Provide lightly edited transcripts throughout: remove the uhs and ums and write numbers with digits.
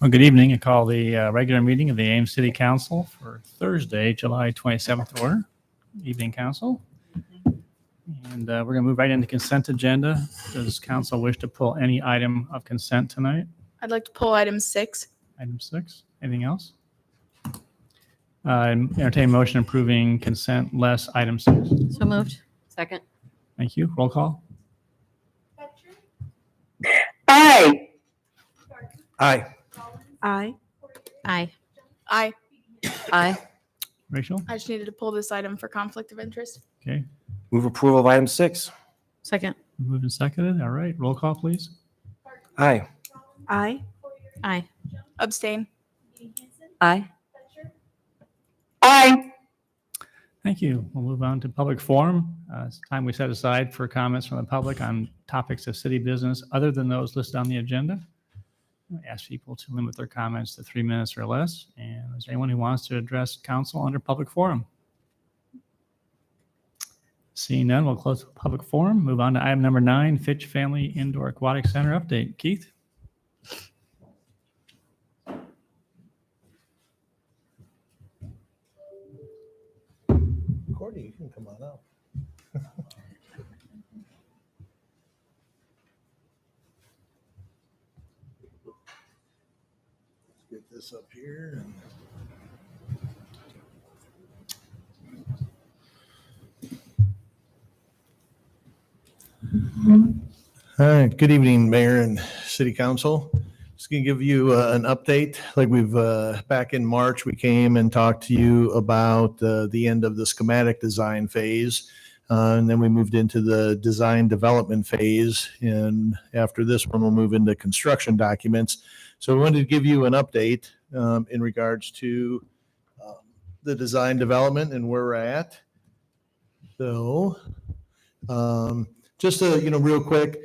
Well, good evening. I call the regular meeting of the Ames City Council for Thursday, July 27th to order. Evening, Council. And we're going to move right into consent agenda. Does Council wish to pull any item of consent tonight? I'd like to pull item 6. Item 6. Anything else? Entertain motion approving consent less item 6. So moved. Second. Thank you. Roll call. Aye. Aye. Aye. Aye. Aye. Aye. Rachel? I just needed to pull this item for conflict of interest. Okay. Move approval of item 6. Second. Moved and seconded. All right. Roll call, please. Aye. Aye. Aye. Abstain. Aye. Aye. Thank you. We'll move on to public forum. It's time we set aside for comments from the public on topics of city business other than those listed on the agenda. I ask people to limit their comments to 3 minutes or less. And is there anyone who wants to address council under public forum? Seeing none, we'll close the public forum. Move on to item number 9, Fitch Family Indoor Aquatic Center update. Keith? Courtney, you can come on up. Let's get this up here. All right, good evening, Mayor and City Council. Just going to give you an update. Like we've back in March, we came and talked to you about the end of the schematic design phase. And then we moved into the design development phase. And after this one, we'll move into construction documents. So we wanted to give you an update in regards to the design development and where we're at. So just real quick,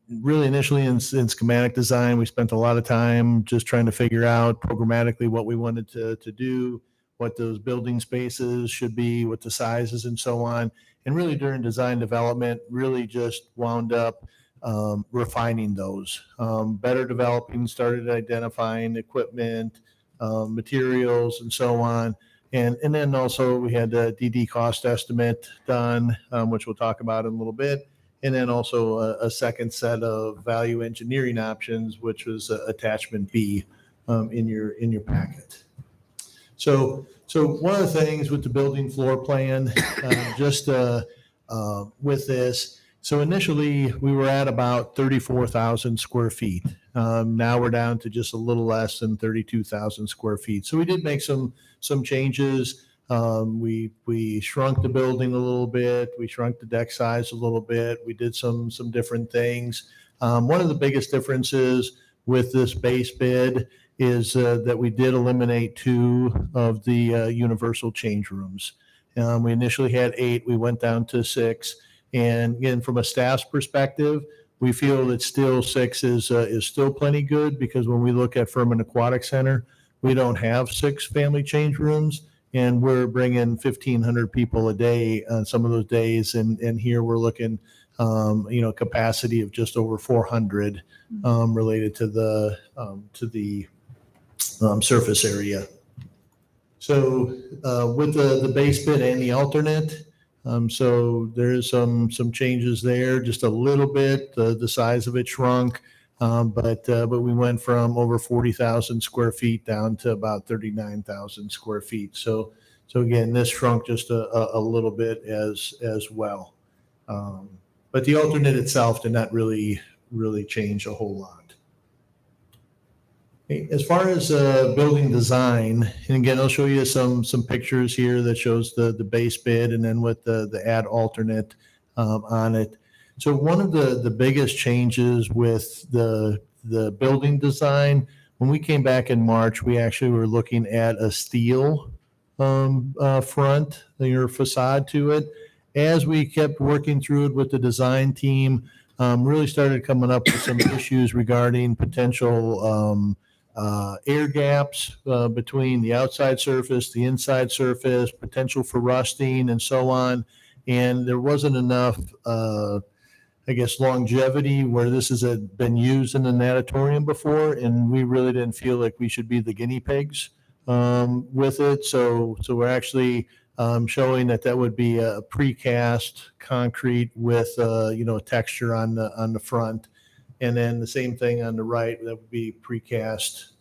really initially in schematic design, we spent a lot of time just trying to figure out programmatically what we wanted to do, what those building spaces should be, what the sizes and so on. And really during design development, really just wound up refining those, better developing, started identifying equipment, materials and so on. And then also we had a DD cost estimate done, which we'll talk about in a little bit. And then also a second set of value engineering options, which was attachment B in your packet. So one of the things with the building floor plan, with this, so initially we were at about 34,000 square feet. Now we're down to just a little less than 32,000 square feet. So we did make some changes. We shrunk the building a little bit. We shrunk the deck size a little bit. We did some different things. One of the biggest differences with this base bid is that we did eliminate 2 of the universal change rooms. We initially had 8. We went down to 6. And again, from a staff's perspective, we feel that still 6 is still plenty good, because when we look at Furman Aquatic Center, we don't have 6 family change rooms. And we're bringing 1,500 people a day on some of those days. And here we're looking, capacity of just over 400 related to the surface area. So with the base bid and the alternate, so there's some changes there, just a little bit. The size of it shrunk. But we went from over 40,000 square feet down to about 39,000 square feet. So again, this shrunk just a little bit as well. But the alternate itself did not really change a whole lot. As far as building design, and again, I'll show you some pictures here that shows the base bid and then with the add alternate on it. So one of the biggest changes with the building design, when we came back in March, we actually were looking at a steel front or facade to it. As we kept working through it with the design team, really started coming up with some issues regarding potential air gaps between the outside surface, the inside surface, potential for rusting and so on. And there wasn't enough I guess, longevity where this has been used in the natatorium before, and we really didn't feel like we should be the guinea pigs with it. So we're actually showing that would be a precast concrete with a texture on the front, and then the same thing on the right, that would be precast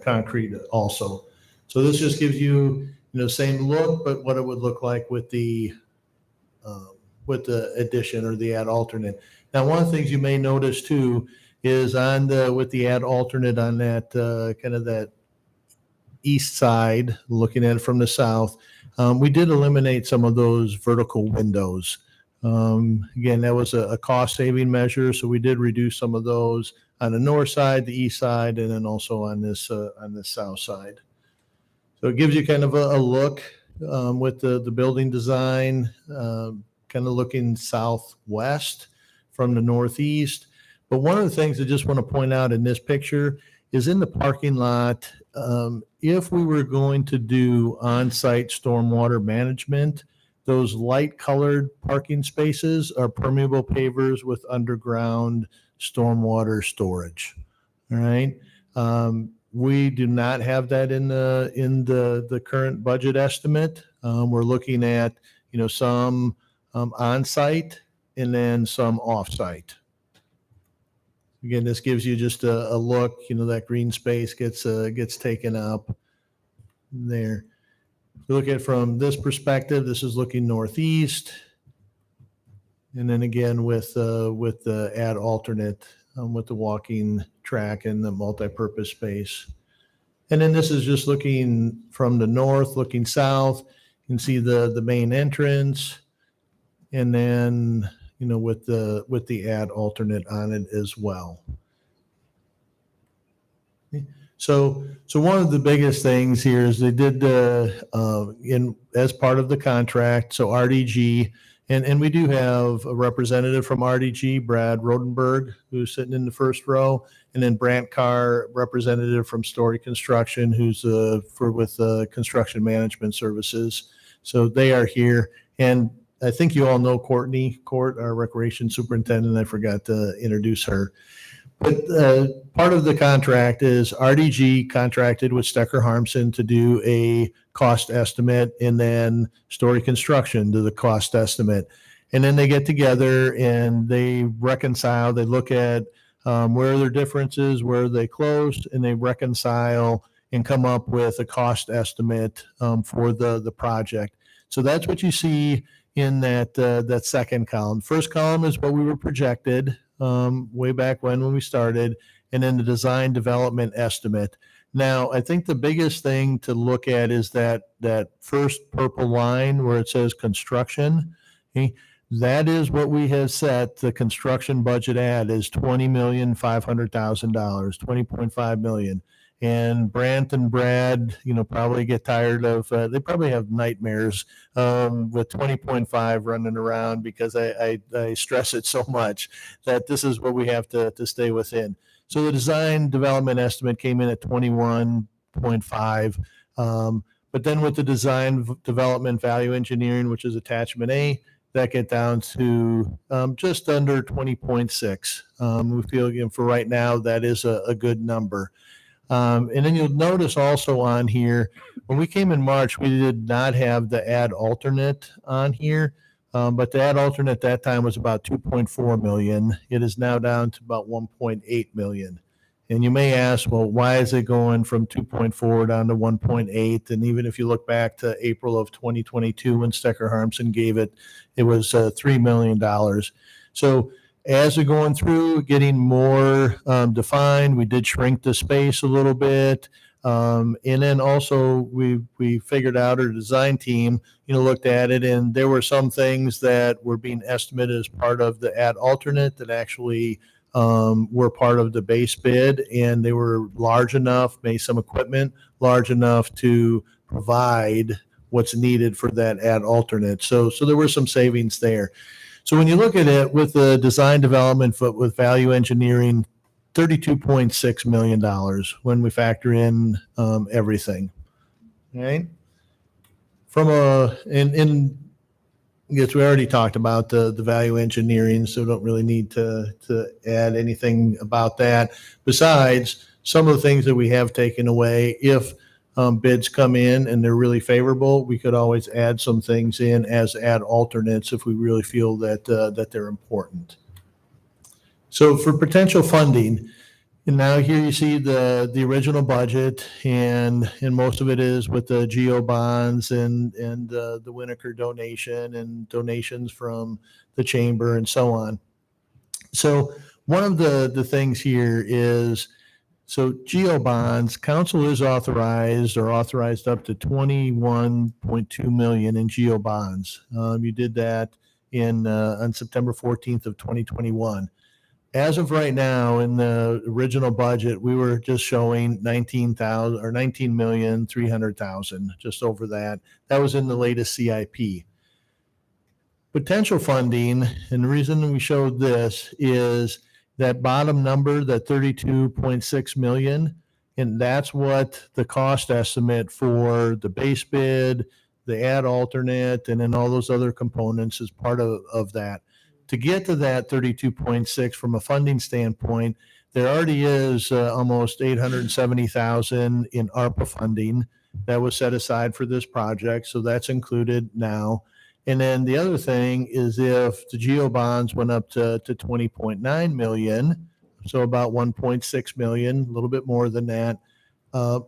concrete also. So this just gives you same look, but what it would look like with the addition or the add alternate. Now, one of the things you may notice too is with the add alternate on that kind of that east side, looking at it from the south, we did eliminate some of those vertical windows. Again, that was a cost saving measure, so we did reduce some of those on the north side, the east side, and then also on this south side. So it gives you kind of a look with the building design, kind of looking southwest from the northeast. But one of the things I just want to point out in this picture is in the parking lot, if we were going to do on-site stormwater management, those light colored parking spaces are permeable pavers with underground stormwater storage. All right. We do not have that in the current budget estimate. We're looking at, some on-site and then some off-site. Again, this gives you just a look, that green space gets taken up there. If you look at it from this perspective, this is looking northeast. And then again, with the add alternate, with the walking track and the multi-purpose space. And then this is just looking from the north, looking south. You can see the main entrance. And then, with the add alternate on it as well. So one of the biggest things here is they did as part of the contract. So RDG, and we do have a representative from RDG, Brad Rodenberg, who's sitting in the first row, and then Brant Carr, representative from Story Construction, who's with construction management services. So they are here, and I think you all know Courtney Court, our recreation superintendent. I forgot to introduce her. But part of the contract is RDG contracted with Stecker Harmson to do a cost estimate, and then Story Construction do the cost estimate. And then they get together and they reconcile, they look at where are their differences, where are they close, and they reconcile and come up with a cost estimate for the project. So that's what you see in that second column. First column is what we were projected way back when we started, and then the design development estimate. Now, I think the biggest thing to look at is that first purple line where it says construction. Okay? That is what we have set the construction budget at is $20,500,000, $20.5 million. And Brant and Brad, probably get tired of, they probably have nightmares with 20.5 running around because I stress it so much that this is what we have to stay within. So the design development estimate came in at 21.5. But then with the design development value engineering, which is attachment A, that get down to just under 20.6. We feel, again, for right now, that is a good number. And then you'll notice also on here, when we came in March, we did not have the add alternate on here, but the add alternate at that time was about 2.4 million. It is now down to about 1.8 million. And you may ask, well, why is it going from 2.4 down to 1.8? And even if you look back to April of 2022, when Stecker Harmson gave it, it was $3 million. So as we're going through, getting more defined, we did shrink the space a little bit. And then also we figured out, our design team, looked at it, and there were some things that were being estimated as part of the add alternate that actually were part of the base bid, and they were large enough, made some equipment large enough to provide what's needed for that add alternate. So there were some savings there. So when you look at it with the design development with value engineering, $32.6 million when we factor in everything. All right. From Yes, we already talked about the value engineering, so don't really need to add anything about that. Besides, some of the things that we have taken away, if bids come in and they're really favorable, we could always add some things in as add alternates if we really feel that they're important. So for potential funding, and now here you see the original budget, and most of it is with the GEO bonds and the Winokur donation and donations from the chamber and so on. So one of the things here is, so GEO bonds, council is authorized up to 21.2 million in GEO bonds. You did that on September 14th of 2021. As of right now, in the original budget, we were just showing 19,300,000, just over that. That was in the latest CIP. Potential funding, and the reason we showed this is that bottom number, that 32.6 million, and that's what the cost estimate for the base bid, the add alternate, and then all those other components is part of that. To get to that 32.6 from a funding standpoint, there already is almost 870,000 in ARPA funding that was set aside for this project. So that's included now. And then the other thing is, if the GEO bonds went up to 20.9 million, so about 1.6 million, a little bit more than that,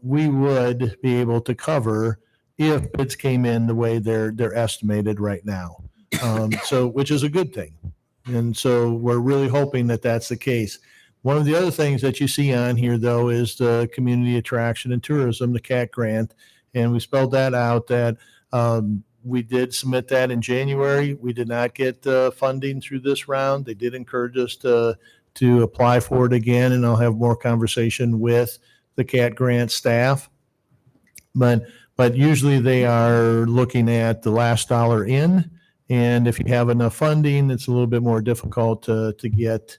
we would be able to cover if bids came in the way they're estimated right now. So, which is a good thing. And so we're really hoping that that's the case. One of the other things that you see on here, though, is the Community Attraction and Tourism, the CAT grant. And we spelled that out, that we did submit that in January. We did not get funding through this round. They did encourage us to apply for it again, and I'll have more conversation with the CAT grant staff. But usually they are looking at the last dollar in. And if you have enough funding, it's a little bit more difficult to get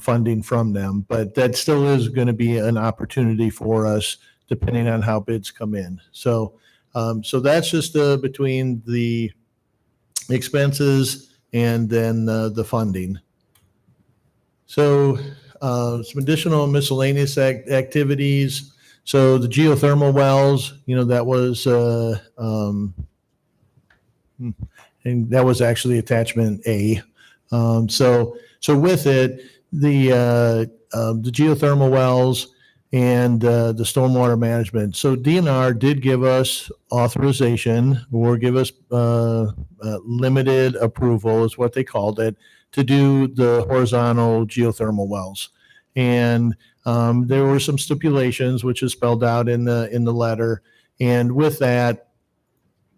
funding from them. But that still is going to be an opportunity for us, depending on how bids come in. So that's just between the expenses and then the funding. So some additional miscellaneous activities. So the geothermal wells, that was and that was actually attachment A. So with it, the geothermal wells and the stormwater management. So DNR did give us authorization, or give us limited approval, is what they called it, to do the horizontal geothermal wells. And there were some stipulations, which is spelled out in the letter. And with that,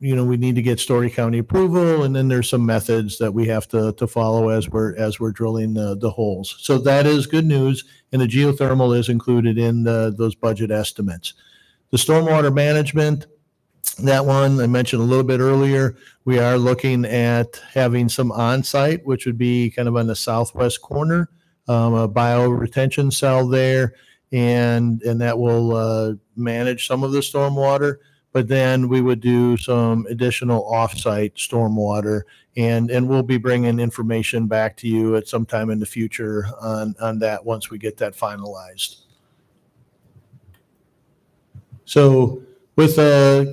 we need to get Story County approval, and then there's some methods that we have to follow as we're drilling the holes. So that is good news, and the geothermal is included in those budget estimates. The stormwater management, that one I mentioned a little bit earlier, we are looking at having some on-site, which would be kind of on the southwest corner, a bio-retention cell there, and that will manage some of the stormwater. But then we would do some additional off-site stormwater, and we'll be bringing information back to you at some time in the future on that once we get that finalized. So with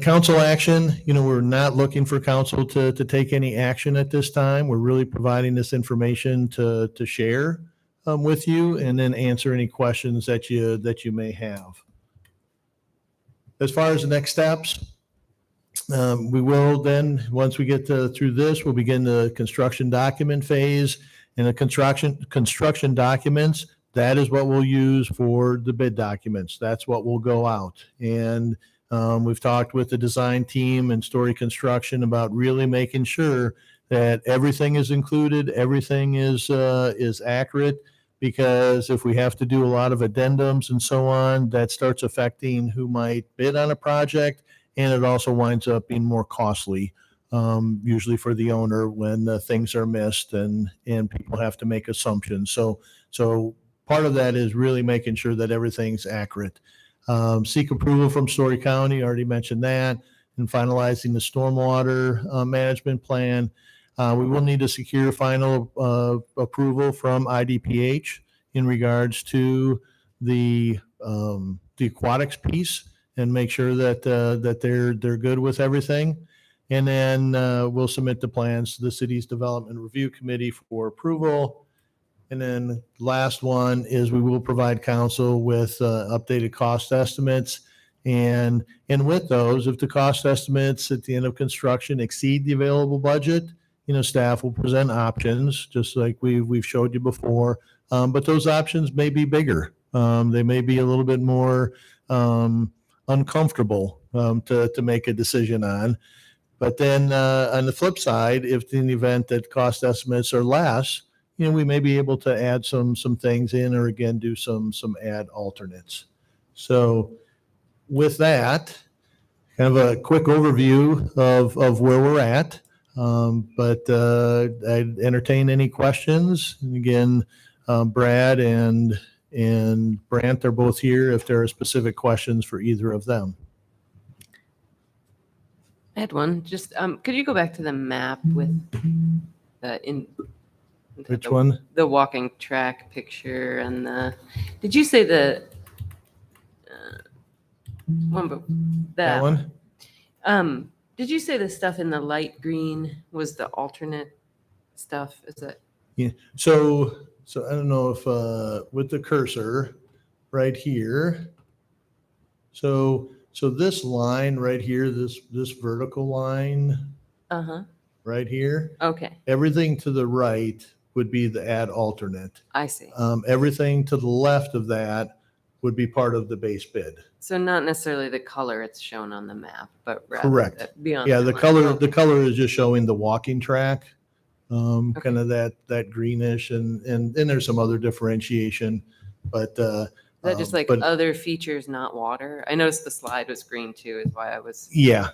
council action, we're not looking for council to take any action at this time. We're really providing this information to share with you, and then answer any questions that you may have. As far as the next steps, we will then, once we get through this, we'll begin the construction document phase. And the construction documents, that is what we'll use for the bid documents. That's what will go out. And we've talked with the design team and Story Construction about really making sure that everything is included, everything is accurate. Because if we have to do a lot of addendums and so on, that starts affecting who might bid on a project, and it also winds up being more costly, usually for the owner, when things are missed and people have to make assumptions. So part of that is really making sure that everything's accurate. Seek approval from Story County, already mentioned that, and finalizing the stormwater management plan. We will need to secure final approval from IDPH in regards to the aquatics piece and make sure that they're good with everything. And then we'll submit the plans to the city's development review committee for approval. And then last one is we will provide council with updated cost estimates. And with those, if the cost estimates at the end of construction exceed the available budget, staff will present options, just like we've showed you before. But those options may be bigger. They may be a little bit more uncomfortable to make a decision on. But then on the flip side, if in the event that cost estimates are less, we may be able to add some things in, or again do some add alternates. So with that, kind of a quick overview of where we're at. But I'd entertain any questions. And again, Brad and Brant are both here if there are specific questions for either of them. I had one. Just could you go back to the map with Which one? the walking track picture and the? Did you say the one? That one? Did you say the stuff in the light green was the alternate stuff? Is it? Yeah. So I don't know if with the cursor right here. So this line right here, this vertical line right here, Okay. everything to the right would be the add alternate. I see. Everything to the left of that would be part of the base bid. So not necessarily the color it's shown on the map, but rather Correct. Beyond. Yeah, that the line. color Okay. the color is just showing the walking track, kind of that greenish, and there's some other differentiation, but Is that just like but other features, not water? I noticed the slide was green too, is why I was. yeah,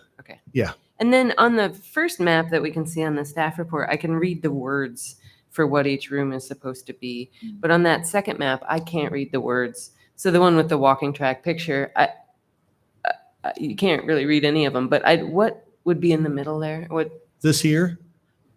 And then on the first map that we can see on the staff report, I can read the words for what each room is supposed to be. But on that second map, I can't read the words. So the one with the walking track picture, you can't really read any of them. But what would be in the middle there? What? this here,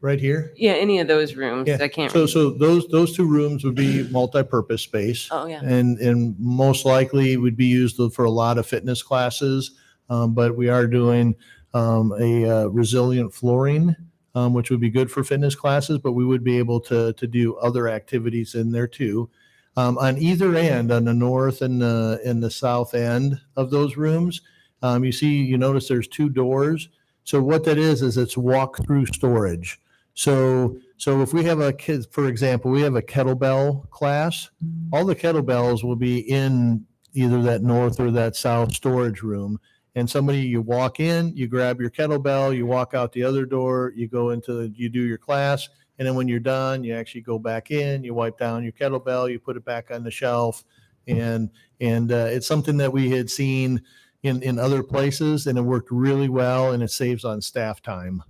right here. Yeah, any of those rooms. Yeah. I can't. So read. those two rooms would be multi-purpose space. Oh yeah. And most likely would be used for a lot of fitness classes. But we are doing a resilient flooring, which would be good for fitness classes, but we would be able to do other activities in there too. On either end, on the north and the south end of those rooms, you notice there's two doors. So what that is it's walk-through storage. So if we have a kid, for example, we have a kettlebell class, all the kettlebells will be in either that north or that south storage room. And you walk in, you grab your kettlebell, you walk out the other door, you do your class. And then when you're done, you actually go back in, you wipe down your kettlebell, you put it back on the shelf. And it's something that we had seen in other places, and it worked really well, and it saves on staff time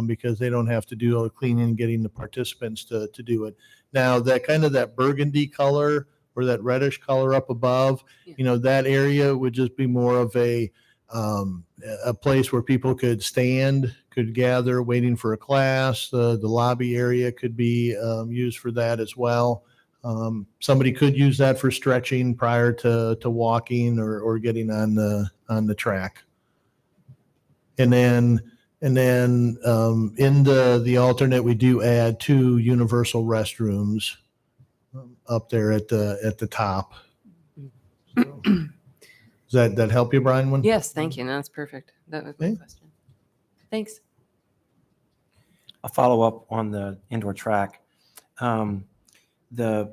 because they don't have to do all the cleaning and getting the participants to do it. Now, that burgundy color or that reddish color up above, that area would just be more of a place where people could gather waiting for a class. The lobby area could be used for that as well. Somebody could use that for stretching prior to walking or getting on the track. And then in the alternate, we do add 2 universal restrooms up there at the top. So, does that help you, Brian? Yes, thank you. No, that's perfect. That was my Okay. question. Thanks. A follow-up on the indoor track. The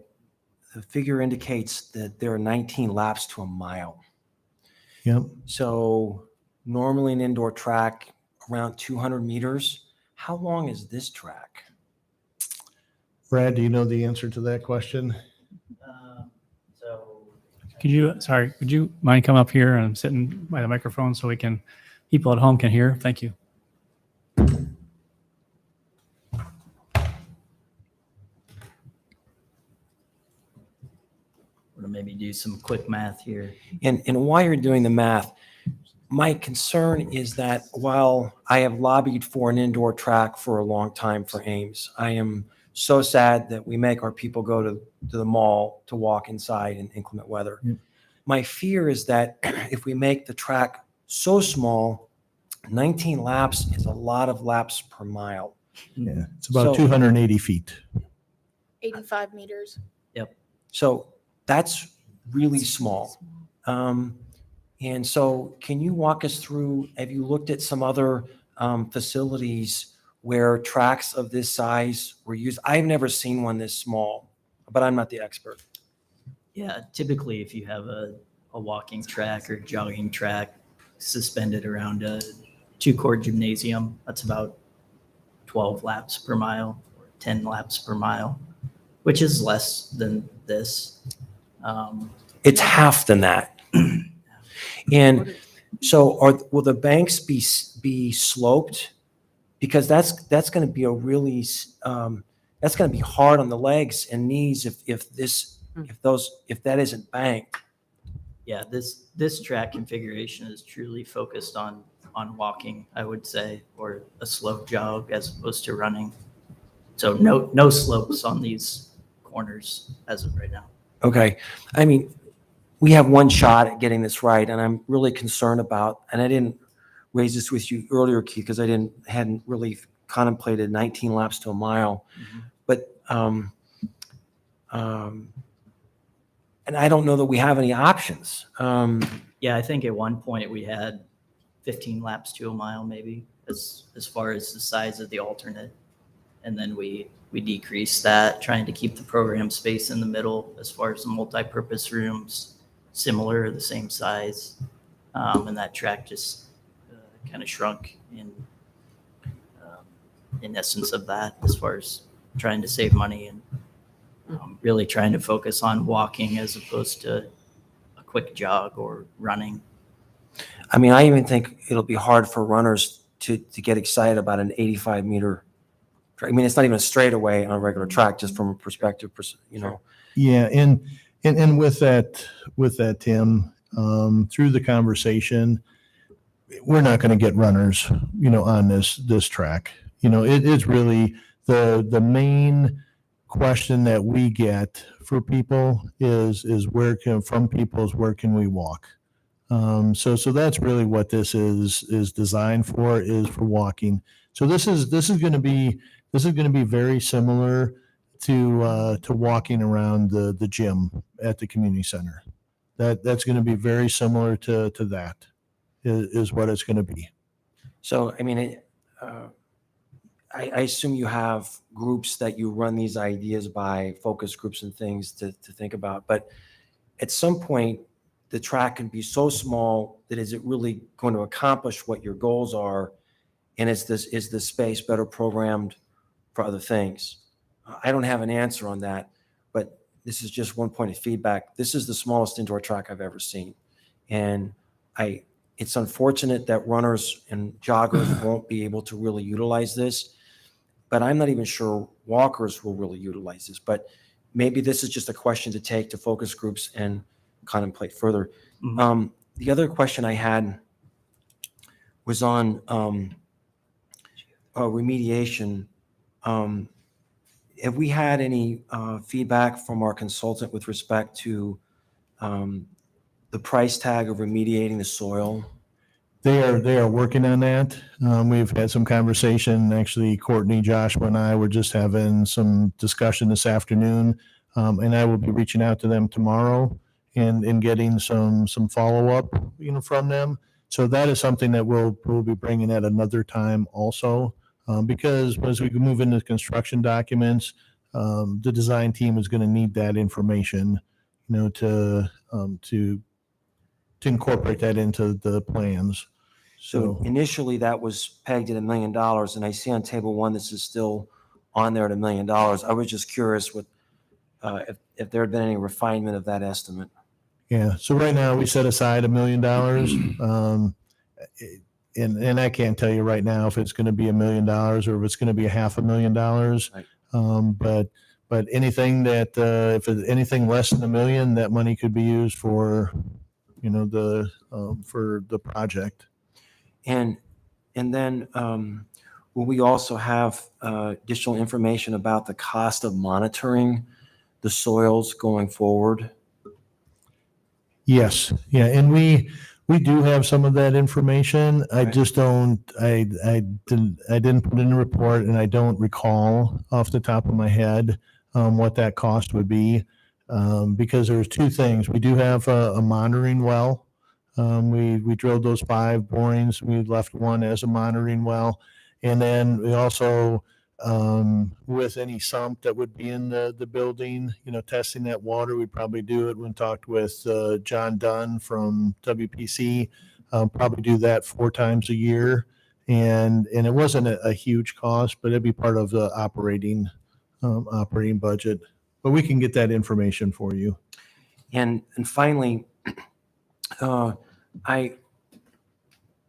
figure indicates that there are 19 laps to a mile. Yep. So normally an indoor track around 200 meters. How long is this track? Brad, do you know the answer to that question? Would you mind come up here and sitting by the microphone so people at home can hear? Thank you. We're gonna maybe do some quick math here. And while you're doing the math, My concern is that while I have lobbied for an indoor track for a long time for Ames, I am so sad that we make our people go to the mall to walk inside in inclement weather. Yep. My fear is that if we make the track so small, 19 laps is a lot of laps per mile. Yeah, it's about So- 280 feet. 85 meters. So that's really small. And so can you walk us through, have you looked at some other facilities where tracks of this size were used? I've never seen one this small, but I'm not the expert. Yeah, typically if you have a walking track or jogging track suspended around a 2-court gymnasium, that's about 12 laps per mile, or 10 laps per mile, which is less than this. It's half than that. And so will the banks be sloped? Because that's going to be a really, that's going to be hard on the legs and knees if that isn't banked. Yeah, this track configuration is truly focused on walking, I would say, or a slow jog as opposed to running. So no slopes on these corners as of right now. Okay. I mean, we have one shot at getting this right, and I'm really concerned about, and I didn't raise this with you earlier, Keith, because I hadn't really contemplated 19 laps to a mile. But, and I don't know that we have any options. Yeah, I think at one point we had 15 laps to a mile, maybe, as far as the size of the alternate. And then we decreased that, trying to keep the program space in the middle as far as the multi-purpose rooms, similar or the same size. And that track just kind of shrunk in essence of that, as far as trying to save money and really trying to focus on walking as opposed to a quick jog or running. I mean, I even think it'll be hard for runners to get excited about an 85-meter track. I mean, it's not even a straightaway on a regular track, just from a perspective, you know. Yeah, and with that, Tim, through the conversation, we're not going to get runners, on this track. It's really the main question that we get for people is where can we walk? So that's really what this is designed for, is for walking. So this is going to be very similar to walking around the gym at the community center. That's going to be very similar to that is what it's going to be. So, I mean, I assume you have groups that you run these ideas by, focus groups and things to think about. But at some point, the track can be so small that is it really going to accomplish what your goals are? And is the space better programmed for other things? I don't have an answer on that, but this is just one point of feedback. This is the smallest indoor track I've ever seen. And it's unfortunate that runners and joggers won't be able to really utilize this, but I'm not even sure walkers will really utilize this. But maybe this is just a question to take to focus groups and contemplate further. Mhm. The other question I had was on remediation. Have we had any feedback from our consultant with respect to the price tag of remediating the soil? They are working on that. We've had some conversation. Actually, Courtney, Joshua, and I were just having some discussion this afternoon, and I will be reaching out to them tomorrow and getting some follow-up, from them. So that is something that we'll be bringing at another time also, because as we move into construction documents, the design team is going to need that information, to incorporate that into the plans. So initially that was pegged at $1 million, and I see on table one, this is still on there at $1 million. I was just curious if there had been any refinement of that estimate. Yeah. So right now we set aside $1 million. And I can't tell you right now if it's going to be $1 million or if it's going to be $500,000. Right. But anything that, if it's anything less than $1 million, that money could be used for, for the project. And then will we also have additional information about the cost of monitoring the soils going forward? Yes, yeah, and we do have some of that information. I Right. just don't, I didn't put in a report, and I don't recall off the top of my head what that cost would be. Because there's two things. We do have a monitoring well. We drilled those 5 borings. We left one as a monitoring well. And then we also, with any sump that would be in the building, testing that water, we'd probably do it. When talked with John Dunn from WPC, probably do that 4 times a year. And it wasn't a huge cost, but it'd be part of the operating budget. But we can get that information for you. And finally, under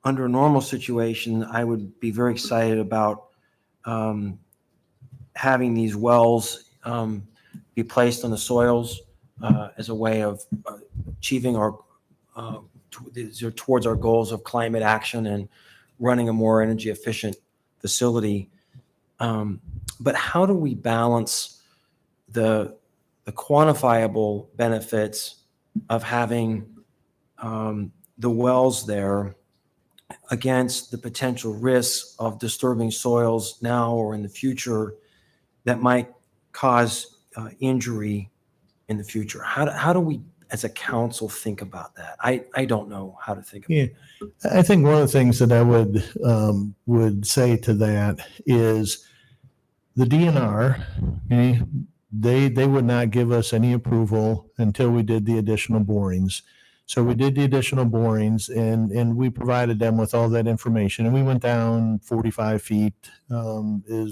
a normal situation, I would be very excited about having these wells be placed on the soils as a way of achieving our towards our goals of climate action and running a more energy efficient facility. But how do we balance the quantifiable benefits of having the wells there against the potential risks of disturbing soils now or in the future that might cause injury in the future? How do we as a council think about that? I don't know how to think about it. Yeah, I think one of the things that I would say to that is the DNR, okay, they would not give us any approval until we did the additional borings. So we did the additional borings and we provided them with all that information, and we went down 45 feet,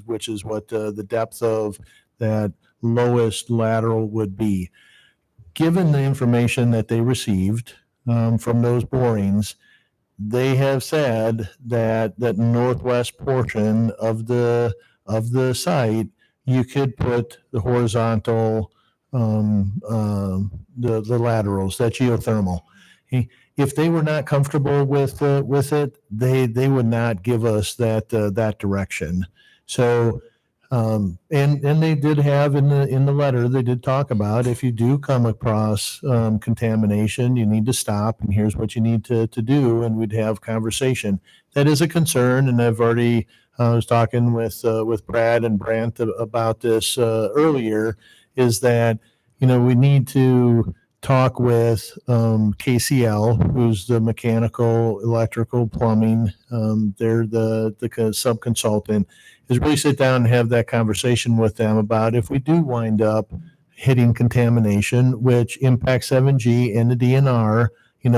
which is what the depth of that lowest lateral would be. Given the information that they received from those borings, they have said that that northwest portion of the site, you could put the horizontal, the laterals, that geothermal. If they were not comfortable with it, they would not give us that direction. So, and they did have in the letter, they did talk about, if you do come across contamination, you need to stop, and here's what you need to do, and we'd have conversation. That is a concern, and I've already was talking with Brad and Brant about this earlier, is that we need to talk with KCL, who's the mechanical, electrical, plumbing. They're the sub-consultant, is really sit down and have that conversation with them about if we do wind up hitting contamination, which impacts 7G and the DNR,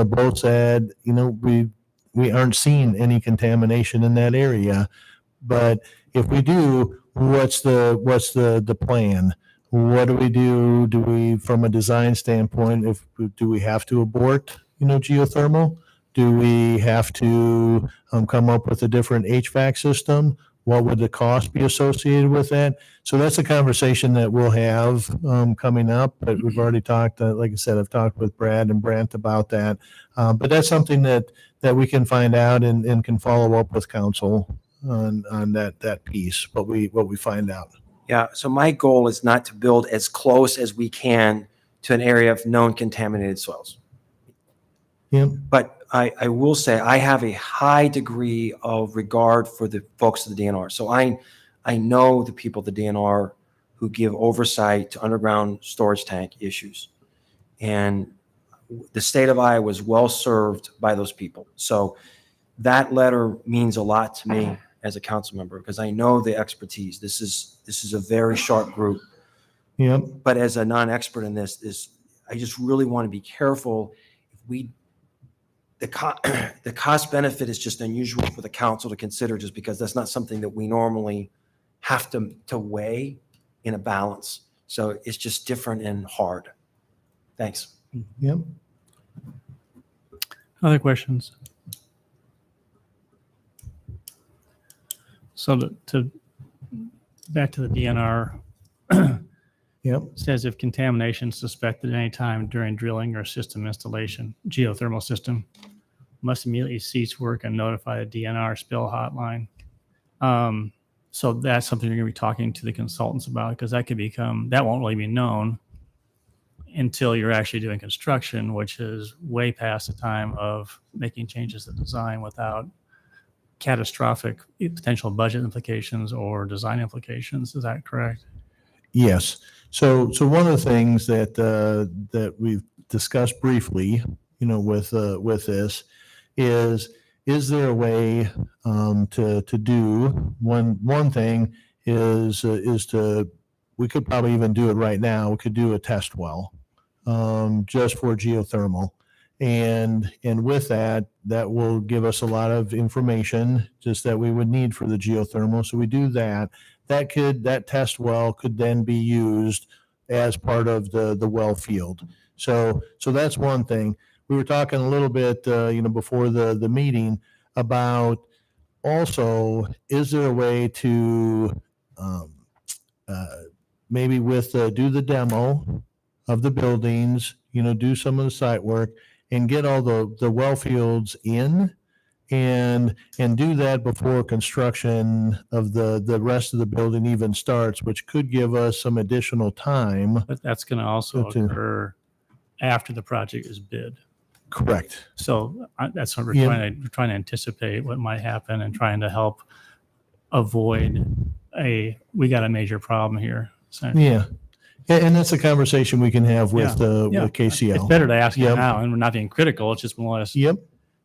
both said, we aren't seeing any contamination in that area. But if we do, what's the plan? What do we do? Do we, from a design standpoint, do we have to abort, geothermal? Do we have to come up with a different HVAC system? What would the cost be associated with that? So that's a conversation that we'll have coming up. But we've already talked, like I said, I've talked with Brad and Brant about that. But that's something that we can find out and can follow up with council on that piece. What we find out. Yeah, so my goal is not to build as close as we can to an area of known contaminated soils. Yeah. But I will say I have a high degree of regard for the folks of the DNR. So I know the people at the DNR who give oversight to underground storage tank issues. And the state of Iowa was well served by those people. So that letter means a lot to me as a council member, because I know the expertise. This is a very sharp group. Yep. But as a non-expert in this, I just really want to be careful. If the cost benefit is just unusual for the council to consider, just because that's not something that we normally have to weigh in a balance. So it's just different and hard. Thanks. Yep. Other questions? So to back to the DNR, Yep. says if contamination is suspected at any time during drilling or system installation, geothermal system must immediately cease work and notify the DNR spill hotline. So that's something you're going to be talking to the consultants about, because that that won't really be known until you're actually doing construction, which is way past the time of making changes to design without catastrophic potential budget implications or design implications. Is that correct? Yes. So one of the things that we've discussed briefly, with this is there a way to do one thing is to, we could probably even do it right now. We could do a test well just for geothermal. And with that will give us a lot of information just that we would need for the geothermal. So we do that. That test well could then be used as part of the well field. So that's one thing. We were talking a little bit, before the meeting about also, is there a way to maybe do the demo of the buildings, do some of the site work and get all the well fields in and do that before construction of the rest of the building even starts, which could give us some additional time. But that's going to also To- occur after the project is bid. Correct. So that's what we're Yeah. we're trying to anticipate what might happen and trying to help avoid we got a major problem here. So Yeah. And that's a conversation we can have with Yeah. with KCL. it's better to ask you Yep. now, and we're not being critical. It's just more or less, Yep.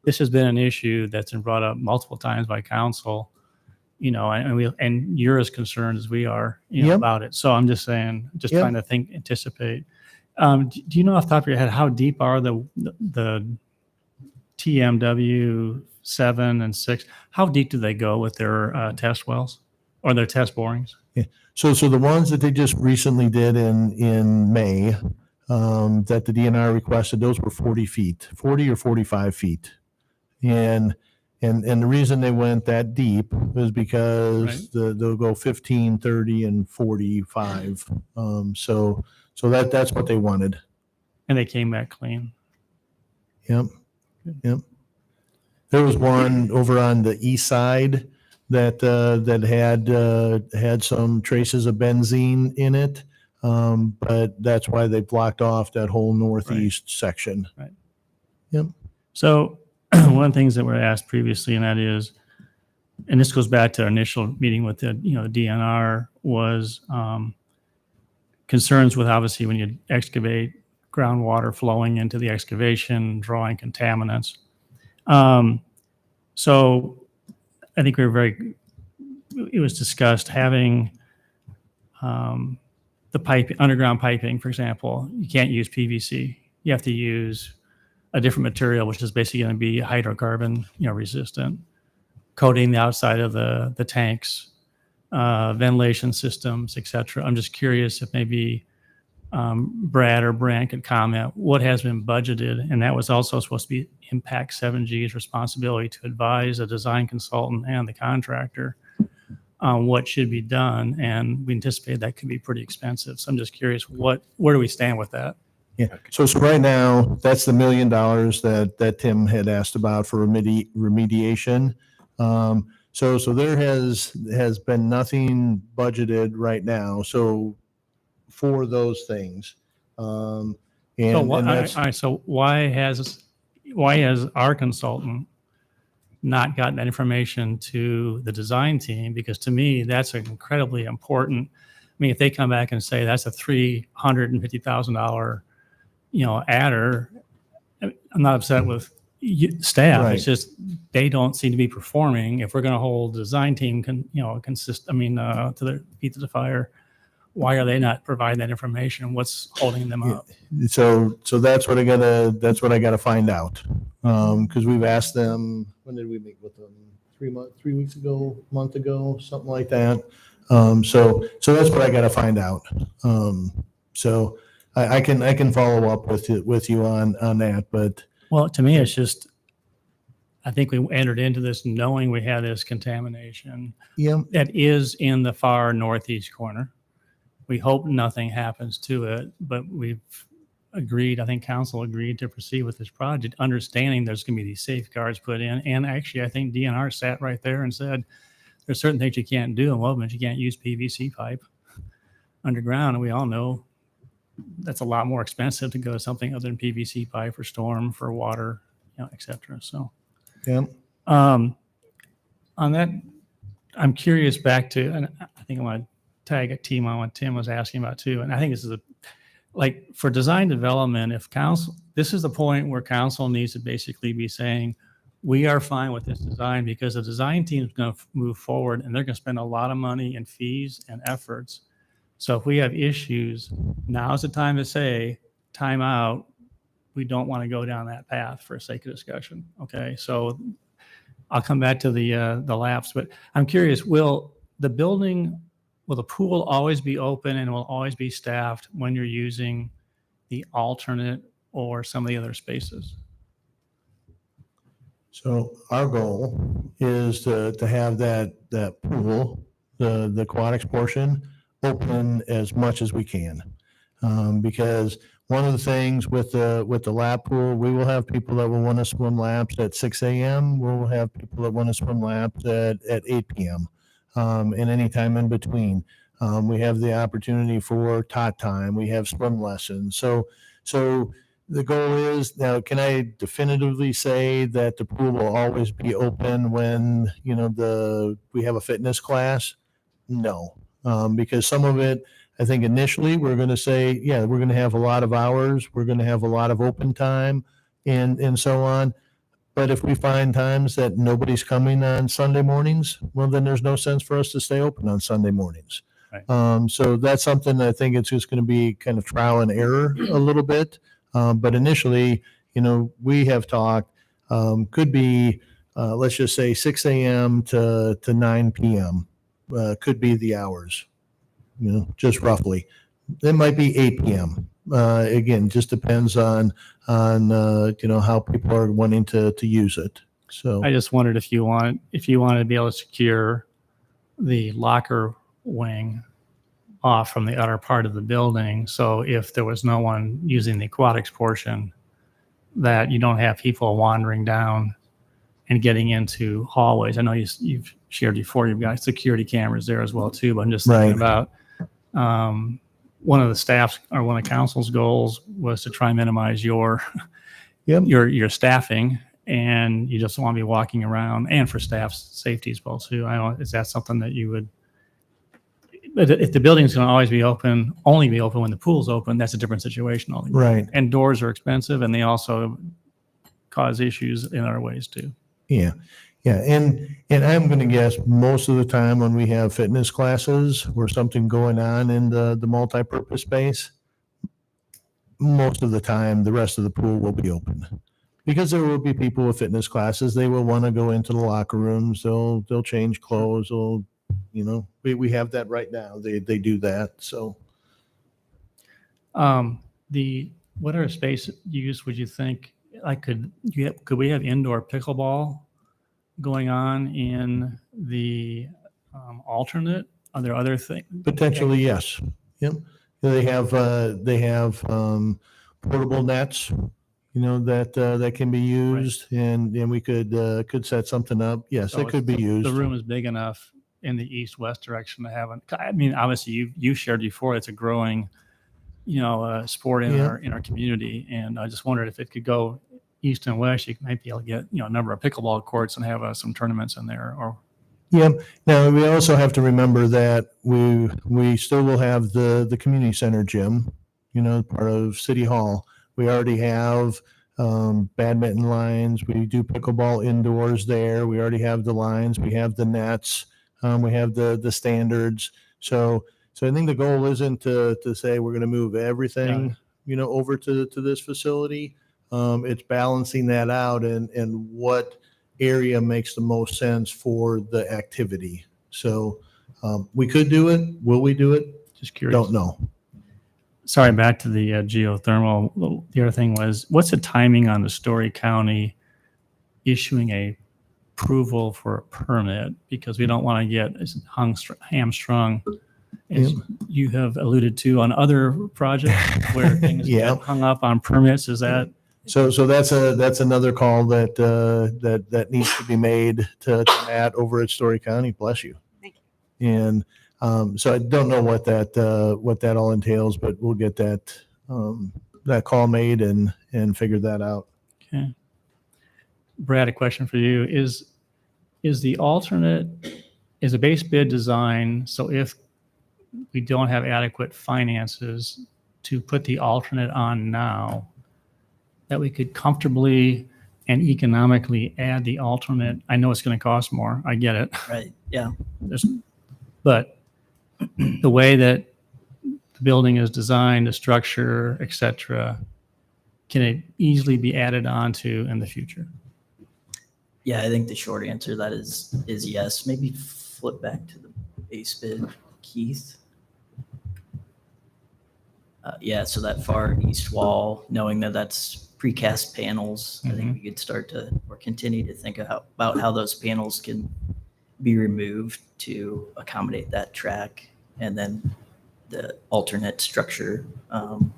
this has been an issue that's been brought up multiple times by council, and you're as concerned as we are Yep. about it. So I'm just saying, Yep. trying to anticipate. Do you know off the top of your head how deep are the TMW 7 and 6? How deep do they go with their test wells or their test borings? So the ones that they just recently did in May, that the DNR requested, those were 40 feet, 40 or 45 feet. And the reason they went that deep was because they'll go 15, 30, and 45. So that's what they wanted. And they came back clean. Yep. There was one over on the east side that had some traces of benzene in it, but that's why they blocked off that whole northeast section. So one of the things that were asked previously, and that is, and this goes back to our initial meeting with the DNR, was concerns with, obviously, when you excavate, groundwater flowing into the excavation, drawing contaminants. So I think it was discussed having the underground piping, for example. You can't use PVC. You have to use a different material, which is basically going to be hydrocarbon, resistant, coating the outside of the tanks, ventilation systems, etc. I'm just curious if maybe Brad or Brant could comment what has been budgeted, and that was also supposed to be Impact 7G's responsibility to advise a design consultant and the contractor on what should be done, and we anticipate that could be pretty expensive. So I'm just curious, where do we stand with that? Yeah. So right now, that's the $1 million that Tim had asked about for remediation. So there has been nothing budgeted right now. So for those things, and that's, All right, so why has our consultant not gotten that information to the design team? Because to me, that's incredibly important. I mean, if they come back and say that's a $350,000, adder, I'm not upset with staff. Right. It's just they don't seem to be performing. If we're going to hold the design team, to their feet to the fire, why are they not providing that information? What's holding them up? so that's what I gotta find out. Because we've asked them, when did we meet with them? 3 weeks ago, month ago, something like that. So that's what I gotta find out. So I can follow up with you on that, but Well, to me, it's just, I think we entered into this knowing we had this contamination yeah, that is in the far northeast corner. We hope nothing happens to it, but we've agreed, I think council agreed to proceed with this project, understanding there's going to be these safeguards put in. And actually, I think DNR sat right there and said, there's certain things you can't do. And one of them is you can't use PVC pipe underground. And we all know that's a lot more expensive to go to something other than PVC pipe for storm, for water, et cetera. So, Yeah. on that, I'm curious back to, and I think I want to tag a team on what Tim was asking about too. And I think this is like for design development, if council, this is the point where council needs to basically be saying, we are fine with this design because the design team is going to move forward and they're going to spend a lot of money in fees and efforts. So if we have issues, now's the time to say, time out. We don't want to go down that path for sake of discussion. Okay. So I'll come back to the laps, but I'm curious, will the pool always be open and will always be staffed when you're using the alternate or some of the other spaces? So our goal is to have that pool, the aquatics portion, open as much as we can. Because one of the things with the lap pool, we will have people that will want to swim laps at 6 a.m. We'll have people that want to swim laps at 8 p.m. And any time in between. We have the opportunity for tot time. We have swim lessons. So the goal is, now, can I definitively say that the pool will always be open when, we have a fitness class? No, because some of it, I think initially we're going to say, yeah, we're going to have a lot of hours. We're going to have a lot of open time and so on. But if we find times that nobody's coming on Sunday mornings, well, then there's no sense for us to stay open on Sunday mornings. Right. So that's something that I think it's just going to be kind of trial and error a little bit. But initially, we have talked, could be, let's just say 6 a.m. to 9 p.m. Could be the hours, just roughly. It might be 8 p.m. Again, just depends on how people are wanting to use it. So I just wondered if you wanted to be able to secure the locker wing off from the other part of the building. So if there was no one using the aquatics portion, that you don't have people wandering down and getting into hallways. I know you've shared before, you've got security cameras there as well too, but I'm just thinking about one of the staff's or one of council's goals was to try and minimize your staffing, and you just want to be walking around, and for staff's safety as well too. I don't, is that something that you would, but if the building's going to always be open, only be open when the pool's open, that's a different situation. Right. And doors are expensive and they also cause issues in other ways too. Yeah. And I'm going to guess most of the time when we have fitness classes or something going on in the multi-purpose space, most of the time the rest of the pool will be open, because there will be people with fitness classes. They will want to go into the locker rooms. They'll change clothes. We have that right now. They do that. So what are space use would you think? Could we have indoor pickleball going on in the alternate? Are there other things? potentially, yes. Yep. They have portable nets, that can be used, and we could set something up. Yes, So it could be used. The room is big enough in the east-west direction to have obviously you shared before, it's a growing, sport in our community. And I just wondered if it could go east and west, you might be able to get, a number of pickleball courts and have some tournaments in there. Or Yeah. Now we also have to remember that we still will have the community center gym, part of City Hall. We already have badminton lines. We do pickleball indoors there. We already have the lines. We have the nets. We have the standards. So I think the goal isn't to say we're going to move everything, over to this facility. It's balancing that out and what area makes the most sense for the activity. So we could do it. Will we do it? just curious. Don't know. Sorry, back to the geothermal. The other thing was, what's the timing on the Story County issuing a approval for a permit? Because we don't want to get hamstrung as you have alluded to on other projects where things Yeah. get hung up on permits, is that? So that's another call that needs to be made to Matt over at Story County. Bless you. Thank you. And so I don't know what that all entails, but we'll get that call made and figure that out. Okay. Brad, a question for you. Is the alternate, is a base bid design, so if we don't have adequate finances to put the alternate on now, that we could comfortably and economically add the alternate? I know it's going to cost more. I get it. Right, yeah. But the way that the building is designed, the structure, et cetera, can it easily be added onto in the future? Yeah, I think the short answer to that is yes. Maybe flip back to the base bid, Keith. Yeah, so that far east wall, knowing that that's precast panels, I think we could start to, or continue to think about how those panels can be removed to accommodate that track. And then the alternate structure kind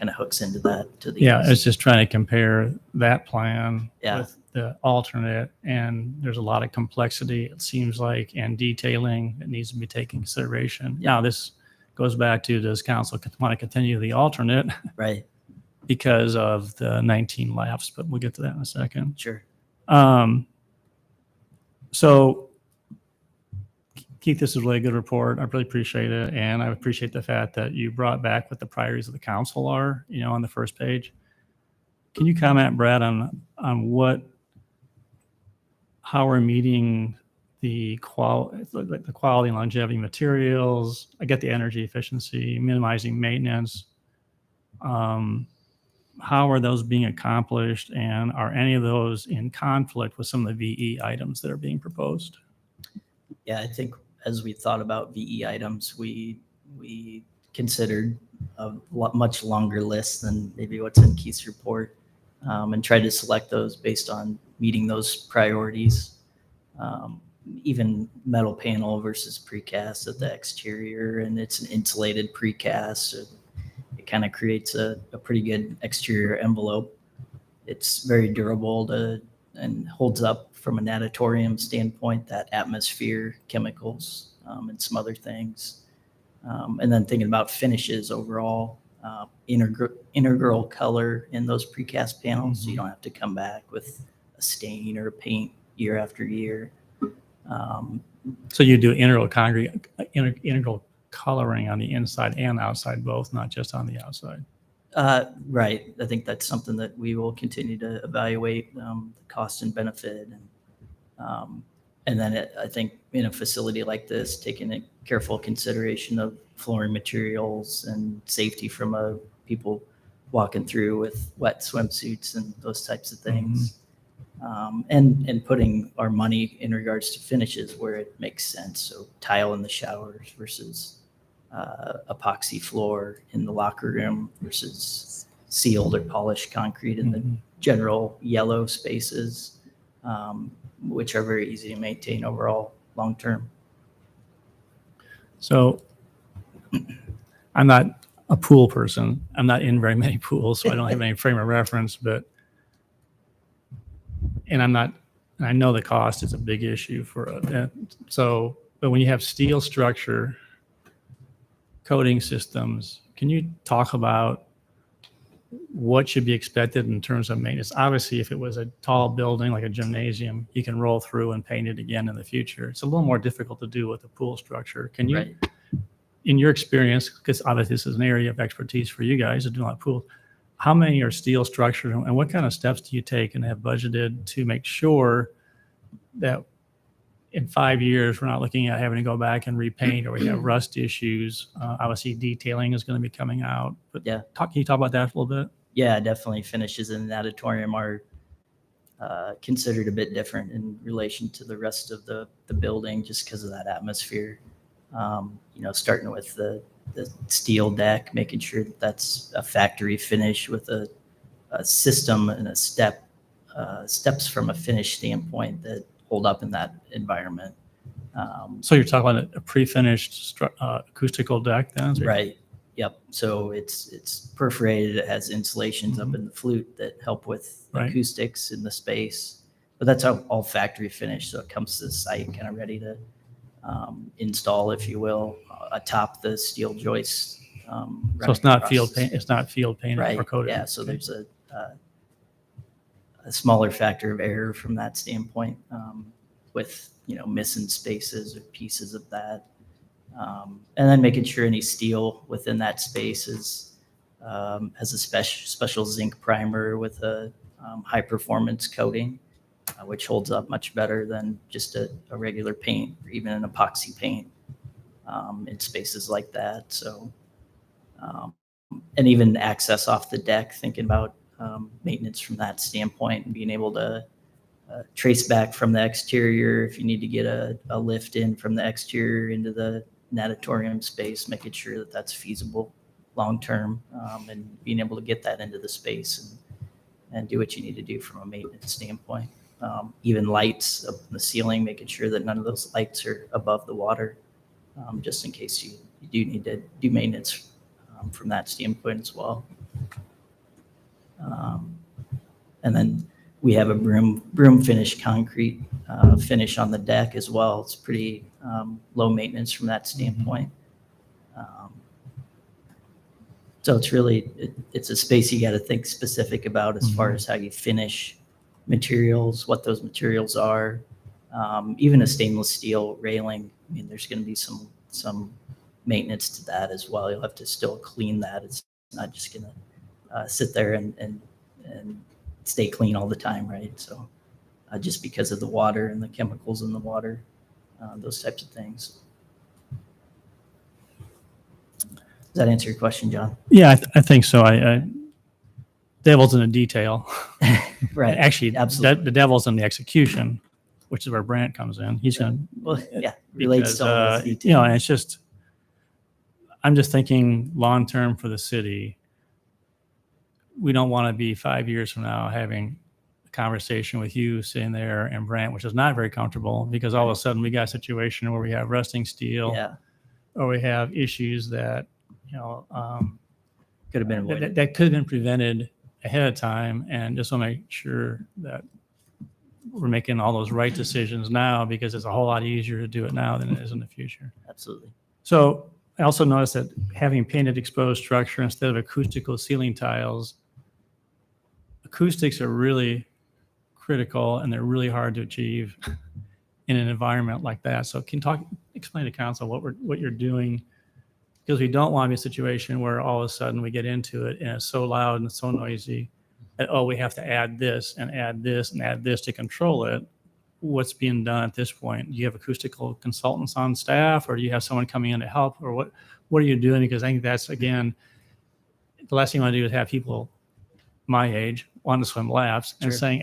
of hooks into that to the Yeah, east. it's just trying to compare that plan Yeah. with the alternate, and there's a lot of complexity, it seems like, and detailing that needs to be taken into consideration. Now, this goes back to, does council want to continue the alternate Right, because of the 19 laps? But we'll get to that in a second. sure. So, Keith, this is a really good report. I really appreciate it. And I appreciate the fact that you brought back what the priorities of the council are, on the first page. Can you comment, Brad, on how we're meeting the quality and longevity materials? I get the energy efficiency, minimizing maintenance. How are those being accomplished? And are any of those in conflict with some of the VE items that are being proposed? Yeah, I think as we thought about VE items, we considered a much longer list than maybe what's in Keith's report, and tried to select those based on meeting those priorities. Even metal panel versus precast at the exterior, and it's an insulated precast. So it kind of creates a pretty good exterior envelope. It's very durable and holds up from a natatorium standpoint, that atmosphere, chemicals, and some other things. And then thinking about finishes overall, integral color in those precast panels, so you don't have to come back with a stain or paint year after year. So you do integral coloring on the inside and outside both, not just on the outside. Right. I think that's something that we will continue to evaluate, the cost and benefit. And then I think in a facility like this, taking a careful consideration of flooring materials and safety from people walking through with wet swimsuits and those types of things. And putting our money in regards to finishes where it makes sense. So tile in the showers versus epoxy floor in the locker room versus sealed or polished concrete in the general yellow spaces, which are very easy to maintain overall long term. So I'm not a pool person. I'm not in very many pools, so I don't have any frame of reference, and I know the cost is a big issue but when you have steel structure, coating systems, can you talk about what should be expected in terms of maintenance? Obviously, if it was a tall building like a gymnasium, you can roll through and paint it again in the future. It's a little more difficult to do with a pool structure. Can you, Right. in your experience, because obviously this is an area of expertise for you guys to do a lot of pools, how many are steel structured, and what kind of steps do you take and have budgeted to make sure that in 5 years, we're not looking at having to go back and repaint, or we have rust issues? Obviously, detailing is going to be coming out. But Yeah. can you talk about that a little bit? Yeah, definitely finishes in the natatorium are considered a bit different in relation to the rest of the building just because of that atmosphere. Starting with the steel deck, making sure that that's a factory finish with a system and a steps from a finish standpoint that hold up in that environment. So you're talking about a pre-finished acoustical deck then? So you're- Right. Yep. So it's perforated. It has insulations up in the flute that help with Right. acoustics in the space. But that's all factory finished, so it comes to the site kind of ready to install, if you will, atop the steel joist. So it's not field paint, it's not field painted Right. or coated? Yeah. So Okay. there's a smaller factor of error from that standpoint, with missing spaces or pieces of that. And then making sure any steel within that space has a special zinc primer with a high performance coating, which holds up much better than just a regular paint or even an epoxy paint in spaces like that. So, and even access off the deck, thinking about maintenance from that standpoint and being able to trace back from the exterior if you need to get a lift in from the exterior into the natatorium space, making sure that that's feasible long term, and being able to get that into the space and do what you need to do from a maintenance standpoint. Even lights up in the ceiling, making sure that none of those lights are above the water, just in case you do need to do maintenance from that standpoint as well. And then we have a broom finish concrete finish on the deck as well. It's pretty low maintenance from that standpoint. So it's really, it's a space you got to think specific about as far as how you finish materials, what those materials are. Even a stainless steel railing, I mean, there's going to be some maintenance to that as well. You'll have to still clean that. It's not just going to sit there and stay clean all the time, right? So just because of the water and the chemicals in the water, those types of things. Does that answer your question, John? Yeah, I think so. Devil's in the detail. Right. Actually, Absolutely. the devil's in the execution, which is where Brant comes in. He's going to Well, yeah, relates because, to all those details. and it's just, I'm just thinking long-term for the city. We don't want to be 5 years from now having a conversation with you sitting there and Brant, which is not very comfortable because all of a sudden we got a situation where we have rusting steel Yeah, or we have issues that, could have been avoided. that could have been prevented ahead of time. And just want to make sure that we're making all those right decisions now because it's a whole lot easier to do it now than it is in the future. Absolutely. So I also noticed that having painted exposed structure instead of acoustical ceiling tiles, acoustics are really critical and they're really hard to achieve in an environment like that. So explain to council what you're doing, because we don't want to be a situation where all of a sudden we get into it and it's so loud and so noisy that, we have to add this and add this and add this to control it. What's being done at this point? Do you have acoustical consultants on staff or do you have someone coming in to help, or what are you doing? Because I think that's, again, the last thing I want to do is have people my age want to swim laps and Sure. saying,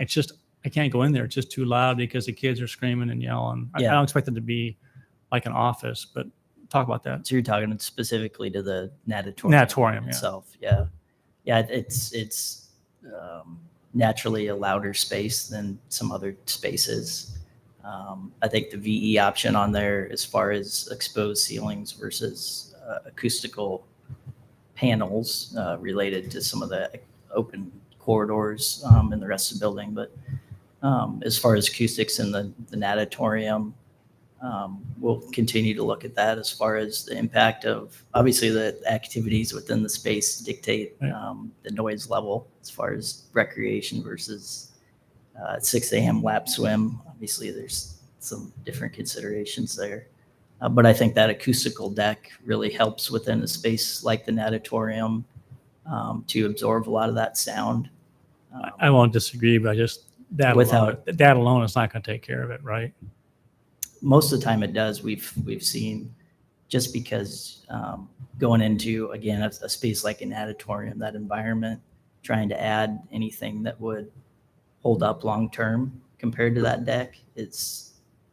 I can't go in there. It's just too loud because the kids are screaming and yelling. I Yeah. don't expect it to be like an office, but talk about that. So you're talking specifically to the natatorium, Natatorium, yeah. itself. Yeah. Yeah. It's naturally a louder space than some other spaces. I think the VE option on there, as far as exposed ceilings versus acoustical panels related to some of the open corridors in the rest of the building. But as far as acoustics in the natatorium, we'll continue to look at that as far as the impact of, obviously, the activities within the space dictate the noise level as far as recreation versus 6 a.m. lap swim. Obviously, there's some different considerations there. But I think that acoustical deck really helps within a space like the natatorium to absorb a lot of that sound. I won't disagree, but just that alone is not going to take care of it, right? Most of the time it does. We've seen, just because going into, again, a space like an natatorium, that environment, trying to add anything that would hold up long term compared to that deck,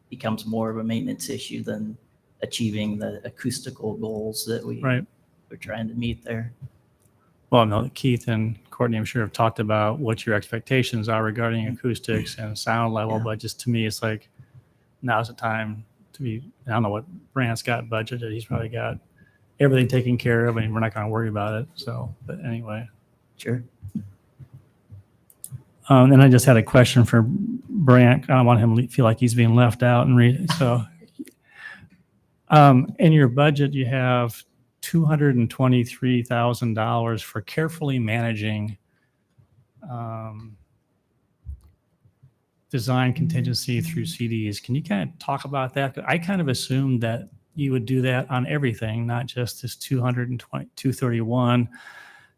becomes more of a maintenance issue than achieving the acoustical goals that we're trying to meet there. Well, no, Keith and Courtney, I'm sure, have talked about what your expectations are regarding acoustics and sound level, Yeah. but just to me, it's like, now's the time to be, I don't know what Brant's got budgeted. He's probably got everything taken care of and we're not going to worry about it. So, but anyway. Sure. And I just had a question for Brant. I don't want him to feel like he's being left out and read. So, in your budget, you have $223,000 for carefully managing design contingency through CDs. Can you kind of talk about that? I kind of assumed that you would do that on everything, not just this 231.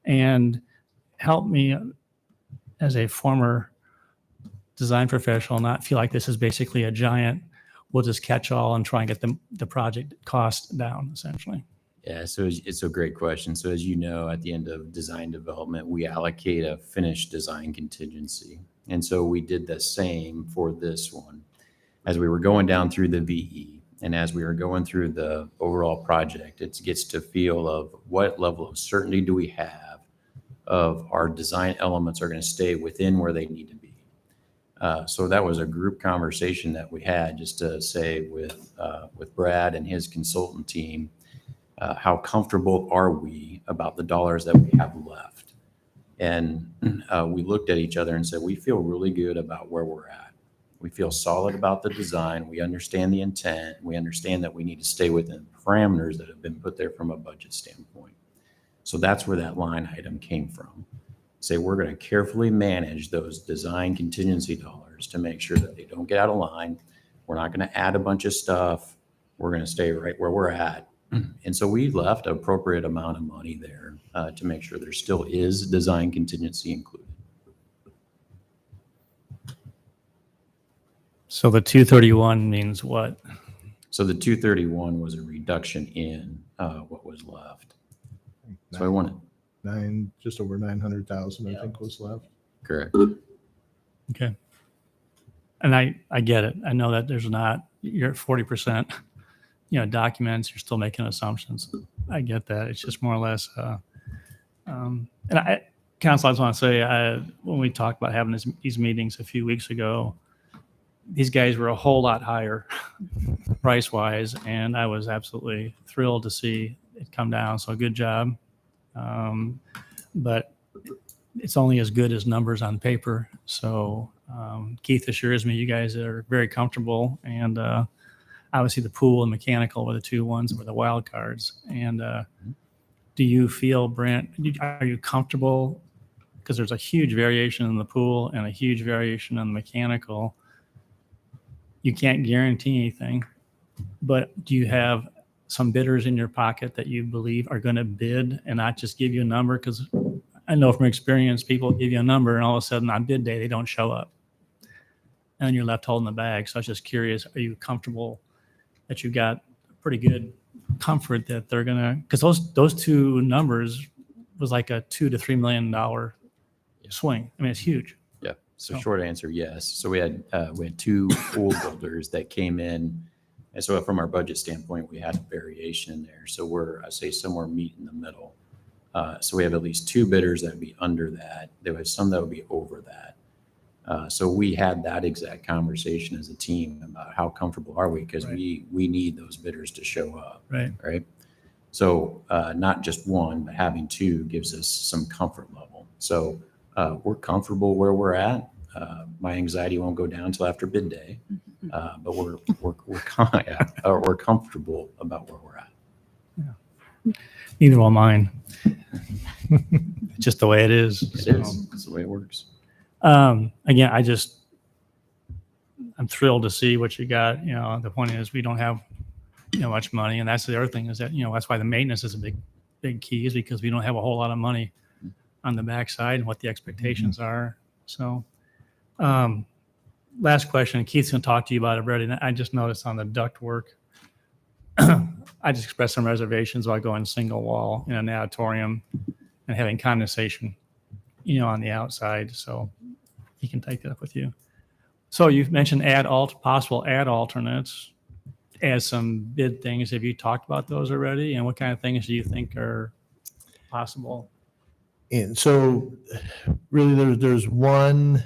And help me as a former design professional not feel like this is basically a giant, we'll just catch all and try and get the project cost down, essentially. Yeah, so it's a great question. So as you know, at the end of design development, we allocate a finished design contingency. And so we did the same for this one. As we were going down through the VE and as we were going through the overall project, it gets to feel of what level of certainty do we have of our design elements are going to stay within where they need to be. So that was a group conversation that we had just to say with Brad and his consultant team, how comfortable are we about the dollars that we have left? And we looked at each other and said, we feel really good about where we're at. We feel solid about the design. We understand the intent. We understand that we need to stay within parameters that have been put there from a budget standpoint. So that's where that line item came from. Say we're going to carefully manage those design contingency dollars to make sure that they don't get out of line. We're not going to add a bunch of stuff. We're going to stay right where we're at. And so we left an appropriate amount of money there to make sure there still is design contingency included. So the 231 means what? So the 231 was a reduction in what was left. So I wanted, Just over 900,000, I think was left. correct. Okay. And I get it. I know that there's not, you're at 40%, documents, you're still making assumptions. I get that. It's just more or less, Council, I just want to say, when we talked about having these meetings a few weeks ago, these guys were a whole lot higher price-wise, and I was absolutely thrilled to see it come down. So good job. But it's only as good as numbers on paper. So Keith assures me you guys are very comfortable, and obviously the pool and mechanical were the two ones that were the wild cards. And do you feel, Brant, are you comfortable? Because there's a huge variation in the pool and a huge variation in the mechanical. You can't guarantee anything, but do you have some bidders in your pocket that you believe are going to bid and not just give you a number? Because I know from experience, people give you a number and all of a sudden on bid day, they don't show up. And you're left holding the bag. So I was just curious, are you comfortable that you got pretty good comfort that they're going to, because those two numbers was like a $2 to $3 million swing. I mean, it's huge. Yeah. So Oh. short answer, yes. So we had two pool builders that came in. And so from our budget standpoint, we had a variation in there. So I say somewhere meet in the middle. So we have at least two bidders that would be under that. There was some that would be over that. So we had that exact conversation as a team about how comfortable are we? Because Right. we need those bidders to show up. Right. Right. So not just one, but having two gives us some comfort level. So we're comfortable where we're at. My anxiety won't go down until after bid day, but we're comfortable about where we're at. Neither will mine. Just the way it is. It is. That's the way it works. Again, I'm thrilled to see what you got. The point is we don't have, much money. And that's the other thing is that, that's why the maintenance is a big key, is because we don't have a whole lot of money on the backside and what the expectations are. So, last question, Keith's going to talk to you about it, Brett. And I just noticed on the duct work, I just expressed some reservations about going single wall in an auditorium and having condensation, on the outside. So he can take that up with you. So you've mentioned possible add alternates as some bid things. Have you talked about those already? And what kind of things do you think are possible? And so really there's one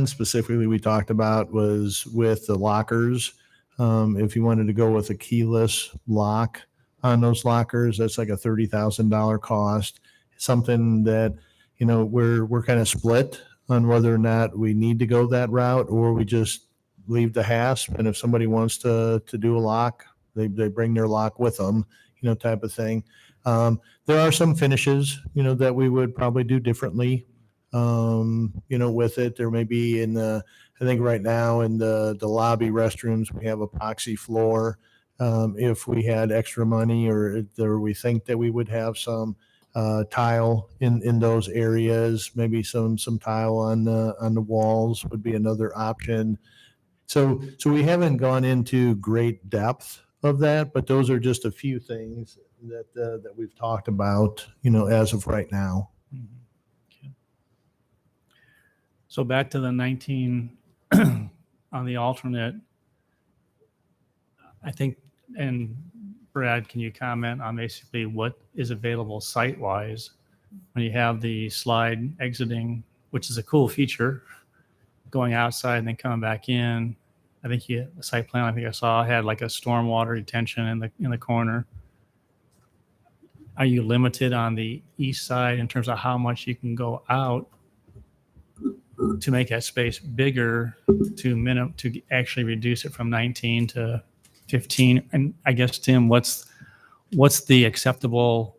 specifically we talked about was with the lockers. If you wanted to go with a keyless lock on those lockers, that's like a $30,000 cost. Something that, we're kind of split on whether or not we need to go that route, or we just leave the hasp. And if somebody wants to do a lock, they bring their lock with them, type of thing. There are some finishes, that we would probably do differently, with it. There may be I think right now in the lobby restrooms, we have epoxy floor. If we had extra money, or we think that we would have some tile in those areas, maybe some tile on the walls would be another option. So we haven't gone into great depth of that, but those are just a few things that we've talked about, as of right now. Mhm. Okay. So back to the 19 on the alternate, I think, and Brad, can you comment on basically what is available site-wise when you have the slide exiting, which is a cool feature, going outside and then coming back in? I think the site plan I think I saw had like a stormwater retention in the corner. Are you limited on the east side in terms of how much you can go out to make that space bigger to actually reduce it from 19 to 15? And I guess, Tim, what's the acceptable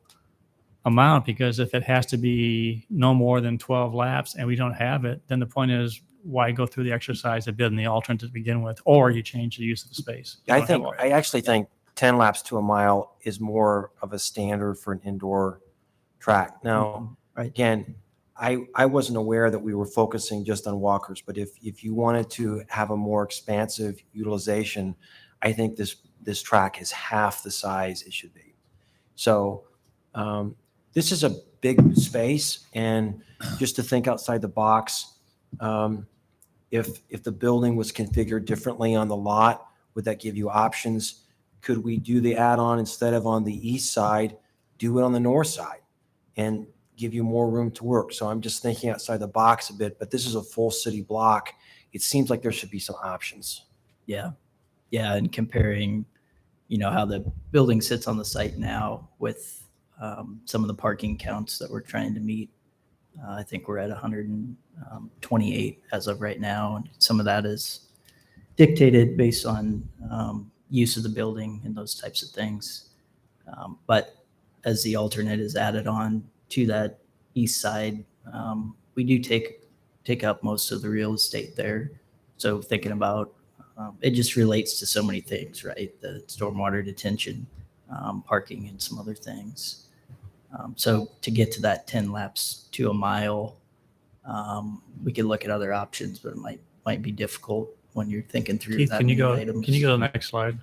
amount? Because if it has to be no more than 12 laps and we don't have it, then the point is, why go through the exercise of building the alternate to begin with, or you change the use of the space? I actually think 10 laps to a mile is more of a standard for an indoor track. Now, Right. again, I wasn't aware that we were focusing just on walkers, but if you wanted to have a more expansive utilization, I think this track is half the size it should be. So this is a big space, and just to think outside the box, if the building was configured differently on the lot, would that give you options? Could we do the add-on instead of on the east side, do it on the north side and give you more room to work? So I'm just thinking outside the box a bit, but this is a full city block. It seems like there should be some options. Yeah. Yeah. And comparing, how the building sits on the site now with some of the parking counts that we're trying to meet. I think we're at 128 as of right now. And some of that is dictated based on use of the building and those types of things. But as the alternate is added on to that east side, we do take up most of the real estate there. So thinking about it just relates to so many things, right? The stormwater detention, parking, and some other things. So to get to that 10 laps to a mile, we could look at other options, but it might be difficult when you're thinking through Keith, that can you many go items. to the next slide?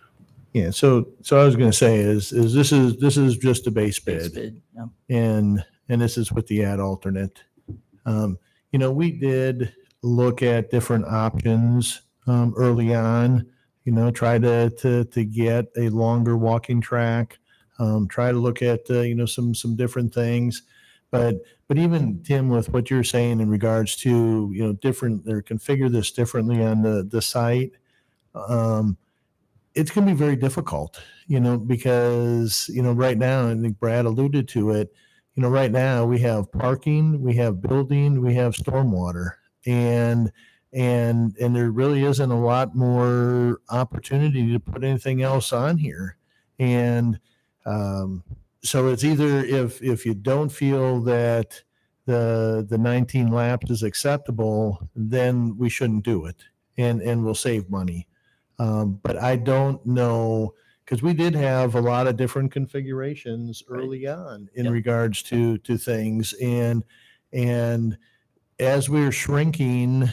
Yeah. So I was going to say is this is just a base Base bid. bid, yeah. And this is with the ad alternate. We did look at different options early on, try to get a longer walking track, try to look at, some different things. But even Tim, with what you're saying in regards to, different, or configure this differently on the site, it's going to be very difficult, because, right now, I think Brad alluded to it, right now we have parking, we have building, we have stormwater, and there really isn't a lot more opportunity to put anything else on here. And so it's either if you don't feel that the 19 laps is acceptable, then we shouldn't do it, and we'll save money. But I don't know, because we did have a lot of different configurations early on in Yep. regards to things. And as we're shrinking,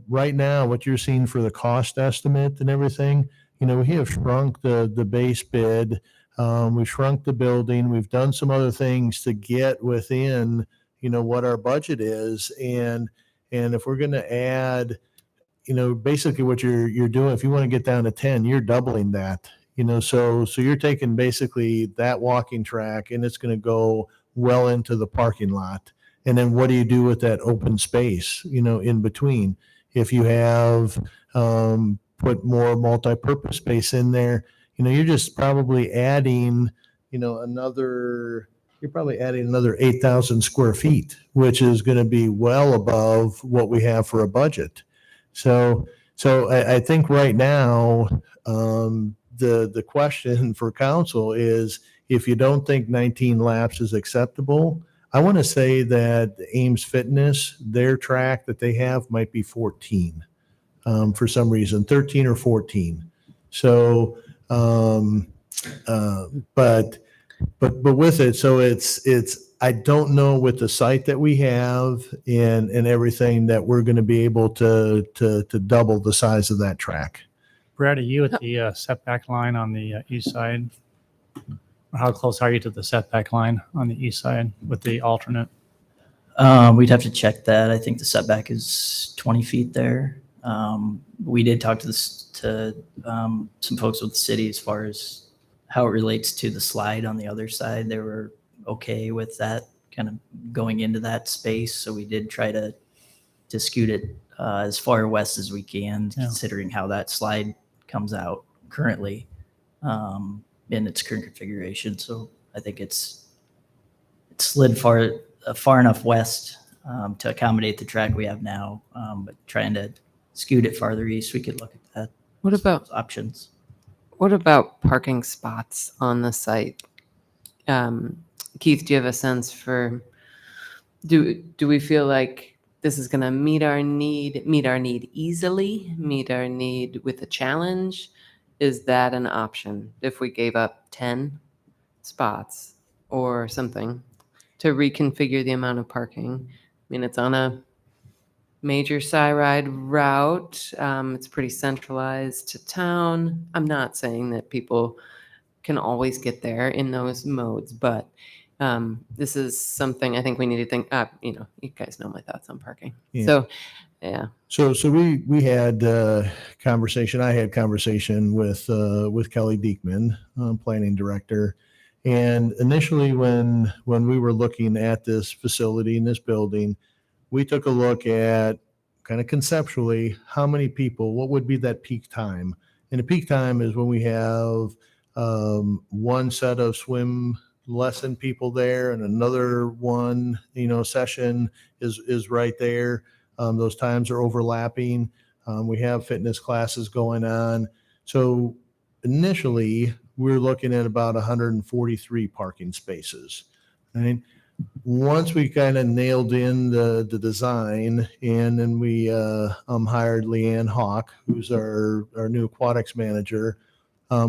right now, what you're seeing for the cost estimate and everything, we have shrunk the base bid. We've shrunk the building. We've done some other things to get within, what our budget is. And if we're going to add, basically what you're doing, if you want to get down to 10, you're doubling that, so you're taking basically that walking track, and it's going to go well into the parking lot. And then what do you do with that open space, in between? If you have put more multi-purpose space in there, you're just probably adding, you're probably adding another 8,000 square feet, which is going to be well above what we have for a budget. So I think right now, the question for council is, if you don't think 19 laps is acceptable, I want to say that Ames Fitness, their track that they have might be 14 for some reason, 13 or 14. So, but with it, so it's I don't know with the site that we have and everything that we're going to be able to double the size of that track. Brad, are you at the setback line on the east side? How close are you to the setback line on the east side with the alternate? We'd have to check that. I think the setback is 20 feet there. We did talk to some folks with the city as far as how it relates to the slide on the other side. They were okay with that kind of going into that space. So we did try to scoot it as far west as we can, Yeah. considering how that slide comes out currently in its current configuration. So I think it's slid far enough west to accommodate the track we have now, but trying to scoot it farther east, we could look at that. What about Options? parking spots on the site? Keith, do you have a sense for, do we feel like this is going to meet our need easily, meet our need with a challenge? Is that an option if we gave up 10 spots or something to reconfigure the amount of parking? I mean, it's on a major Cyride route. It's pretty centralized to town. I'm not saying that people can always get there in those modes, but this is something I think we need to think. You guys know my thoughts on parking. Yeah. So, yeah. So we had conversation. I had conversation with Kelly Diekman, planning director, and initially when we were looking at this facility in this building, we took a look at kind of conceptually how many people, what would be that peak time, and the peak time is when we have one set of swim lesson people there and another one session is right there. Those times are overlapping. We have fitness classes going on. So initially, we're looking at about 143 parking spaces. Right? Once we kind of nailed in the design, and then we hired Leanne Hawk, who's our new aquatics manager.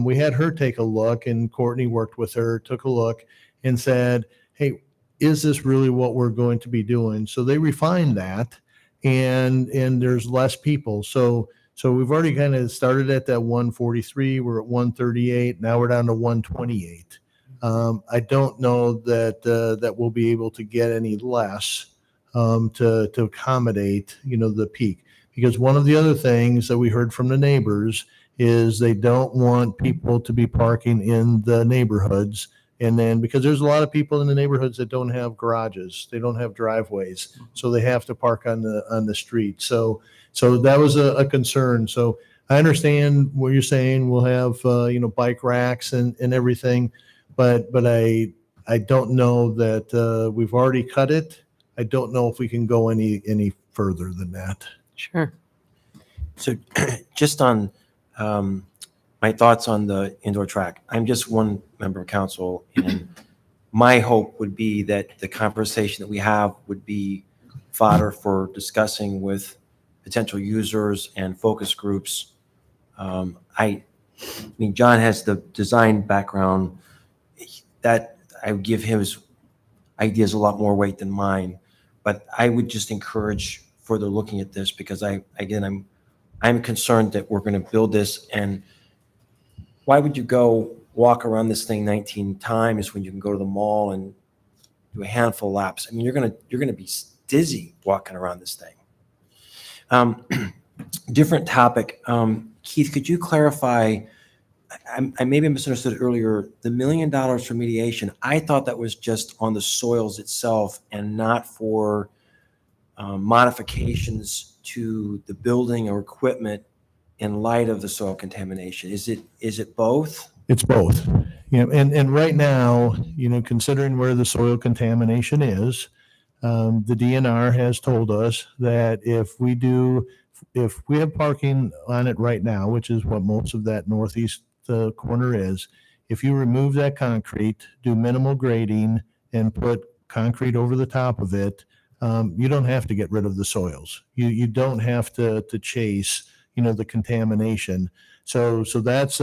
We had her take a look, and Courtney worked with her, took a look, and said, "Hey, is this really what we're going to be doing?" So they refined that. And there's less people. So we've already kind of started at that 143. We're at 138. Now we're down to 128. I don't know that we'll be able to get any less to accommodate the peak, because one of the other things that we heard from the neighbors is they don't want people to be parking in the neighborhoods. And then, because there's a lot of people in the neighborhoods that don't have garages, they don't have driveways, so they have to park on the street. So that was a concern. So I understand what you're saying. We'll have bike racks and everything, but I don't know that we've already cut it. I don't know if we can go any further than that. Sure. So just on my thoughts on the indoor track. I'm just one member of council, and my hope would be that the conversation that we have would be fodder for discussing with potential users and focus groups. I mean, John has the design background that I would give his ideas a lot more weight than mine, but I would just encourage further looking at this, because I'm concerned that we're going to build this, and why would you go walk around this thing 19 times when you can go to the mall and do a handful of laps? I mean, you're gonna be dizzy walking around this thing. Different topic. Keith, could you clarify? I maybe misunderstood earlier. The $1 million for mediation, I thought that was just on the soils itself and not for modifications to the building or equipment in light of the soil contamination? Is it both? It's both. And right now, considering where the soil contamination is, the DNR has told us that if we have parking on it right now, which is what most of that northeast corner is, if you remove that concrete, do minimal grading, and put concrete over the top of it, you don't have to get rid of the soils. You don't have to chase, the contamination. So that's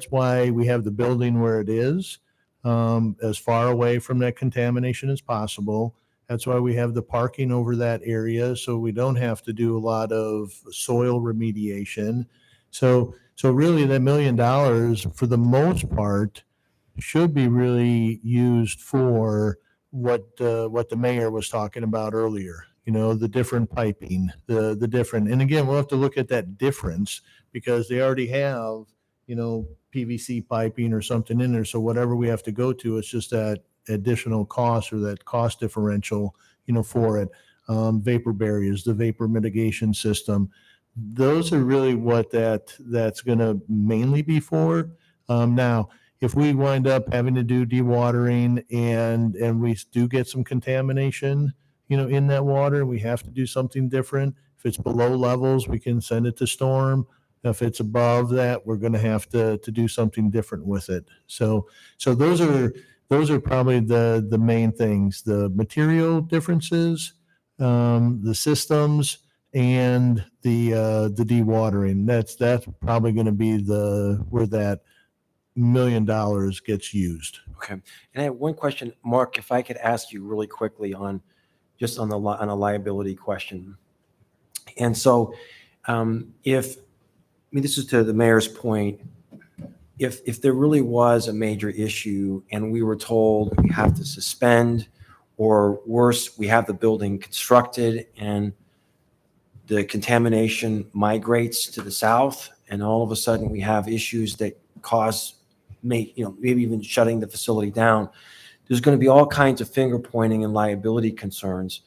why we have the building where it is, as far away from that contamination as possible. That's why we have the parking over that area, so we don't have to do a lot of soil remediation. So really, that $1 million, for the most part, should be really used for what the mayor was talking about earlier. The different piping, the different, and again, we'll have to look at that difference because they already have, PVC piping or something in there. So whatever we have to go to, it's just that additional cost or that cost differential, for it. Vapor barriers, the vapor mitigation system. Those are really what that's going to mainly be for. Now, if we wind up having to do dewatering and we do get some contamination, in that water, we have to do something different. If it's below levels, we can send it to storm. If it's above that, we're going to have to do something different with it. So those are probably the main things: the material differences, the systems, and the dewatering. That's probably going to be where that $1 million gets used. Okay. And I have one question, Mark, if I could ask you really quickly on a liability question. And so this is to the mayor's point, if there really was a major issue and we were told we have to suspend, or worse, we have the building constructed and the contamination migrates to the south, and all of a sudden we have issues that cause, maybe even shutting the facility down, there's going to be all kinds of finger pointing and liability concerns.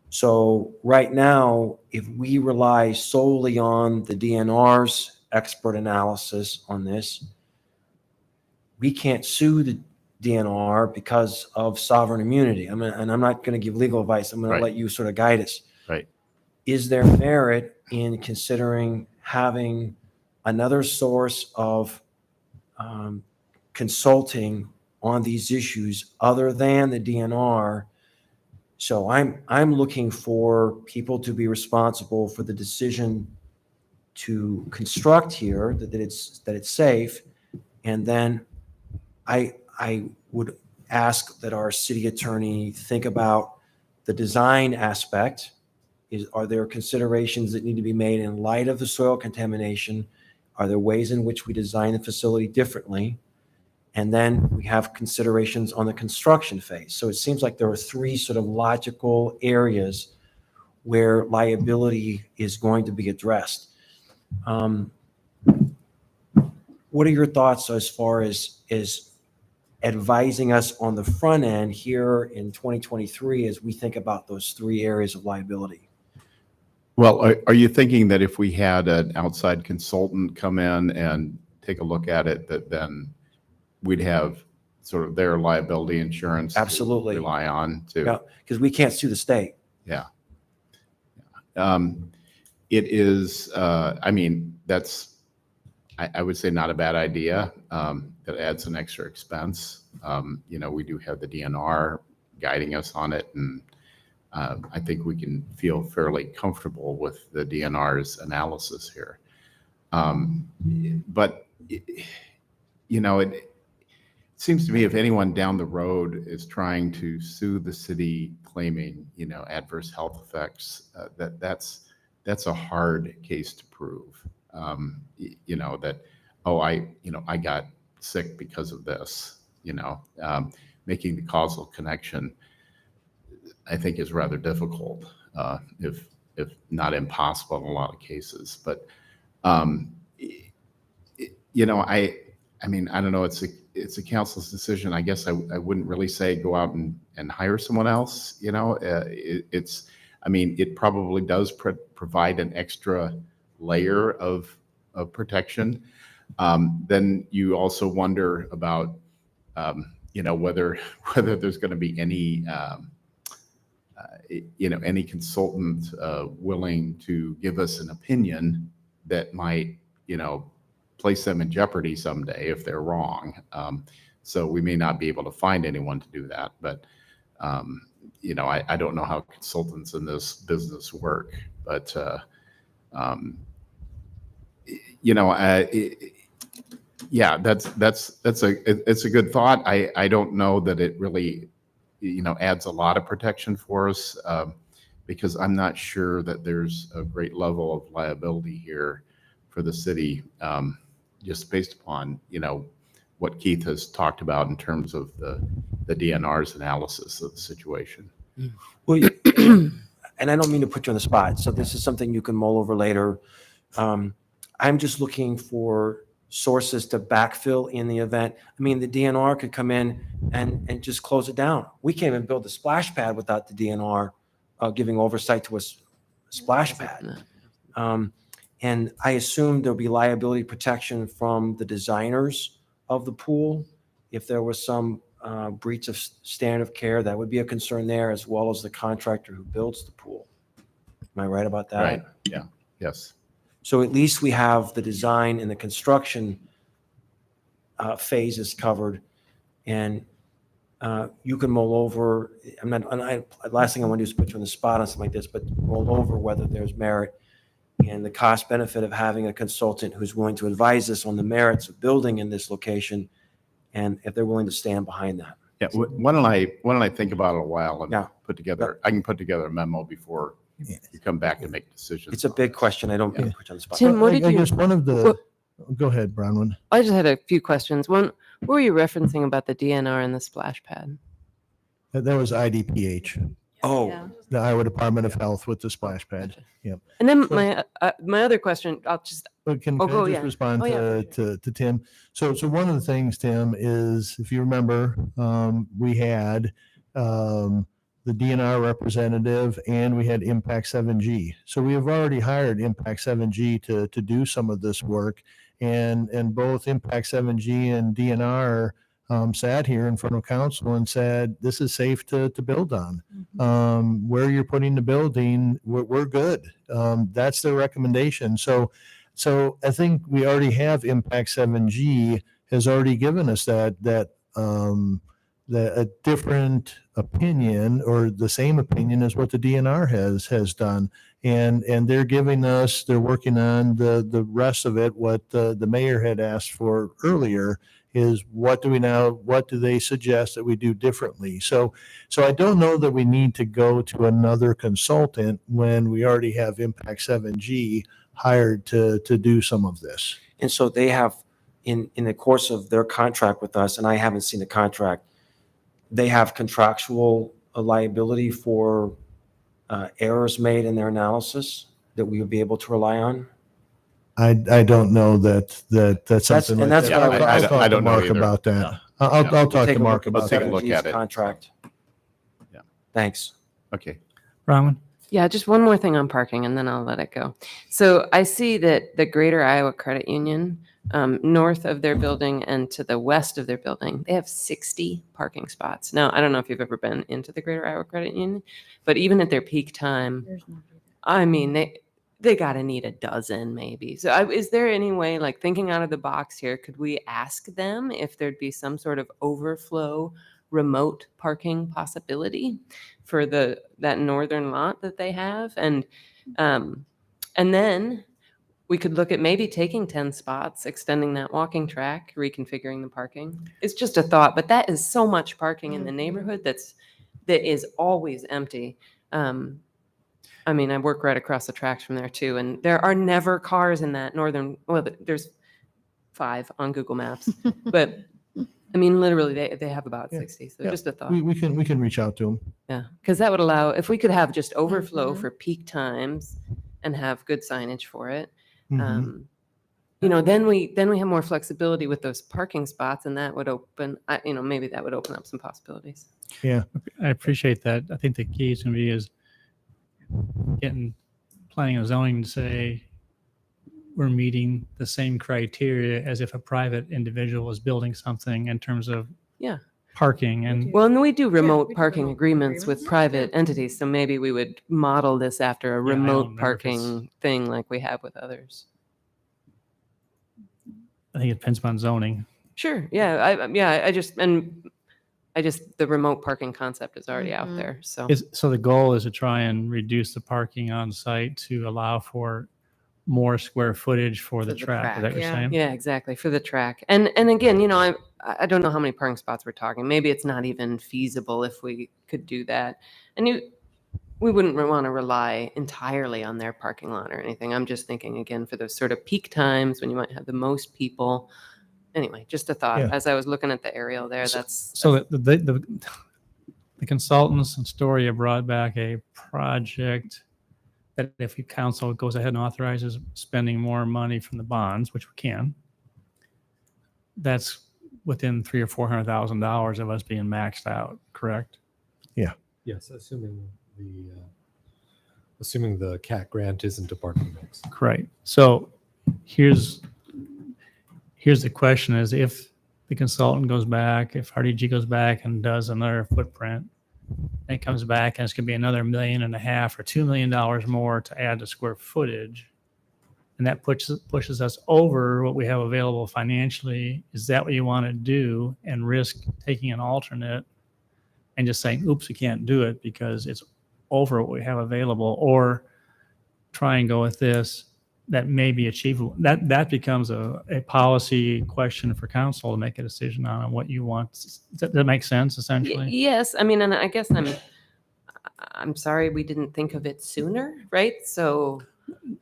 So right now, if we rely solely on the DNR's expert analysis on this, we can't sue the DNR because of sovereign immunity. And I'm not going to give legal advice. I'm going to let you sort of guide us. Right. Is there merit in considering having another source of consulting on these issues other than the DNR? So I'm looking for people to be responsible for the decision to construct here, that it's safe, and then I would ask that our city attorney think about the design aspect. Are there considerations that need to be made in light of the soil contamination? Are there ways in which we design the facility differently? And then we have considerations on the construction phase. So it seems like there are three sort of logical areas where liability is going to be addressed. What are your thoughts as far as advising us on the front end here in 2023 as we think about those three areas of liability? Well, are you thinking that if we had an outside consultant come in and take a look at it, that then we'd have sort of their liability insurance Absolutely. to rely on to? Yeah, because we can't sue the state. Yeah. It is, that's, I would say not a bad idea. That adds an extra expense. We do have the DNR guiding us on it, and I think we can feel fairly comfortable with the DNR's analysis here. But it seems to me if anyone down the road is trying to sue the city claiming, adverse health effects, that's a hard case to prove. I got sick because of this, making the causal connection, I think is rather difficult, if not impossible in a lot of cases. But, I don't know, it's a council's decision. I guess I wouldn't really say go out and hire someone else, it probably does provide an extra layer of of protection. Then you also wonder about, whether there's going to be any, any consultant willing to give us an opinion that might, place them in jeopardy someday if they're wrong. So we may not be able to find anyone to do that, but I don't know how consultants in this business work, but yeah, it's a good thought. I don't know that it really, adds a lot of protection for us, because I'm not sure that there's a great level of liability here for the city, just based upon, what Keith has talked about in terms of the DNR's analysis of the situation. Well, and I don't mean to put you on the spot, so this is something you can mull over later. I'm just looking for sources to backfill in the event. I mean, the DNR could come in and just close it down. We can't even build a splash pad without the DNR giving oversight to a splash pad. And I assume there'll be liability protection from the designers of the pool. If there was some breach of standard of care, that would be a concern there, as well as the contractor who builds the pool. Am I right about that? Right. Yeah. Yes. So at least we have the design and the construction phases covered, and you can mull over. Last thing I want to do is put you on the spot on something like this, but mull over whether there's merit and the cost benefit of having a consultant who's willing to advise us on the merits of building in this location, and if they're willing to stand behind that. Yeah. Why don't I think about it a while and Yeah. I can put together a memo before you come back and make decisions. It's a big question. I don't mean to put you on the spot. Tim, what did I you? guess one of the, go ahead, Bronwyn. I just had a few questions. One, what were you referencing about the DNR and the splash pad? That was IDPH, Oh, the Iowa Department of Health with the splash pad. Gotcha. Yep. And then So- my other question, I'll just But can Oh, I go, just yeah. respond Oh, yeah. to Tim? So one of the things, Tim, is if you remember, we had the DNR representative and we had Impact 7G. So we have already hired Impact 7G to do some of this work. And both Impact 7G and DNR sat here in front of council and said, this is safe to build on. Where you're putting the building, we're good. That's their recommendation. So I think we already have Impact 7G has already given us that a different opinion or the same opinion as what the DNR has done. And they're working on the rest of it. What the mayor had asked for earlier is what do they suggest that we do differently? So I don't know that we need to go to another consultant when we already have Impact 7G hired to do some of this. and so they have, in the course of their contract with us, and I haven't seen the contract, they have contractual liability for errors made in their analysis that we would be able to rely on. I don't know that's something like and that's that. what I would- I'll talk I to don't know Mark either. about that. Yeah. I'll talk Take to a Mark look about take a that. look at it. Contract. Yeah. Thanks. Okay. Bronwyn? Yeah, just one more thing on parking and then I'll let it go. So I see that the Greater Iowa Credit Union, north of their building and to the west of their building, they have 60 parking spots. Now, I don't know if you've ever been into the Greater Iowa Credit Union, but even at their peak time, I mean, they got to need a dozen maybe. So is there any way, like thinking out of the box here, could we ask them if there'd be some sort of overflow remote parking possibility for that northern lot that they have? And then we could look at maybe taking 10 spots, extending that walking track, reconfiguring the parking. It's just a thought, but that is so much parking in the neighborhood that is always empty. I mean, I work right across the tracks from there too, and there are never cars in that northern, well, there's 5 on Google Maps, but I mean, literally they have about Yeah. 60. So Yeah. just a thought. We can reach out to them. Yeah, because that would allow, if we could have just overflow for peak times and have good signage for it, then we have more flexibility with those parking spots, and that would open, maybe that would open up some possibilities. I appreciate that. I think the key is going to be getting planning and zoning to say, we're meeting the same criteria as if a private individual was building something in terms of Yeah. parking and Well, and we do remote we do parking remote agreements with agreements. private entities, so maybe we would model this after a Yeah, I don't remote remember if it's- parking thing like we have with others. I think it depends upon zoning. Sure, I just, the remote parking concept is already out Mhm. there, so. So the goal is to try and reduce the parking on site to allow for more square footage for the For the track. Is that what you're yeah. saying? Yeah, exactly, for the track. And again, I don't know how many parking spots we're talking. Maybe it's not even feasible if we could do that. And we wouldn't want to rely entirely on their parking lot or anything. I'm just thinking again for those sort of peak times when you might have the most people. Anyway, just a thought Yeah. as I was looking at the aerial there. So the consultants in Storia brought back a project that if the council goes ahead and authorizes spending more money from the bonds, which we can, that's within $300,000 or $400,000 of us being maxed out, correct? Yes, assuming the CAT grant isn't a parking mix. Correct. So here's the question is if the consultant goes back, if RDG goes back and does another footprint, and it comes back and it's going to be another $1.5 million or $2 million more to add to square footage, and that pushes us over what we have available financially, is that what you want to do and risk taking an alternate and just saying, oops, we can't do it because it's over what we have available, or try and go with this that may be achievable? That becomes a policy question for council to make a decision on what you want. Does that make sense essentially? Yes, I mean, and I guess I'm sorry we didn't think of it sooner, right? So,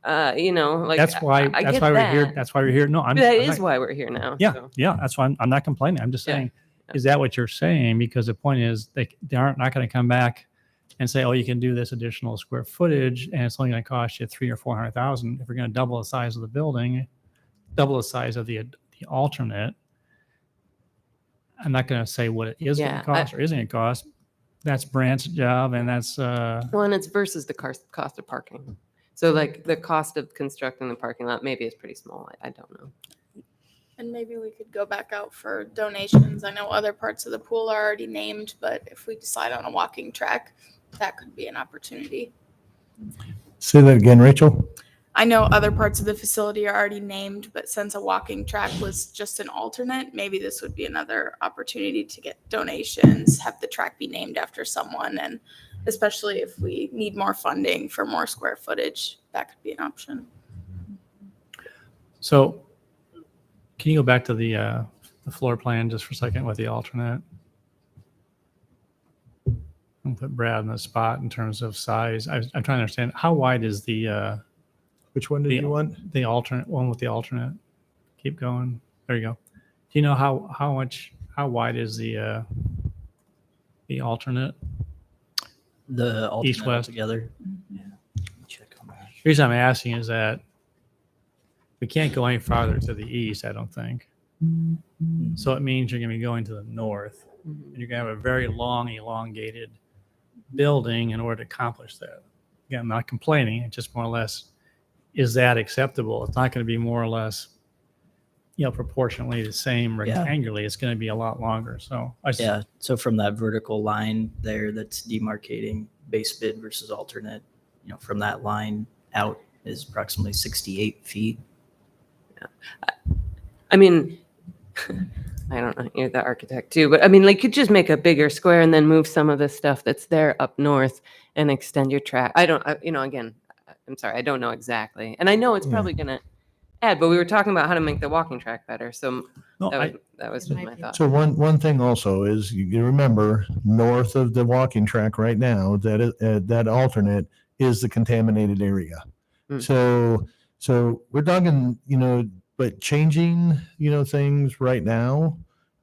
like That's why I get we're here. that. That's why we're here. No, I'm That I'm is not- why we're here now. Yeah, so. yeah. That's why I'm not complaining. I'm just Yeah, saying, yeah. is that what you're saying? Because the point is they aren't not going to come back and say, oh, you can do this additional square footage and it's only going to cost you $300,000 or $400,000. If we're going to double the size of the building, double the size of the alternate, I'm not going to say what it is going Yeah, to cost or isn't going to cost. That's Brant's job, and that's Well, and it's versus the cost of parking. So like the cost of constructing the parking lot maybe is pretty small. I don't know. And maybe we could go back out for donations. I know other parts of the pool are already named, but if we decide on a walking track, that could be an opportunity. Say that again, Rachel. I know other parts of the facility are already named, but since a walking track was just an alternate, maybe this would be another opportunity to get donations, have the track be named after someone, and especially if we need more funding for more square footage, that could be an option. so. Can you go back to the floor plan just for a second with the alternate? I'll put Brad in the spot in terms of size. I'm trying to understand how wide is the Which one did you want? the alternate one with the alternate? Keep going. There you go. Do you know how wide is the alternate? The alternate East-west. together. The reason I'm asking is that we can't go any farther to the east, I don't think. So it means you're going to be going to the north, and you're going to have a very long, elongated building in order to accomplish that. Again, I'm not complaining. It's just more or less, is that acceptable? It's not going to be more or less, proportionally the same Yeah. rectangularly. It's going to be a lot longer. So Yeah. So from that vertical line there that's demarcating base bid versus alternate, from that line out is approximately 68 feet. I mean, I don't know, you're the architect too, but I mean, like, you just make a bigger square and then move some of the stuff that's there up north and extend your track. Again, I'm sorry, I don't know exactly. And I know it's probably going to add, but we were talking about how to make the walking track better. So no, that was just my thought. So one thing also is you remember north of the walking track right now, that alternate is the contaminated area. Mm. So we're talking, but changing, things right now.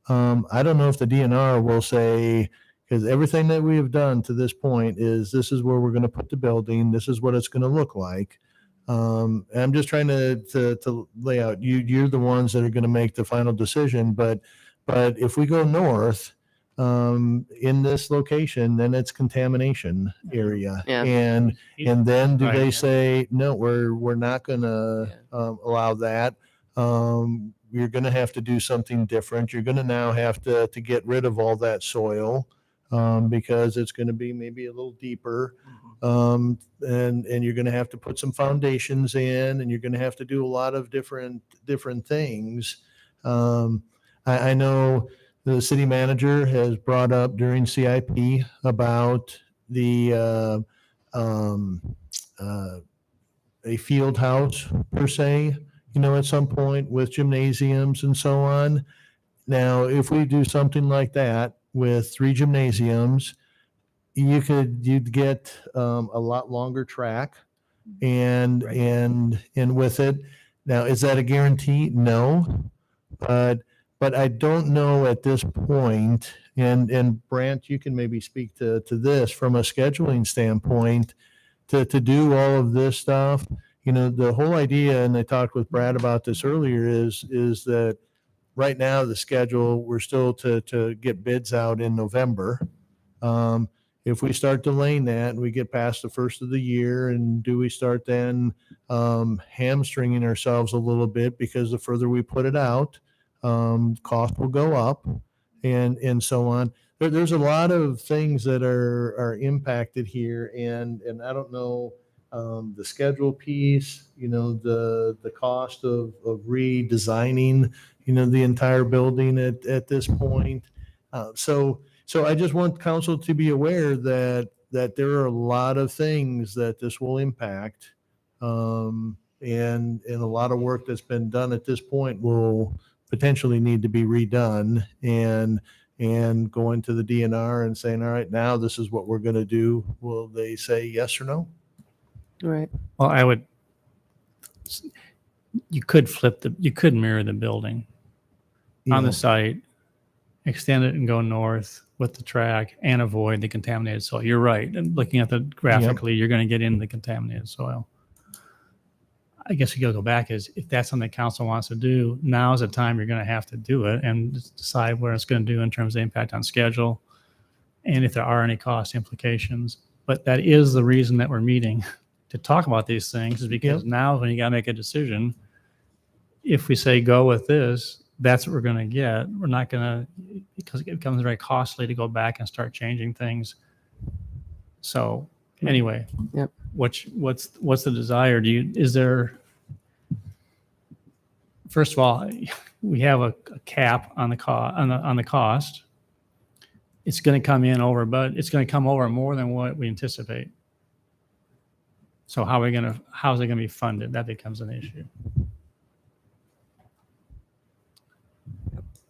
I don't know if the DNR will say, because everything that we have done to this point is this is where we're going to put the building. This is what it's going to look like. And I'm just trying to lay out, you're the ones that are going to make the final decision. But if we go north, in this location, then it's contamination area. Yeah. And then do Right. they say, no, we're not going to allow that. You're going to have to do something different. You're going to now have to get rid of all that soil because it's going to be maybe a little deeper. And you're going to have to put some foundations in, and you're going to have to do a lot of different things. I know the city manager has brought up during CIP about the a field house per se, at some point with gymnasiums and so on. Now, if we do something like that with 3 gymnasiums, you'd get a lot longer track and with it. Now, is that a guarantee? No, but I don't know at this point, and Brant, you can maybe speak to this from a scheduling standpoint, to do all of this stuff. The whole idea, and I talked with Brad about this earlier, is that right now the schedule, we're still to get bids out in November. If we start delaying that and we get past the first of the year, and do we start then hamstringing ourselves a little bit, because the further we put it out, cost will go up and so on. There's a lot of things that are impacted here, and I don't know, the schedule piece, the cost of redesigning, the entire building at this point. So I just want council to be aware that there are a lot of things that this will impact, and a lot of work that's been done at this point will potentially need to be redone, and going to the DNR and saying, all right, now this is what we're going to do. Will they say yes or no? Right. Well, you could mirror the building on the site, extend it and go north with the track and avoid the contaminated soil. You're right. And looking at the graphically, you're going to get into the contaminated soil. I guess we got to go back is, if that's something the council wants to do, now is the time you're going to have to do it and decide what it's going to do in terms of impact on schedule, and if there are any cost implications. But that is the reason that we're meeting, to talk about these things, is because now when you got to make a decision, if we say go with this, that's what we're going to get. We're not going to, because it becomes very costly to go back and start changing things. So anyway, Yep. What's the desire? Is there, first of all, we have a cap on the cost. It's going to come in over, but it's going to come over more than what we anticipate. So how's it going to be funded? That becomes an issue.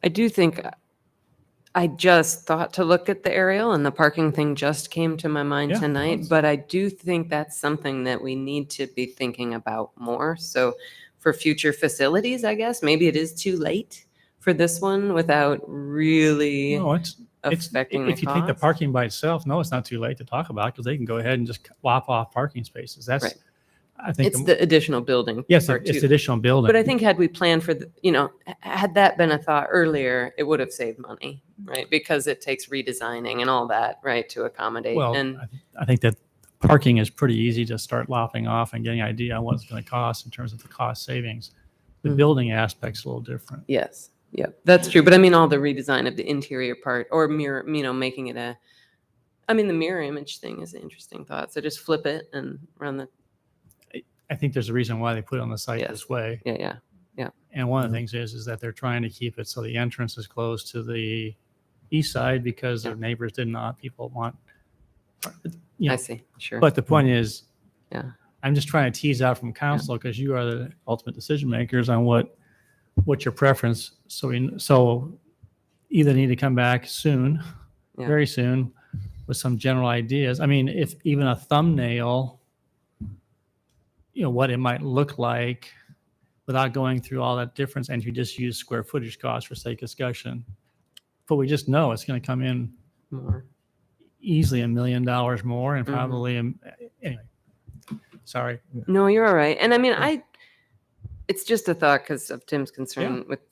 I do think I just thought to look at the aerial, and the parking thing just came to my mind Yeah, tonight, let's- but I do think that's something that we need to be thinking about more. So for future facilities, I guess, maybe it is too late for this one without really No, it's affecting the if you take the cost. parking by itself, no, it's not too late to talk about, because they can go ahead and just lop off parking spaces. That's, Right. I think, It's the additional building. yes, part it's too. additional building. But I think had we planned for had that been a thought earlier, it would have saved money, right? Because it takes redesigning and all that, right, to accommodate. Well, And I think that parking is pretty easy to start lopping off and getting an idea on what it's going to cost in terms of the cost savings. The Mhm. building aspect's a little different. yes, yeah, that's true. But I mean, all the redesign of the interior part, or mirror, making it the mirror image thing is an interesting thought. So just flip it and run the, I think there's a reason why they put it on the site Yes. this way. yeah. And one of the things is that they're trying to keep it so the entrance is close to the east side, because their neighbors did not, people want, you know. I see, sure. But the point is, Yeah. I'm just trying to tease out from council, because you are the ultimate decision makers on what's your preference. So either need to come back soon, Yeah. very soon, with some general ideas. I mean, if even a thumbnail, what it might look like without going through all that difference, and you just use square footage cost for sake of discussion. But we just know it's going to come in More. easily $1 million more, and Mhm. probably, anyway, sorry. No, you're all right. And I mean, it's just a thought because of Tim's concern with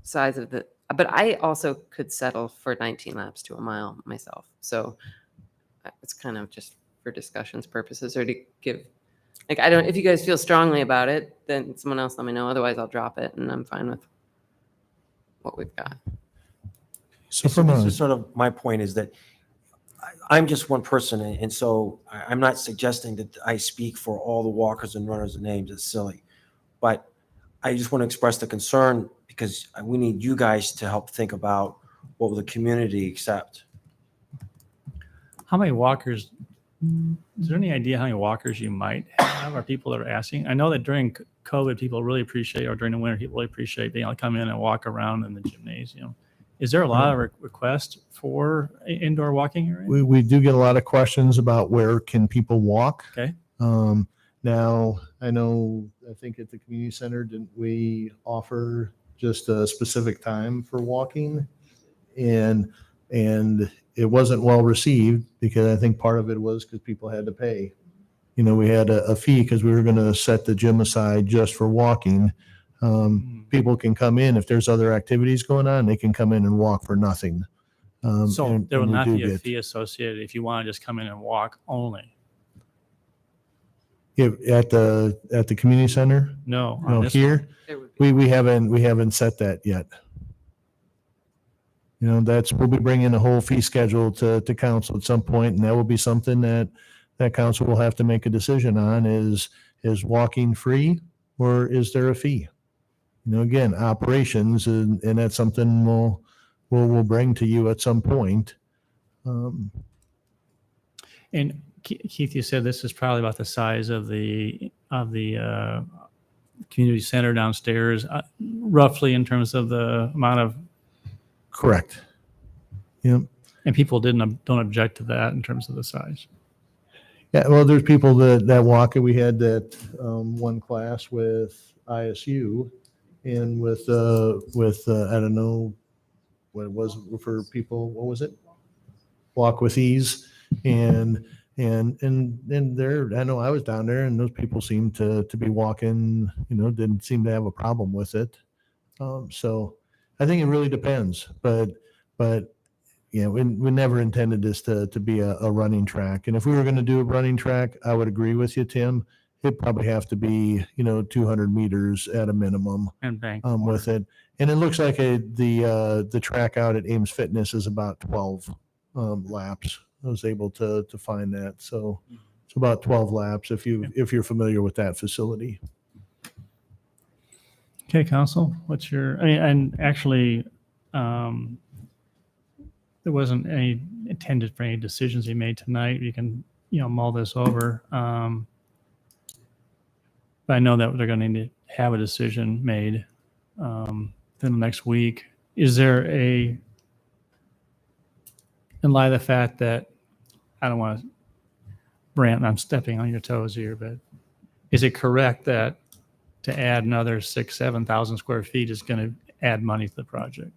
size of the, but I also could settle for 19 laps to a mile myself. So it's kind of just for discussions purposes or to give, like, I don't, if you guys feel strongly about it, then someone else let me know. Otherwise I'll drop it and I'm fine with what we've got. So So from this a, is sort of my point is that I'm just one person, and so I'm not suggesting that I speak for all the walkers and runners and names. It's silly. But I just want to express the concern because we need you guys to help think about what will the community accept. How many walkers, is there any idea how many walkers you might have or people that are asking? I know that during COVID, people really appreciate, or during the winter, people really appreciate being able to come in and walk around in the gymnasium. Is there a lot of requests for indoor walking area? we do get a lot of questions about where can people walk. Okay. Now, I know, I think at the community center, didn't we offer just a specific time for walking? And it wasn't well received because I think part of it was because people had to pay. You know, we had a fee because we were going to set the gym aside just for walking. People can come in if there's other activities going on, they can come in and walk for nothing. So And- there will and we not do be a get- fee associated if you want to just come in and walk only? At the community center, No. on no, this here, one. There would be. we haven't set that yet. You know, we'll be bringing a whole fee schedule to council at some point, and that will be something that council will have to make a decision on is walking free or is there a fee? You know, again, operations, and that's something we'll bring to you at some point. And Keith, you said this is probably about the size of the community center downstairs, roughly in terms of the amount of, Correct. Yep. and people don't object to that in terms of the size. Yeah, well, there's people that walk it. We had that one class with ISU and with I don't know what it was for people. What was it? Walk with Ease, and there. I know I was down there, and those people seemed to be walking. You know, didn't seem to have a problem with it. So I think it really depends, but yeah, we never intended this to be a running track. And if we were going to do a running track, I would agree with you, Tim. It'd probably have to be, 200 meters at a minimum And bank. with it. And it looks like the track out at Ames Fitness is about 12 laps. I was able to find that. So it's about 12 laps if you're familiar with that facility. Okay, council, what's your, and actually, there wasn't any intended for any decisions you made tonight. You can, mull this over. But I know that they're going to need to have a decision made within the next week. Is there in light of the fact that, I don't want to rant, I'm stepping on your toes here, but is it correct that to add another 7,000 square feet is going to add money to the project?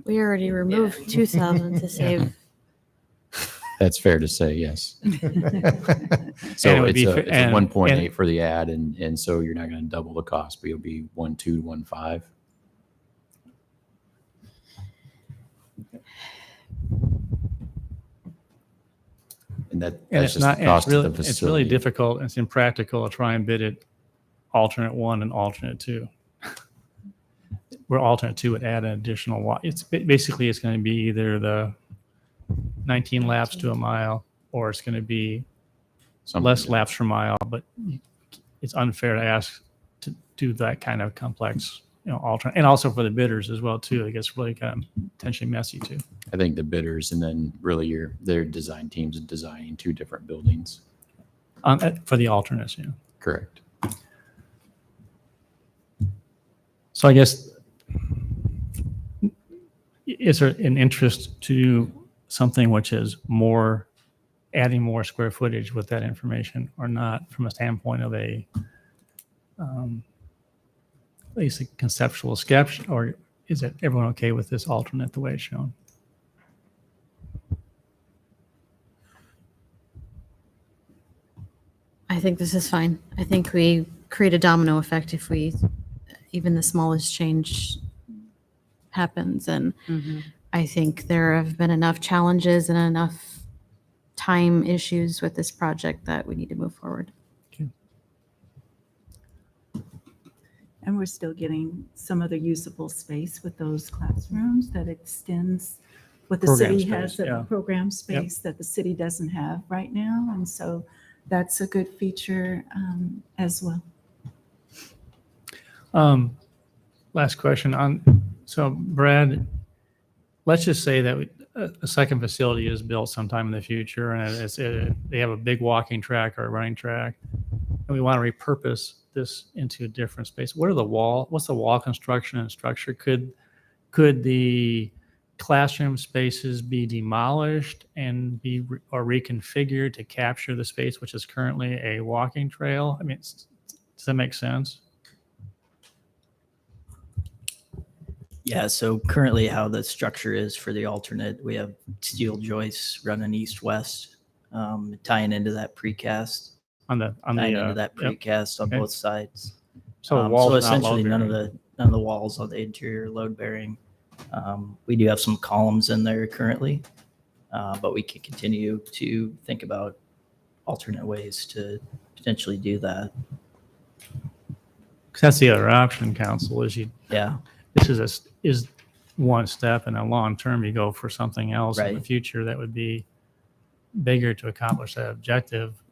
We already removed 2,000 to save. That's fair to say, yes. And So it would it's be a, fa- it's a and- 1.8 and- for the ad, and so you're not going to double the cost, but you'll be 1.2 to 1.5. And And that's it's just not, the and cost of the it's really facility. difficult, it's impractical to try and bid it alternate one and alternate two. Where alternate two would add an additional it's basically it's going to be either the 19 laps to a mile, or it's going to be Something less that- laps per mile, but it's unfair to ask to do that kind of complex, alternate, and also for the bidders as well too. It gets really kind of potentially messy too. I think the bidders, and then really their design teams are designing two different buildings. For the alternates, yeah. Correct. So I guess, is there an interest to do something which is adding more square footage with that information or not, from a standpoint of a at least a conceptual sketch, or is it everyone okay with this alternate the way it's shown? I think this is fine. I think we create a domino effect if we, even the smallest change happens. And Mm-hmm. I think there have been enough challenges and enough time issues with this project that we need to move forward. And we're still getting some other usable space with those classrooms that extends what the Program city has, space, yeah. a program space that the city doesn't have right now. And so that's a good feature as well. Last question on, so Brad, let's just say that a second facility is built sometime in the future and they have a big walking track or a running track, and we want to repurpose this into a different space. What's the wall construction and structure? Could the classroom spaces be demolished and or reconfigured to capture the space which is currently a walking trail? I mean, does that make sense? Yeah, so currently how the structure is for the alternate, we have steel joists running east-west, tying into that precast, On the tying into that yep. precast on Okay. both sides. So the walls so not essentially none of load-bearing. the walls on the interior load bearing. We do have some columns in there currently, but we can continue to think about alternate ways to potentially do that. 'Cause that's the other option, council, is Yeah, this is one step, and a long term you go for something else in the Right. future that would be bigger to accomplish that objective,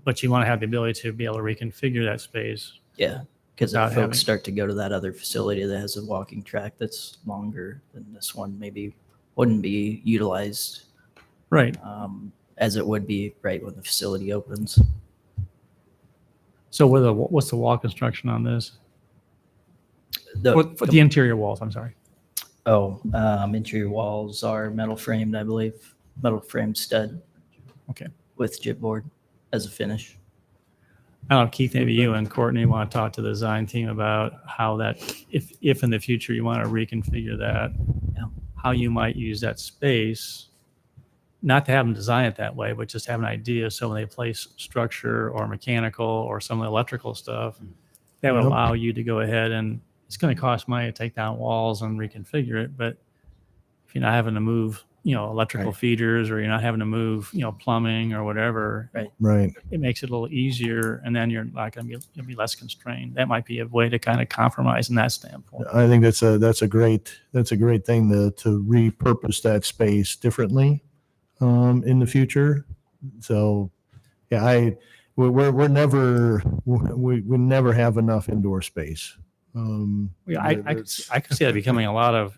but you want to have the ability to be able to reconfigure that space. yeah. Because Without if having- folks start to go to that other facility that has a walking track that's longer than this one, maybe wouldn't be utilized Right. as it would be right when the facility opens. So what's the wall construction on this? The, For the interior walls, I'm sorry. interior walls are metal framed, I believe, metal framed stud. Okay. With chipboard as a finish. I don't know, Keith, maybe you and Courtney want to talk to the design team about how that, if in the future you want to reconfigure that, Yeah. how you might use that space, not to have them design it that way, but just have an idea. So when they place structure or mechanical or some of the electrical stuff, that would Yep. allow you to go ahead, and it's going to cost money to take down walls and reconfigure it. But if you're not having to move, electrical Right. feeders, or you're not having to move, plumbing or whatever, Right. it makes it a little easier, and then you're not going to be, you'll be less constrained. That might be a way to kind of compromise in that standpoint. I think that's a great thing to repurpose that space differently in the future. So yeah, we never have enough indoor space. Yeah, I could see that becoming a lot of,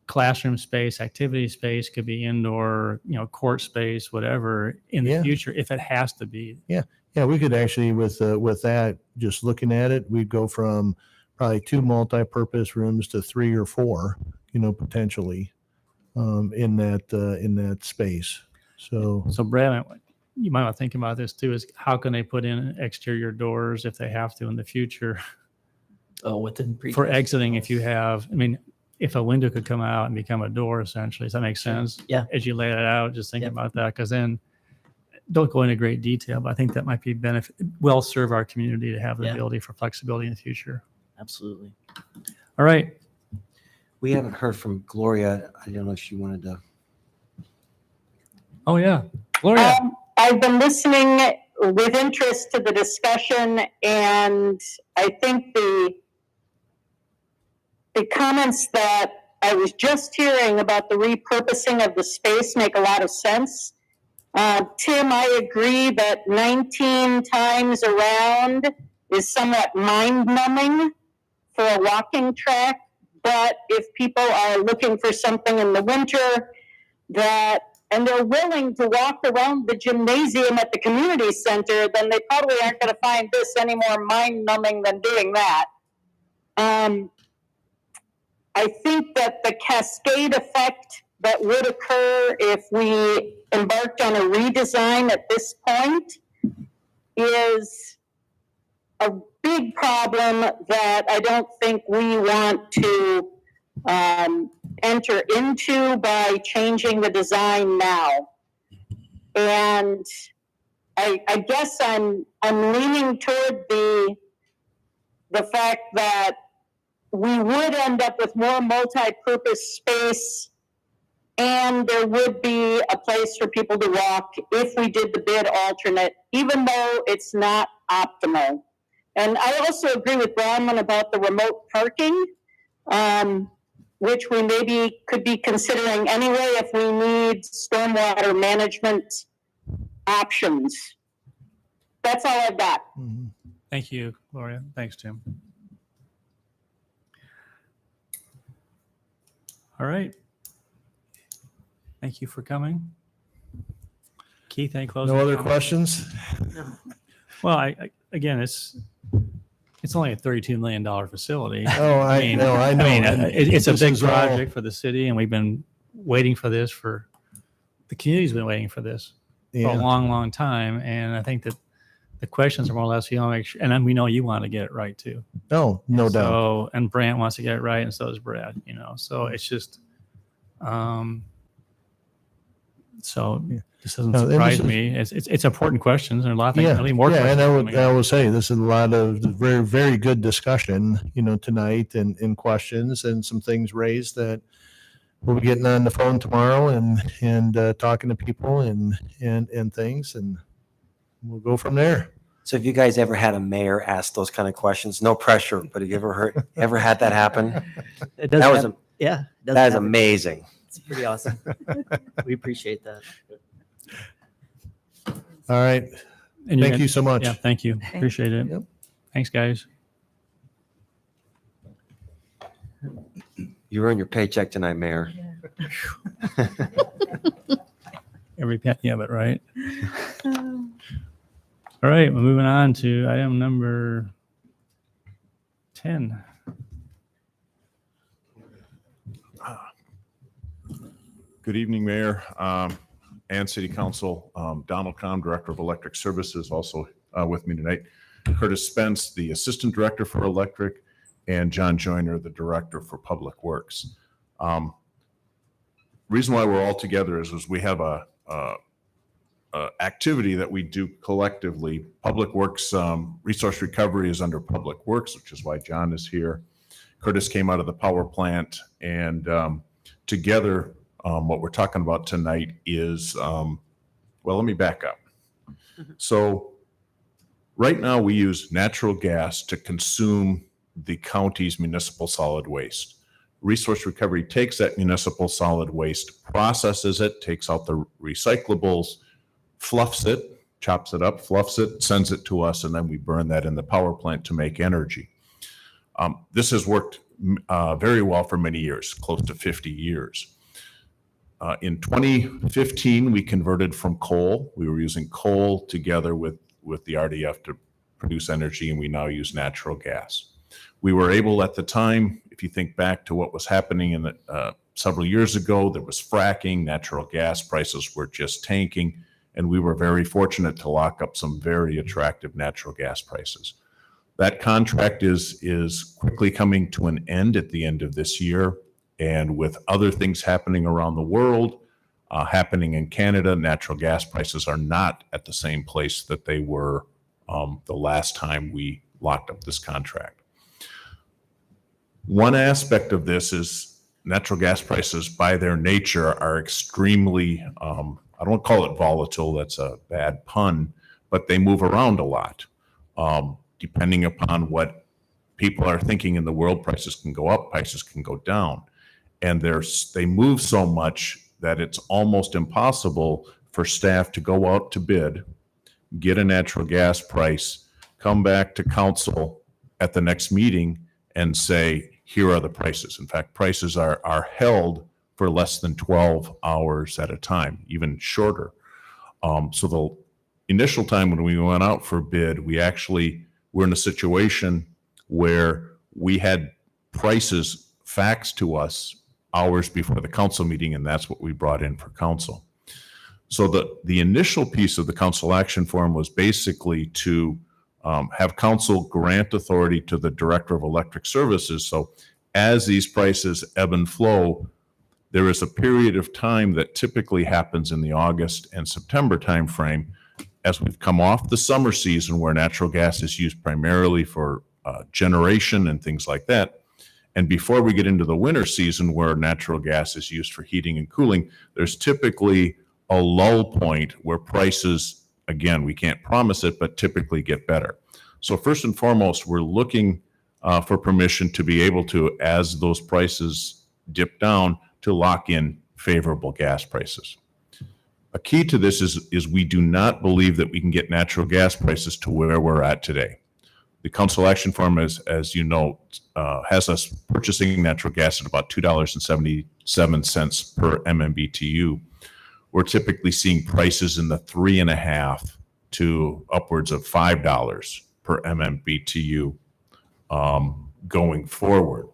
classroom space, activity space, could be indoor, court space, whatever in the Yeah. future, if it has to be. Yeah, we could actually with that, just looking at it, we'd go from probably 2 multi-purpose rooms to 3 or 4, potentially in that space. So So Brad, you might want to think about this too, is how can they put in exterior doors if they have to in the future Oh, within for precast. exiting, if you have, if a window could come out and become a door essentially, does that make sense? Yeah. As you lay it out, just think Yep. about that, because then don't go into great detail, but I think that might be well serve our community to have the Yeah. ability for flexibility in the future. Absolutely. All right. We haven't heard from Gloria. I don't know if she wanted to. Oh, yeah. Gloria. I've been listening with interest to the discussion, and I think the comments that I was just hearing about the repurposing of the space make a lot of sense. Tim, I agree that 19 times around is somewhat mind-numbing for a walking track, but if people are looking for something in the winter and they're willing to walk around the gymnasium at the community center, then they probably aren't going to find this any more mind-numbing than doing that. I think that the cascade effect that would occur if we embarked on a redesign at this point is a big problem that I don't think we want to enter into by changing the design now. And I guess I'm leaning toward the fact that we would end up with more multi-purpose space, and there would be a place for people to walk if we did the bid alternate, even though it's not optimal. And I also agree with Bronwyn about the remote parking, which we maybe could be considering anyway if we need stormwater management options. That's all I've got. Thank you, Gloria. Thanks, Tim. All right. Thank you for coming. Keith, any closing No other comments? questions? Well, again, it's only a $32 million facility. Oh, I know. I mean, it's a This big is all- project for the city, and we've been waiting for this the community's been waiting for this for a Yeah. long, long time. And I think that the questions are more or less, make sure, and then we know you want to get it right too. Oh, no doubt. So, and Brant wants to get it right, and so does Brad, so it's just, so this doesn't No, and this surprise is- me. It's important questions, and a lot of things, Yeah, I think more yeah, questions. and coming I up. will say this is a lot of very, very good discussion, tonight and questions and some things raised that we'll be getting on the phone tomorrow and talking to people and things, and we'll go from there. So have you guys ever had a mayor ask those kind of questions? No pressure, but have you ever had that happen? It does That was, hap- yeah. it does that is happen. amazing. It's pretty awesome. We appreciate that. All right. And you're Thank you so much. Yeah, thank you. Appreciate it. Yep. Thanks, guys. You earned your paycheck tonight, Mayor. Every penny of it, right? All right, we're moving on to item number 10. Good evening, Mayor and City Council. Donald Kahn, Director of Electric Services, also with me tonight. Curtis Spence, the Assistant Director for Electric, and John Joyner, the Director for Public Works. Reason why we're all together is we have a activity that we do collectively. Public Works resource recovery is under Public Works, which is why John is here. Curtis came out of the power plant, and together, what we're talking about tonight is, well, let me back up. So right now we use natural gas to consume the county's municipal solid waste. Resource recovery takes that municipal solid waste, processes it, takes out the recyclables, fluffs it, chops it up, fluffs it, sends it to us, and then we burn that in the power plant to make energy. This has worked very well for many years, close to 50 years. In 2015, we converted from coal. We were using coal together with the RDF to produce energy, and we now use natural gas. We were able at the time, if you think back to what was happening in several years ago, there was fracking, natural gas prices were just tanking, and we were very fortunate to lock up some very attractive natural gas prices. That contract is quickly coming to an end at the end of this year. And with other things happening around the world, happening in Canada, natural gas prices are not at the same place that they were the last time we locked up this contract. One aspect of this is natural gas prices by their nature are extremely, I don't call it volatile, that's a bad pun, but they move around a lot. Depending upon what people are thinking in the world, prices can go up, prices can go down. And they move so much that it's almost impossible for staff to go out to bid, get a natural gas price, come back to council at the next meeting and say, here are the prices. In fact, prices are held for less than 12 hours at a time, even shorter. So the initial time when we went out for bid, we actually were in a situation where we had prices faxed to us hours before the council meeting, and that's what we brought in for council. So the initial piece of the council action form was basically to have council grant authority to the Director of Electric Services. So as these prices ebb and flow, there is a period of time that typically happens in the August and September timeframe as we've come off the summer season where natural gas is used primarily for generation and things like that. And before we get into the winter season where natural gas is used for heating and cooling, there's typically a lull point where prices, again, we can't promise it, but typically get better. So first and foremost, we're looking for permission to be able to, as those prices dip down, to lock in favorable gas prices. A key to this is we do not believe that we can get natural gas prices to where we're at today. The Council Action Forum, as you know, has us purchasing natural gas at about $2.77 per MMBTU. We're typically seeing prices in the $3.50 to upwards of $5 per MMBTU going forward.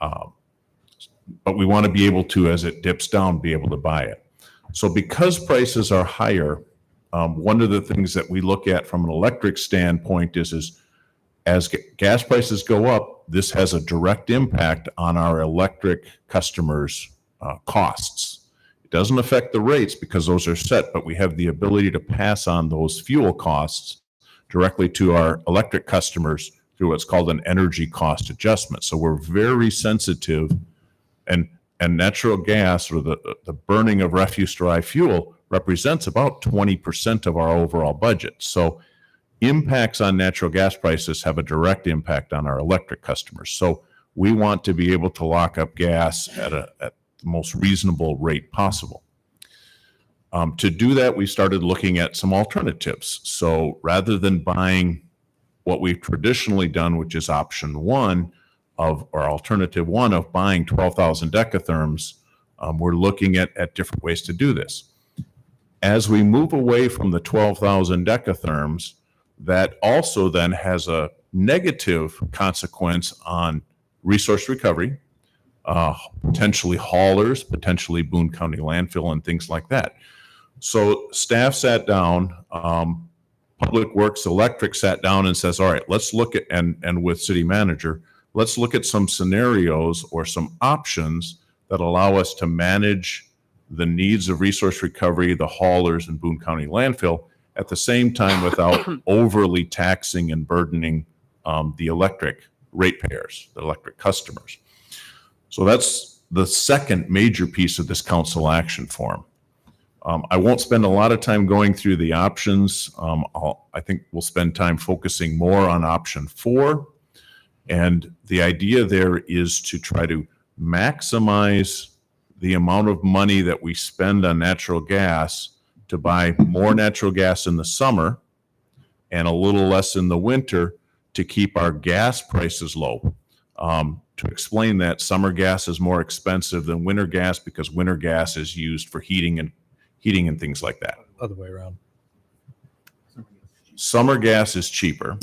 But we want to be able to, as it dips down, be able to buy it. So because prices are higher, one of the things that we look at from an electric standpoint is as gas prices go up, this has a direct impact on our electric customers' costs. It doesn't affect the rates because those are set, but we have the ability to pass on those fuel costs directly to our electric customers through what's called an energy cost adjustment. So we're very sensitive, and natural gas, or the burning of refuse-derived fuel, represents about 20% of our overall budget. So impacts on natural gas prices have a direct impact on our electric customers. So we want to be able to lock up gas at the most reasonable rate possible. To do that, we started looking at some alternatives. So rather than buying what we've traditionally done, which is option one or alternative one of buying 12,000 decatherms, we're looking at different ways to do this. As we move away from the 12,000 decatherms, that also then has a negative consequence on resource recovery, potentially haulers, potentially Boone County landfill, and things like that. So staff sat down, Public Works Electric sat down and says, all right, let's look at, and with city manager, let's look at some scenarios or some options that allow us to manage the needs of resource recovery, the haulers, and Boone County landfill at the same time without overly taxing and burdening the electric ratepayers, the electric customers. So that's the second major piece of this council action forum. I won't spend a lot of time going through the options. I think we'll spend time focusing more on option 4. And the idea there is to try to maximize the amount of money that we spend on natural gas to buy more natural gas in the summer and a little less in the winter to keep our gas prices low. To explain that, summer gas is more expensive than winter gas because winter gas is used for heating and things like that. Other way around. Summer gas is cheaper.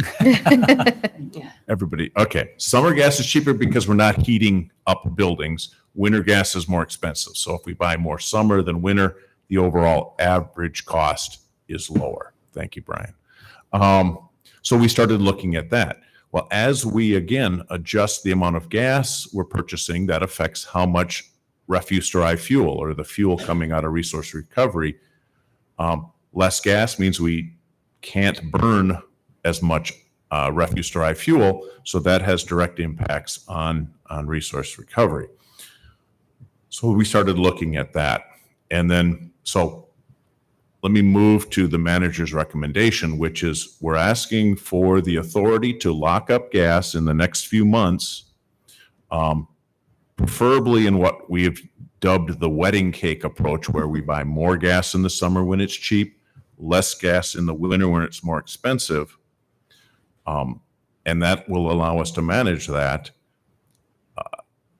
Everybody, okay. Summer gas is cheaper because we're not heating up buildings. Winter gas is more expensive. So if we buy more summer than winter, the overall average cost is lower. Thank you, Brian. So we started looking at that. Well, as we, again, adjust the amount of gas we're purchasing, that affects how much refuse-derived fuel, or the fuel coming out of resource recovery. Less gas means we can't burn as much refuse-derived fuel, so that has direct impacts on resource recovery. So we started looking at that. And then, so let me move to the manager's recommendation, which is we're asking for the authority to lock up gas in the next few months, preferably in what we have dubbed the wedding cake approach, where we buy more gas in the summer when it's cheap, less gas in the winter when it's more expensive. And that will allow us to manage that.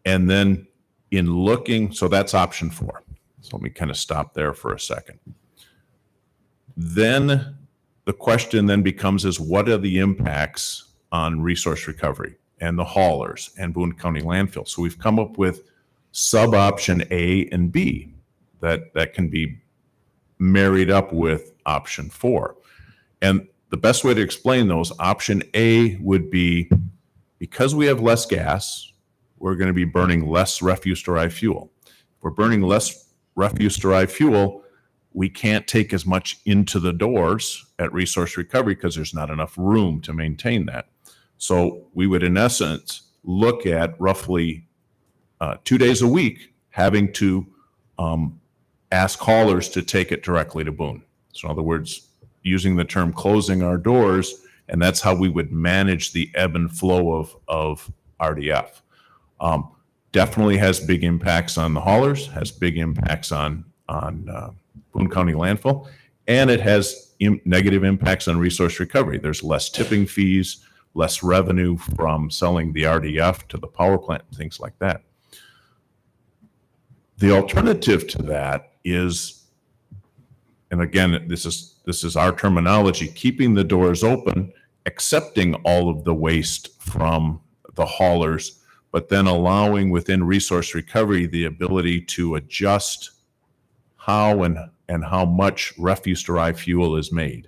And then in looking, so that's option 4. So let me kind of stop there for a second. Then the question then becomes is what are the impacts on resource recovery and the haulers and Boone County landfill? So we've come up with sub-option A and B that can be married up with option 4. And the best way to explain those, option A would be, because we have less gas, we're going to be burning less refuse-derived fuel. If we're burning less refuse-derived fuel, we can't take as much into the doors at resource recovery because there's not enough room to maintain that. So we would, in essence, look at roughly 2 days a week having to ask haulers to take it directly to Boone. So in other words, using the term closing our doors, and that's how we would manage the ebb and flow of RDF. Definitely has big impacts on the haulers, has big impacts on Boone County landfill, and it has negative impacts on resource recovery. There's less tipping fees, less revenue from selling the RDF to the power plant, things like that. The alternative to that is, and again, this is our terminology, keeping the doors open, accepting all of the waste from the haulers, but then allowing within resource recovery the ability to adjust how and how much refuse-derived fuel is made.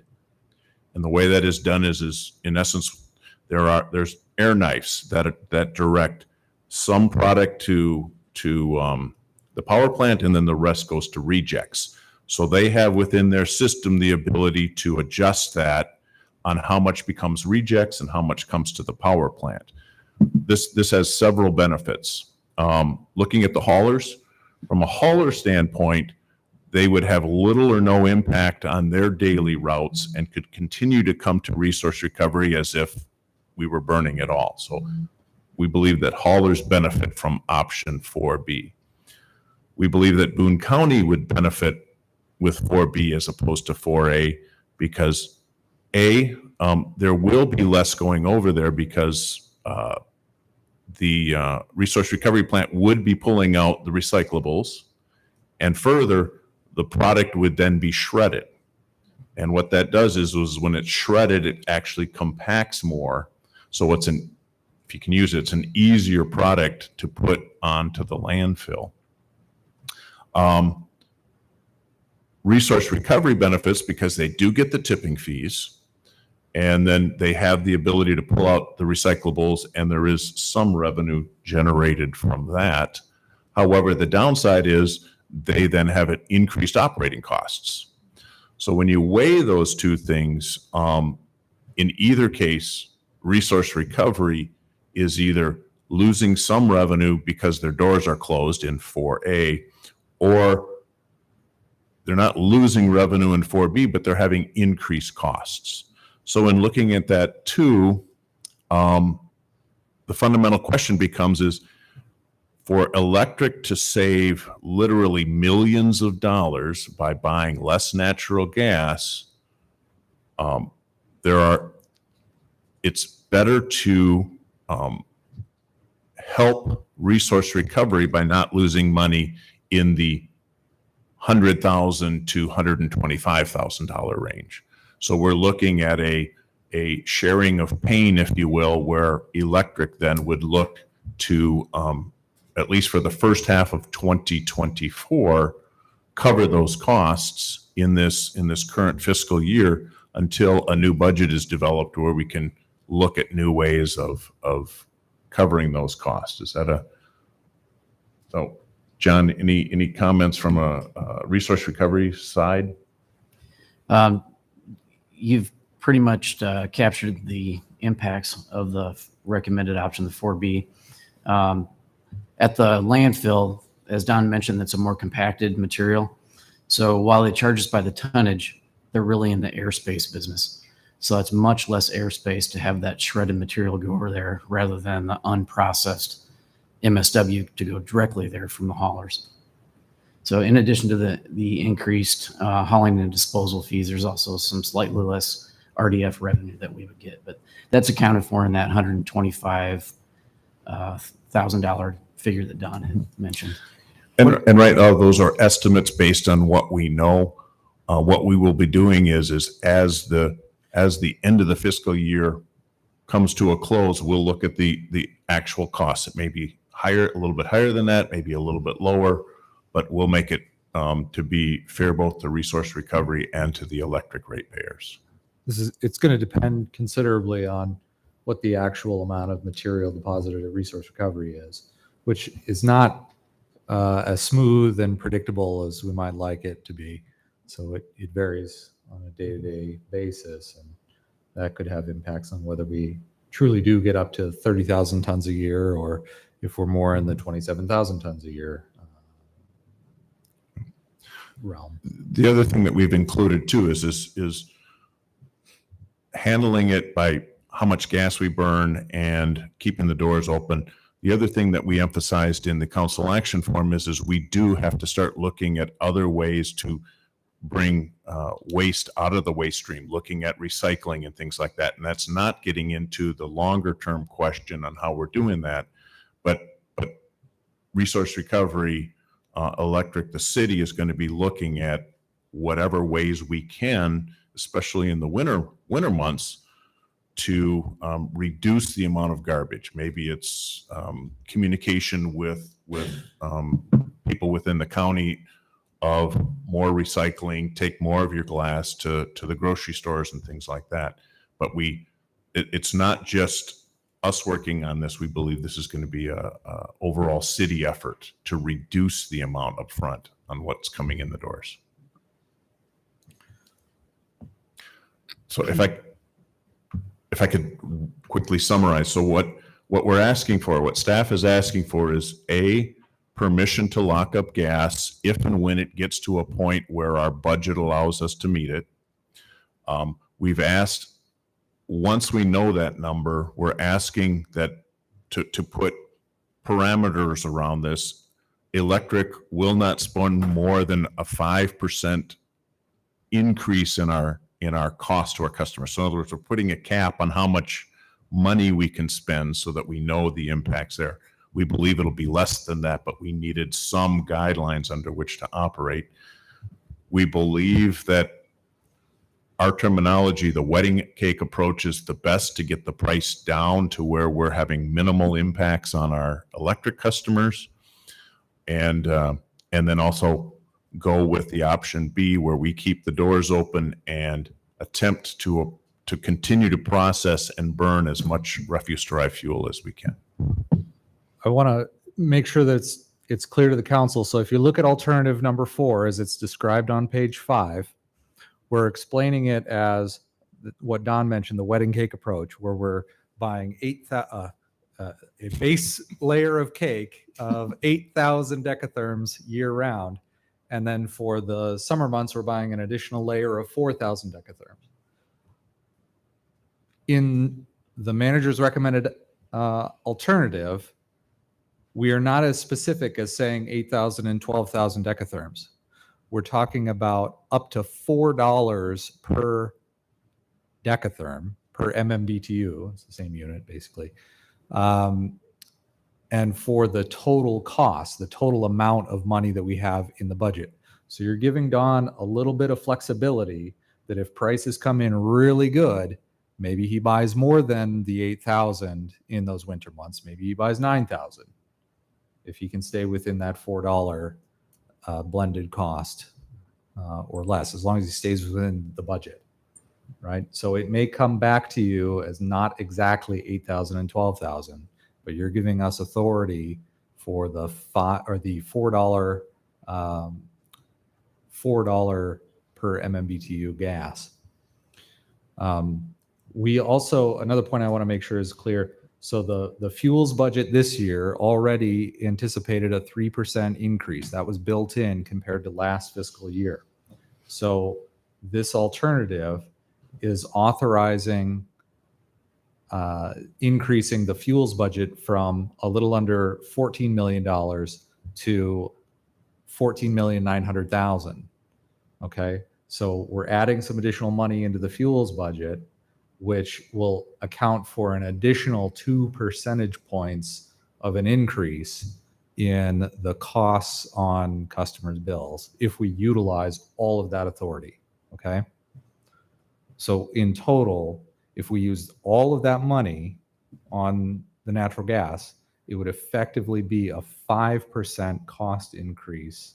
And the way that is done is in essence, there's air knives that direct some product to the power plant, and then the rest goes to rejects. So they have within their system the ability to adjust that on how much becomes rejects and how much comes to the power plant. This has several benefits. Looking at the haulers, from a hauler standpoint, they would have little or no impact on their daily routes and could continue to come to resource recovery as if we were burning it all. So we believe that haulers benefit from option 4B. We believe that Boone County would benefit with 4B as opposed to 4A because there will be less going over there because the resource recovery plant would be pulling out the recyclables, and further, the product would then be shredded. And what that does is when it's shredded, it actually compacts more. So if you can use it, it's an easier product to put onto the landfill. Resource recovery benefits because they do get the tipping fees, and then they have the ability to pull out the recyclables, and there is some revenue generated from that. However, the downside is they then have increased operating costs. So when you weigh those two things, in either case, resource recovery is either losing some revenue because their doors are closed in 4A, or they're not losing revenue in 4B, but they're having increased costs. So in looking at that too, the fundamental question becomes is, for electric to save literally millions of dollars by buying less natural gas, it's better to help resource recovery by not losing money in the $100,000 to $125,000 range. So we're looking at a sharing of pain, if you will, where electric then would look to, at least for the first half of 2024, cover those costs in this current fiscal year until a new budget is developed where we can look at new ways of covering those costs. So John, any comments from a resource recovery side? You've pretty much captured the impacts of the recommended option, the 4B. At the landfill, as Don mentioned, that's a more compacted material. So while it charges by the tonnage, they're really in the airspace business. So it's much less airspace to have that shredded material go over there rather than the unprocessed MSW to go directly there from the haulers. So in addition to the increased hauling and disposal fees, there's also some slightly less RDF revenue that we would get, but that's accounted for in that $125,000 figure that Don had mentioned. And right now, those are estimates based on what we know. What we will be doing is as the end of the fiscal year comes to a close, we'll look at the actual costs. It may be higher, a little bit higher than that, maybe a little bit lower, but we'll make it to be fair both to resource recovery and to the electric ratepayers. It's going to depend considerably on what the actual amount of material deposited at resource recovery is, which is not as smooth and predictable as we might like it to be. So it varies on a day-to-day basis, and that could have impacts on whether we truly do get up to 30,000 tons a year, or if we're more in the 27,000 tons a year realm. The other thing that we've included too is handling it by how much gas we burn and keeping the doors open. The other thing that we emphasized in the council action form is we do have to start looking at other ways to bring waste out of the waste stream, looking at recycling and things like that. And that's not getting into the longer term question on how we're doing that. But resource recovery, electric, the city is going to be looking at whatever ways we can, especially in the winter months, to reduce the amount of garbage. Maybe it's communication with people within the county of more recycling, take more of your glass to the grocery stores and things like that. But it's not just us working on this. We believe this is going to be a overall city effort to reduce the amount up front on what's coming in the doors. So if I could quickly summarize, so what we're asking for, what staff is asking for is permission to lock up gas if and when it gets to a point where our budget allows us to meet it. We've asked, once we know that number, we're asking that to put parameters around this. Electric will not spend more than a 5% increase in our cost to our customers. So in other words, we're putting a cap on how much money we can spend so that we know the impacts there. We believe it'll be less than that, but we needed some guidelines under which to operate. We believe that our terminology, the wedding cake approach, is the best to get the price down to where we're having minimal impacts on our electric customers. And then also go with the option B, where we keep the doors open and attempt to continue to process and burn as much refuse-derived fuel as we can. I want to make sure that it's clear to the council. So if you look at alternative number 4, as it's described on page 5, we're explaining it as what Don mentioned, the wedding cake approach, where we're buying a base layer of cake of 8,000 decatherms year round. And then for the summer months, we're buying an additional layer of 4,000 decatherms. In the manager's recommended alternative, we are not as specific as saying 8,000 and 12,000 decatherms. We're talking about up to $4 per decatherm per MMBTU. It's the same unit, basically. And for the total cost, the total amount of money that we have in the budget. So you're giving Don a little bit of flexibility that if prices come in really good, maybe he buys more than the 8,000 in those winter months. Maybe he buys 9,000 if he can stay within that $4 blended cost or less, as long as he stays within the budget, right? So it may come back to you as not exactly 8,000 and 12,000, but you're giving us authority for the $4 per MMBTU gas. We also, another point I want to make sure is clear. So the fuels budget this year already anticipated a 3% increase. That was built in compared to last fiscal year. So this alternative is authorizing increasing the fuels budget from a little under $14 million to $14,900,000. Okay, so we're adding some additional money into the fuels budget, which will account for an additional 2 percentage points of an increase in the costs on customers' bills if we utilize all of that authority. Okay, so in total, if we used all of that money on the natural gas, it would effectively be a 5% cost increase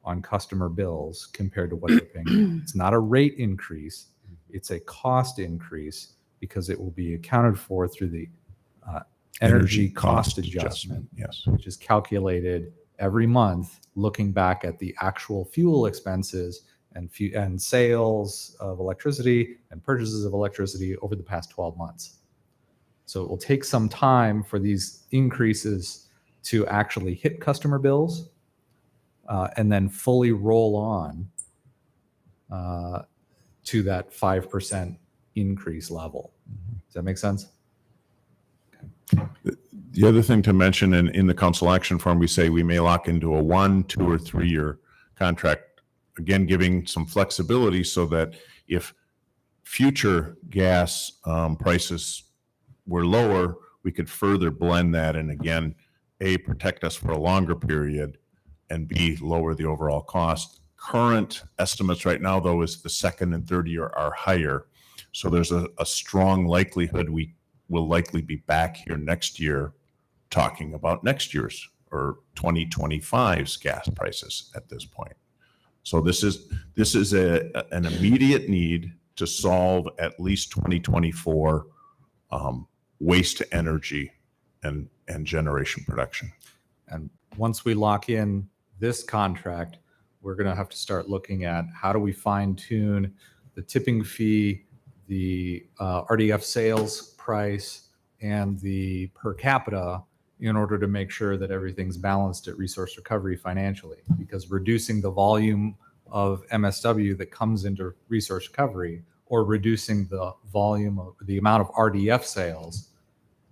on customer bills compared to what they're paying. It's not a rate increase, it's a cost increase because it will be accounted for through the energy cost adjustment, yes, which is calculated every month looking back at the actual fuel expenses and sales of electricity and purchases of electricity over the past 12 months. So it will take some time for these increases to actually hit customer bills and then fully roll on to that 5% increase level. Does that make sense? The other thing to mention in the council action form, we say we may lock into a 1, 2, or 3-year contract, again, giving some flexibility so that if future gas prices were lower, we could further blend that and again, A, protect us for a longer period, and B, lower the overall cost. Current estimates right now, though, is the second and third year are higher. So there's a strong likelihood we will likely be back here next year talking about next year's or 2025's gas prices at this point. So this is an immediate need to solve at least 2024 waste to energy and generation production. And once we lock in this contract, we're going to have to start looking at how do we fine tune the tipping fee, the RDF sales price, and the per capita in order to make sure that everything's balanced at Resource Recovery financially. Because reducing the volume of MSW that comes into Resource Recovery or reducing the volume of the amount of RDF sales,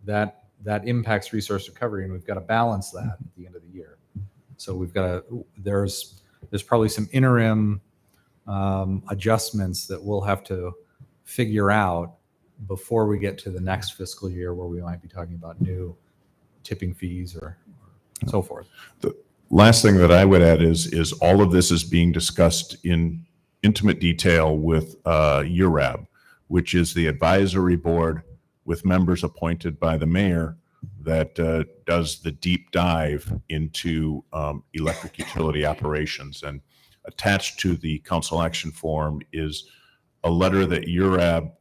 that impacts Resource Recovery, and we've got to balance that at the end of the year. So we've got to, there's probably some interim adjustments that we'll have to figure out before we get to the next fiscal year where we might be talking about new tipping fees or so forth. The last thing that I would add is all of this is being discussed in intimate detail with URAB, which is the advisory board with members appointed by the mayor that does the deep dive into electric utility operations. And attached to the council action form is a letter that URAB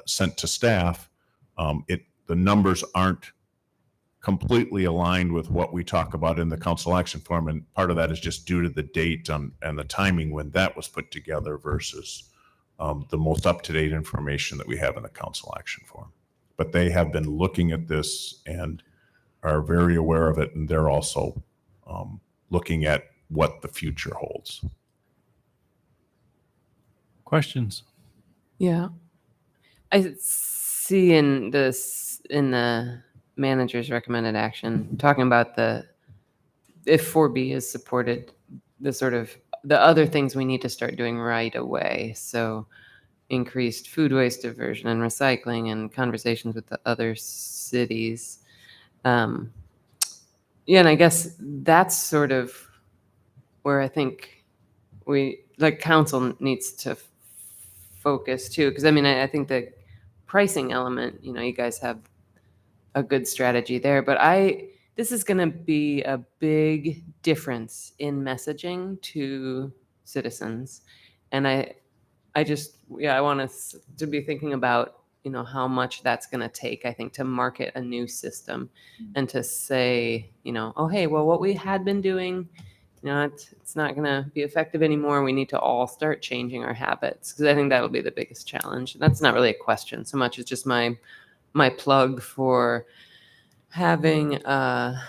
sent to staff. The numbers aren't completely aligned with what we talk about in the council action form, and part of that is just due to the date and the timing when that was put together versus the most up-to-date information that we have in the council action form. But they have been looking at this and are very aware of it, and they're also looking at what the future holds. Questions? Yeah. I see in the manager's recommended action, talking about if 4B is supported, the other things we need to start doing right away. So increased food waste diversion and recycling and conversations with the other cities. And I guess that's sort of where I think council needs to focus too. Because I think the pricing element, you guys have a good strategy there, but this is going to be a big difference in messaging to citizens. And I want us to be thinking about, how much that's going to take, I think, to market a new system and to say, oh, hey, well, what we had been doing, it's not going to be effective anymore. We need to all start changing our habits, because I think that'll be the biggest challenge. That's not really a question so much as just my plug for having a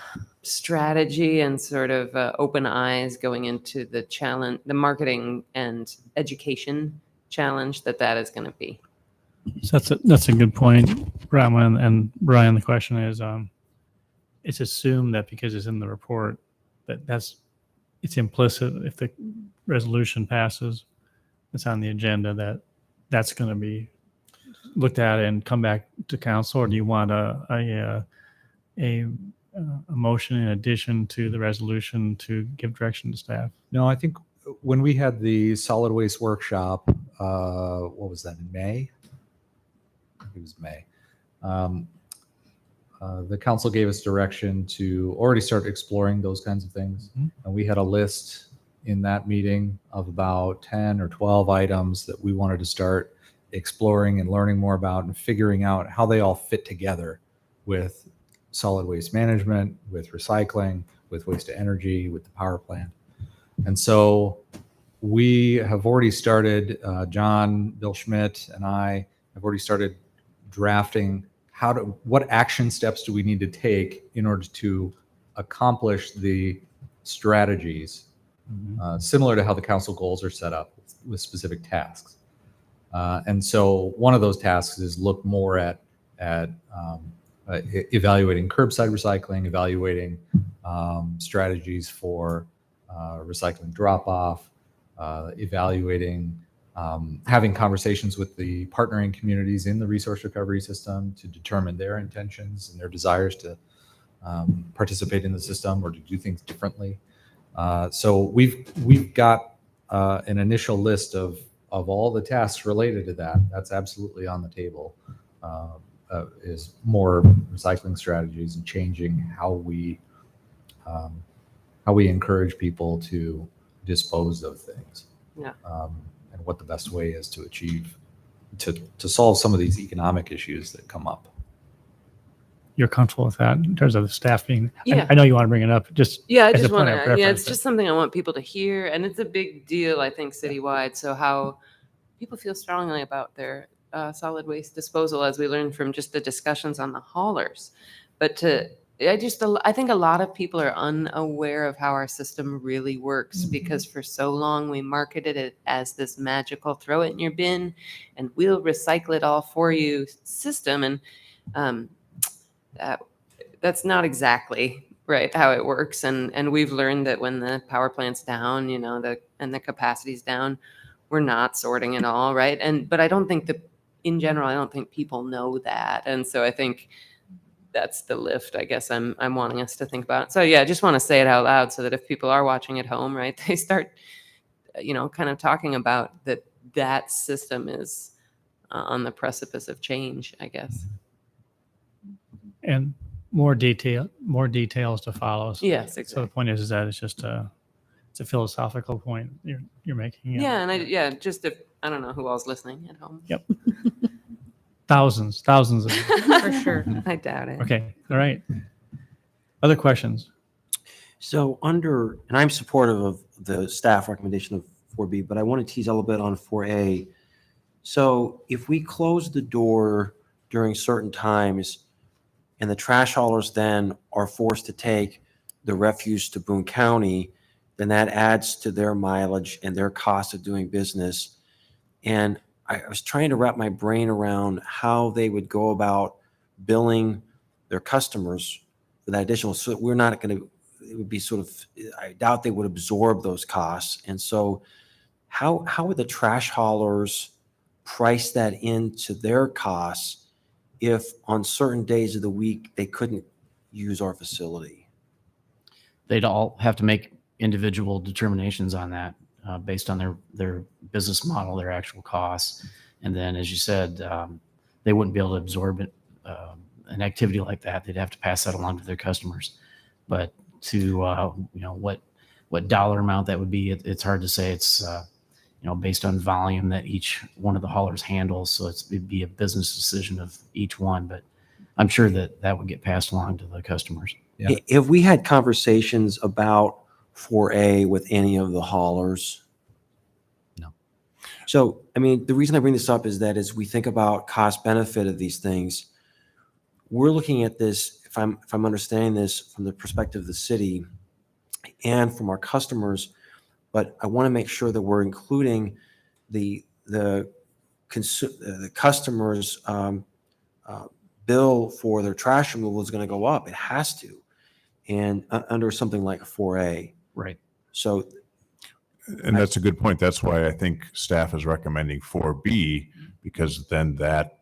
strategy and sort of open eyes going into the challenge, the marketing and education challenge that is going to be. So that's a good point, Brahma. And Brian, the question is, it's assumed that because it's in the report it's implicit if the resolution passes, it's on the agenda that's going to be looked at and come back to council, or do you want a motion in addition to the resolution to give direction to staff? No, I think when we had the solid waste workshop, what was that, in May? It was May. The council gave us direction to already start exploring those kinds of things. Mm-hmm. And we had a list in that meeting of about 10 or 12 items that we wanted to start exploring and learning more about and figuring out how they all fit together with solid waste management, with recycling, with waste to energy, with the power plant. And so we have already started, John, Bill Schmidt, and I have already started drafting what action steps do we need to take in order to accomplish the strategies similar to how the council goals are set up with specific tasks. And so one of those tasks is look more at evaluating curbside recycling, evaluating strategies for recycling drop-off, evaluating, having conversations with the partnering communities in the resource recovery system to determine their intentions and their desires to participate in the system or to do things differently. So we've got an initial list of all the tasks related to that. That's absolutely on the table. Is more recycling strategies and changing how we encourage people to dispose of things. Yeah. And what the best way is to achieve to solve some of these economic issues that come up. You're comfortable with that in terms of the staff being, Yeah. I know you want to bring it up, just Yeah, I as a just point want of to, reference, yeah, it's but- just something I want people to hear. And it's a big deal, I think, citywide. So how people feel strongly about their solid waste disposal, as we learned from just the discussions on the haulers. But I think a lot of people are unaware of how our system really works because for so long we marketed it as this magical throw it in your bin and we'll recycle it all for you system. And that's not exactly right how it works. And we've learned that when the power plant's down, and the capacity's down, we're not sorting it all, right? But I don't think in general, I don't think people know that. And so I think that's the lift, I guess I'm wanting us to think about. So yeah, I just want to say it out loud so that if people are watching at home, right, they start, kind of talking about that system is on the precipice of change, I guess. And more details to follow. So- Yes, So the exactly. point is that it's just it's a philosophical point you're making. Yeah, and just if, I don't know who ell's listening at home. Yep. Thousands of. For sure. I doubt it. Okay. All right. Other questions? So and I'm supportive of the staff recommendation of 4B, but I want to tease a little bit on 4A. So if we close the door during certain times and the trash haulers then are forced to take the refuse to Boone County, then that adds to their mileage and their cost of doing business. And I was trying to wrap my brain around how they would go about billing their customers for that additional. So we're not going to, it would be sort of, I doubt they would absorb those costs. And so how would the trash haulers price that into their costs if on certain days of the week they couldn't use our facility? They'd all have to make individual determinations on that based on their business model, their actual costs. And then, as you said, they wouldn't be able to absorb it, an activity like that. They'd have to pass that along to their customers. But to, what dollar amount that would be, it's hard to say. It's, based on volume that each one of the haulers handles. So it'd be a business decision of each one, but I'm sure that would get passed along to the customers. Yeah. Have we had conversations about 4A with any of the haulers? No. So, I mean, the reason I bring this up is that as we think about cost benefit of these things, we're looking at this, if I'm understanding this from the perspective of the city and from our customers, but I want to make sure that we're including the customers' bill for their trash removal is going to go up. It has to, and under something like a 4A. Right. So, And that's a good point. That's why I think staff is recommending 4B, because then that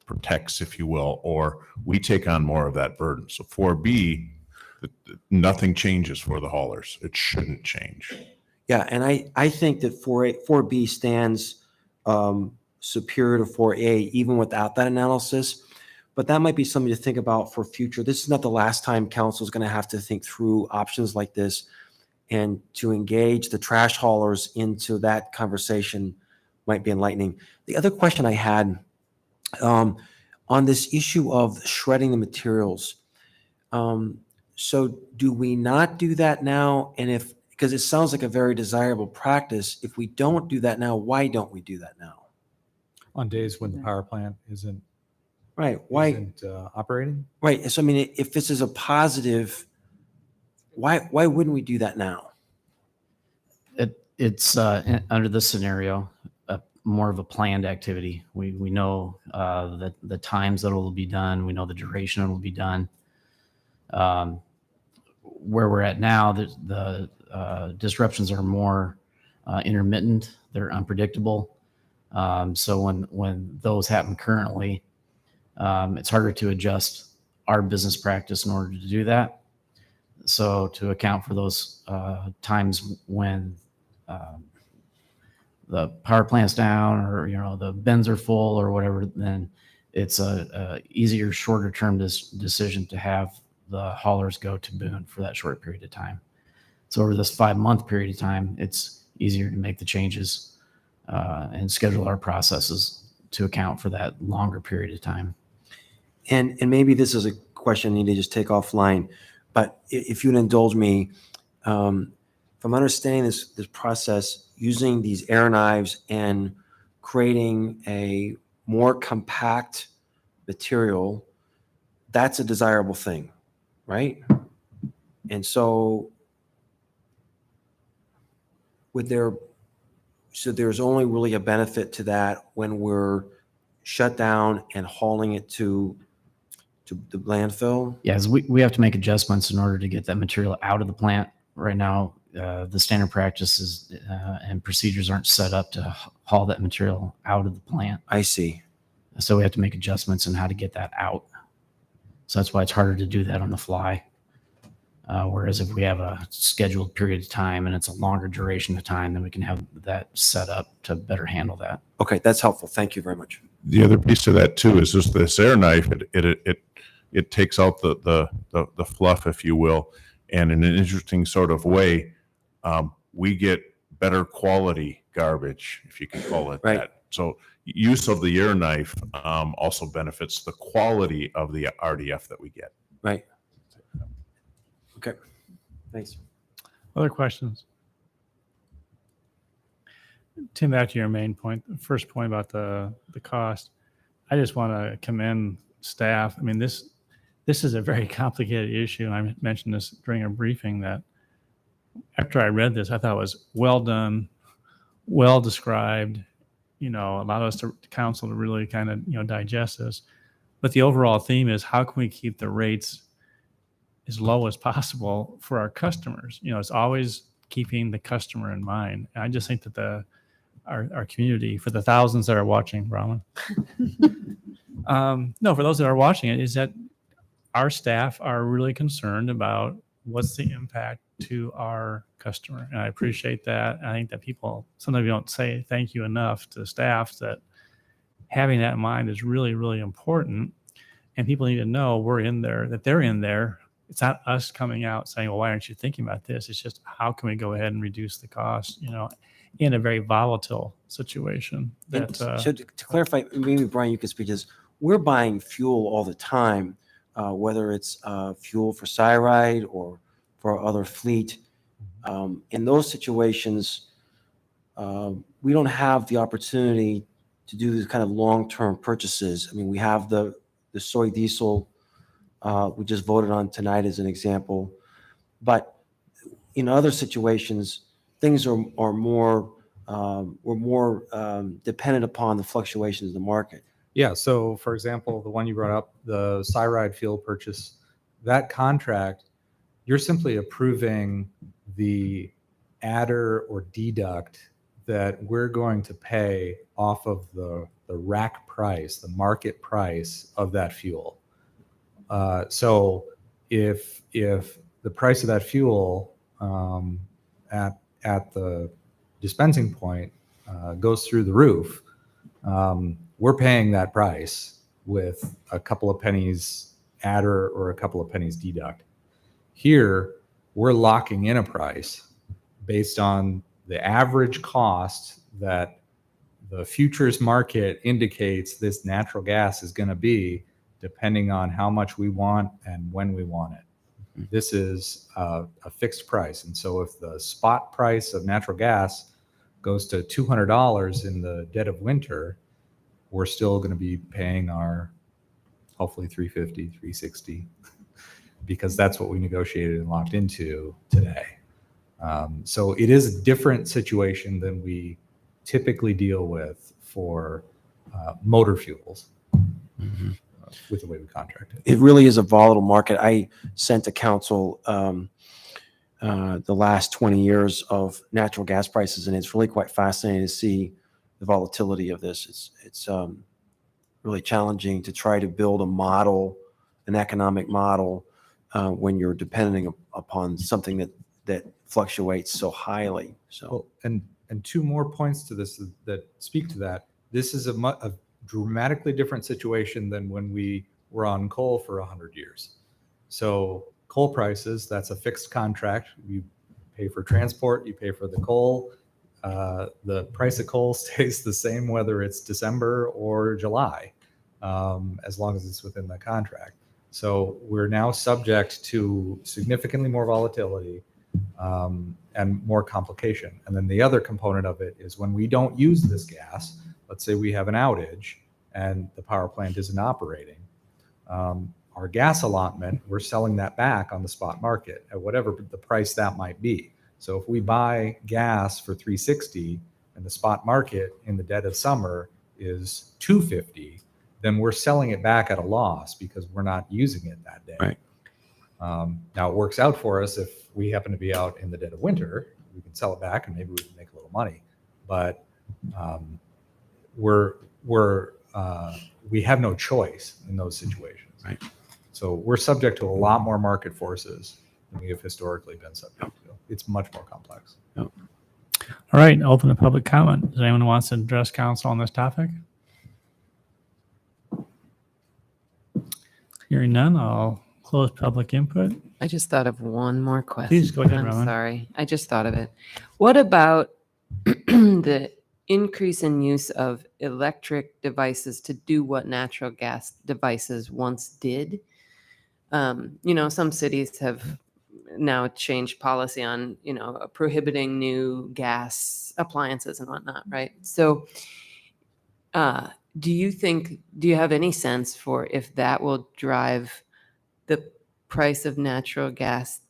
protects, if you will, or we take on more of that burden. So 4B, nothing changes for the haulers. It shouldn't change. yeah, and I think that 4B stands superior to 4A even without that analysis. But that might be something to think about for future. This is not the last time council is going to have to think through options like this, and to engage the trash haulers into that conversation might be enlightening. The other question I had on this issue of shredding the materials. So do we not do that now? And because it sounds like a very desirable practice, if we don't do that now, why don't we do that now? On days when the power plant isn't Right. Why? isn't operating. Right. So I mean, if this is a positive, why wouldn't we do that now? It's under this scenario, more of a planned activity. We know that the times that it will be done. We know the duration it will be done. Where we're at now, the disruptions are more intermittent. They're unpredictable. So when those happen currently, it's harder to adjust our business practice in order to do that. So to account for those times when the power plant's down, or the bins are full or whatever, then it's a easier, shorter term decision to have the haulers go to Boone for that short period of time. So over this 5-month period of time, it's easier to make the changes and schedule our processes to account for that longer period of time. And maybe this is a question I need to just take offline, but if you'd indulge me, from understanding this process, using these air knives and creating a more compact material, that's a desirable thing, right? And so there's only really a benefit to that when we're shut down and hauling it to the landfill? Yes, we have to make adjustments in order to get that material out of the plant. Right now, the standard practices and procedures aren't set up to haul that material out of the plant. I see. So we have to make adjustments in how to get that out. So that's why it's harder to do that on the fly. Whereas if we have a scheduled period of time and it's a longer duration of time, then we can have that set up to better handle that. Okay, that's helpful. Thank you very much. The other piece to that too is just this air knife. It takes out the fluff, if you will, and in an interesting sort of way, we get better quality garbage, if you can call it Right. that. So use of the air knife also benefits the quality of the RDF that we get. Right. Okay. Thanks. Other questions? Tim, back to your main point, first point about the cost. I just want to commend staff. I mean, this is a very complicated issue. And I mentioned this during a briefing that after I read this, I thought it was well done, well described, allowed us to council to really kind of, digest this. But the overall theme is how can we keep the rates as low as possible for our customers? It's always keeping the customer in mind. And I just think that our community, for the thousands that are watching, Brahman, no, for those that are watching it, is that our staff are really concerned about what's the impact to our customer. And I appreciate that. I think that people, sometimes we don't say thank you enough to staff, that having that in mind is really, really important. And people need to know we're in there, that they're in there. It's not us coming out saying, well, why aren't you thinking about this? It's just, how can we go ahead and reduce the cost, in a very volatile situation. And so to clarify, maybe Brian, you can speak to this. We're buying fuel all the time, whether it's fuel for Cyride or for other fleet. In those situations, we don't have the opportunity to do these kind of long-term purchases. I mean, we have the soy diesel we just voted on tonight as an example. But in other situations, things are more, we're more dependent upon the fluctuations in the market. Yeah. So, for example, the one you brought up, the Cyride fuel purchase, that contract, you're simply approving the adder or deduct that we're going to pay off of the rack price, the market price of that fuel. So if the price of that fuel at the dispensing point goes through the roof, we're paying that price with a couple of pennies adder or a couple of pennies deduct. Here, we're locking in a price based on the average cost that the futures market indicates this natural gas is going to be, depending on how much we want and when we want it. This is a fixed price. And so if the spot price of natural gas goes to $200 in the dead of winter, we're still going to be paying our hopefully 350, 360, because that's what we negotiated and locked into today. So it is a different situation than we typically deal with for motor fuels with the way we contract it. It really is a volatile market. I sent to council the last 20 years of natural gas prices, and it's really quite fascinating to see the volatility of this. It's really challenging to try to build a model, an economic model, when you're depending upon something that fluctuates so highly. So, Well, and two more points to this that speak to that. This is a dramatically different situation than when we were on coal for 100 years. So coal prices, that's a fixed contract. You pay for transport, you pay for the coal. The price of coal stays the same whether it's December or July, as long as it's within the contract. So we're now subject to significantly more volatility and more complication. And then the other component of it is when we don't use this gas, let's say we have an outage and the power plant isn't operating, our gas allotment, we're selling that back on the spot market at whatever the price that might be. So if we buy gas for $3.60 and the spot market in the dead of summer is $2.50, then we're selling it back at a loss because we're not using it that day. Right. Now it works out for us if we happen to be out in the dead of winter, we can sell it back and maybe we can make a little money. But we have no choice in those situations. Right. So we're subject to a lot more market forces than we have historically been subject to. It's much more complex. All right, open to public comment. Does anyone wants to address council on this topic? Hearing none, I'll close public input. I just thought of one more question. Please go ahead, I'm Rowan. sorry. I just thought of it. What about the increase in use of electric devices to do what natural gas devices once did? Some cities have now changed policy on, prohibiting new gas appliances and whatnot, right? So do you have any sense for if that will drive the price of natural gas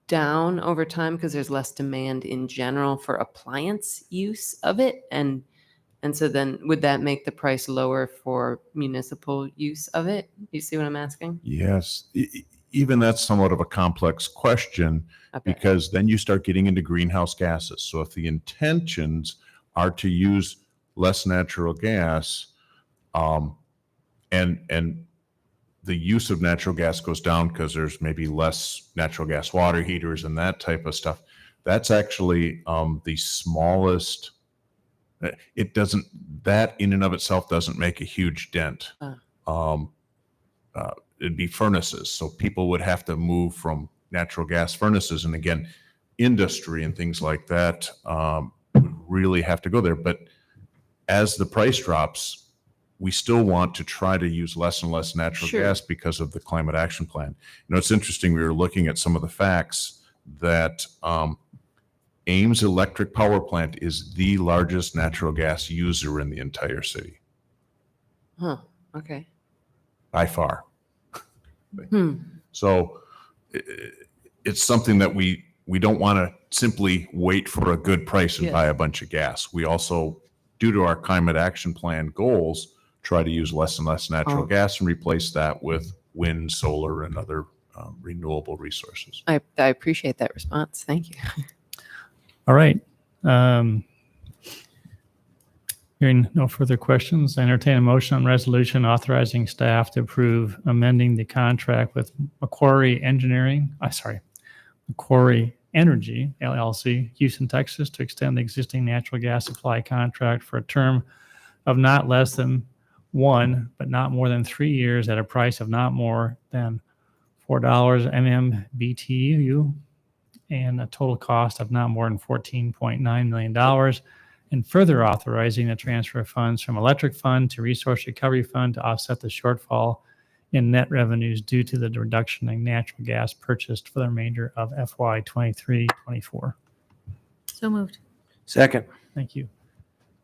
down over time because there's less demand in general for appliance use of it? And so then would that make the price lower for municipal use of it? You see what I'm asking? Yes. Even that's somewhat of a complex question Okay. because then you start getting into greenhouse gases. So if the intentions are to use less natural gas, and the use of natural gas goes down because there's maybe less natural gas water heaters and that type of stuff, that's actually the smallest. That in and of itself doesn't make a huge dent. It'd be furnaces. So people would have to move from natural gas furnaces. And again, industry and things like that would really have to go there. But as the price drops, we still want to try to use less and less natural Sure. gas because of the climate action plan. It's interesting. We were looking at some of the facts that Ames Electric Power Plant is the largest natural gas user in the entire city Huh. Okay. by far. Hmm. So it's something that we don't want to simply wait for a good price and Yeah. buy a bunch of gas. We also, due to our climate action plan goals, try to use less and less natural Oh. gas and replace that with wind, solar, and other renewable resources. I appreciate that response. Thank you. All right. Hearing no further questions, I entertain a motion on resolution authorizing staff to approve amending the contract with Macquarie Energy, LLC, Houston, Texas, to extend the existing natural gas supply contract for a term of not less than 1, but not more than 3 years at a price of not more than $4 MMBTU and a total cost of not more than $14.9 million, and further authorizing the transfer of funds from electric fund to resource recovery fund to offset the shortfall in net revenues due to the reduction in natural gas purchased for the remainder of FY 23-24. So moved. second. Thank you.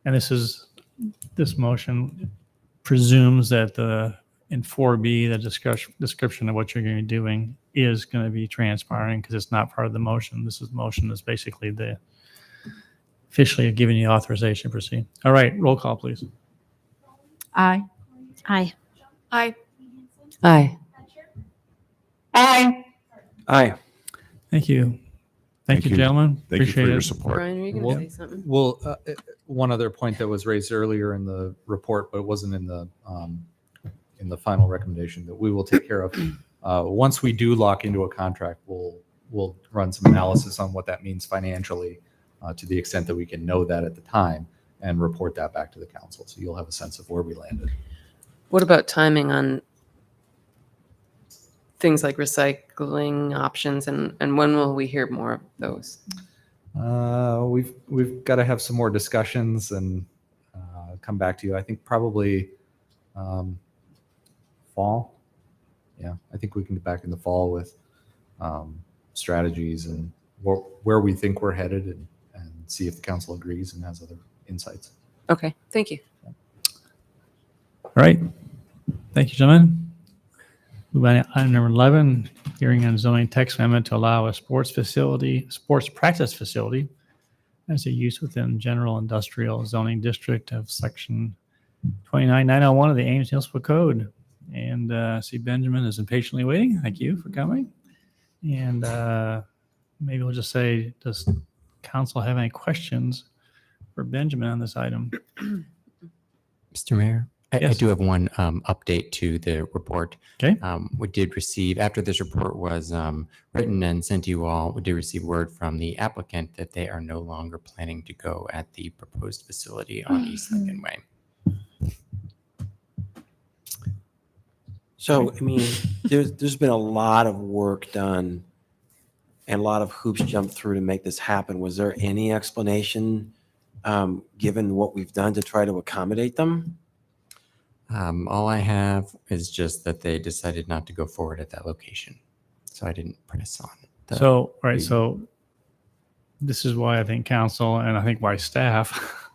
And this motion presumes that the in 4B, the description of what you're going to be doing is going to be transpiring because it's not part of the motion. This is motion is basically the officially giving you authorization to proceed. All right, roll call, please. Aye. Aye. Aye. Aye. Aye. Aye. Thank you. Thank you, you. gentlemen. Thank you for Appreciate your it. support. Brian, are you going Well- to say something? Well, one other point that was raised earlier in the report, but it wasn't in the final recommendation that we will take care of. Once we do lock into a contract, we'll run some analysis on what that means financially, to the extent that we can know that at the time and report that back to the council. So you'll have a sense of where we landed. What about timing on things like recycling options, and when will we hear more of those? We've got to have some more discussions and come back to you. I think probably fall. Yeah, I think we can get back in the fall with strategies and where we think we're headed, and see if the council agrees and has other insights. Okay, thank you. All right. Thank you, gentlemen. Move on to item number 11, hearing on zoning text amendment to allow a sports practice facility as a use within general industrial zoning district of section 29901 of the Ames Municipal Code. And I see Benjamin is impatiently waiting. Thank you for coming. And maybe we'll just say, does council have any questions for Benjamin on this item? Mr. Mayor, I Yes. do have one update to the report. Okay. We did receive, after this report was written and sent to you all, we did receive word from the applicant that they are no longer planning to go at the proposed facility on East Lincoln Way. So, I mean, there's been a lot of work done and a lot of hoops jumped through to make this happen. Was there any explanation given what we've done to try to accommodate them? All I have is just that they decided not to go forward at that location. So I didn't press on. So, all right, so this is why I think council and I think why staff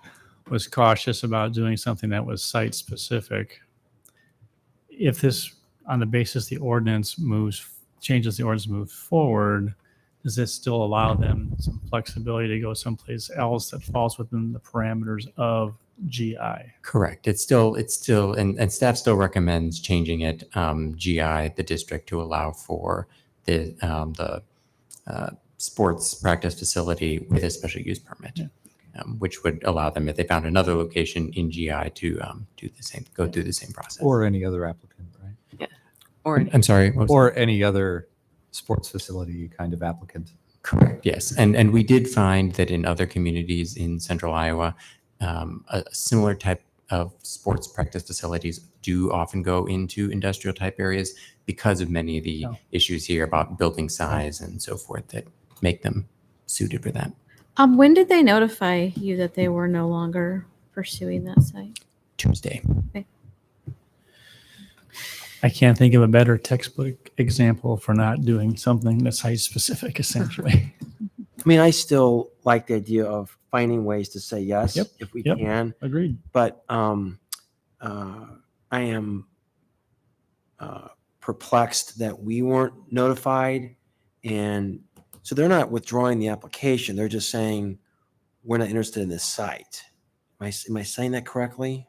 was cautious about doing something that was site specific. If this, on the basis the ordinance changes the ordinance moves forward, does this still allow them some flexibility to go someplace else that falls within the parameters of GI? Correct. It's still, and staff still recommends changing it, GI, the district, to allow for the sports practice facility with a special use permit, which would allow them, if they found another location in GI, to go through the same process. Or any other applicant, right? Yeah. Or I'm sorry. what was that? Or any other sports facility kind of applicant. Correct. Yes, and we did find that in other communities in central Iowa, a similar type of sports practice facilities do often go into industrial type areas because of many of the issues here about building size and so forth that make them suited for that. When did they notify you that they were no longer pursuing that site? Tuesday. I can't think of a better textbook example for not doing something that's site specific, essentially. I mean, I still like the idea of finding ways to say yes Yep. if we Yep. can, Agreed. but I am perplexed that we weren't notified, and so they're not withdrawing the application. They're just saying we're not interested in this site. Am I saying that correctly?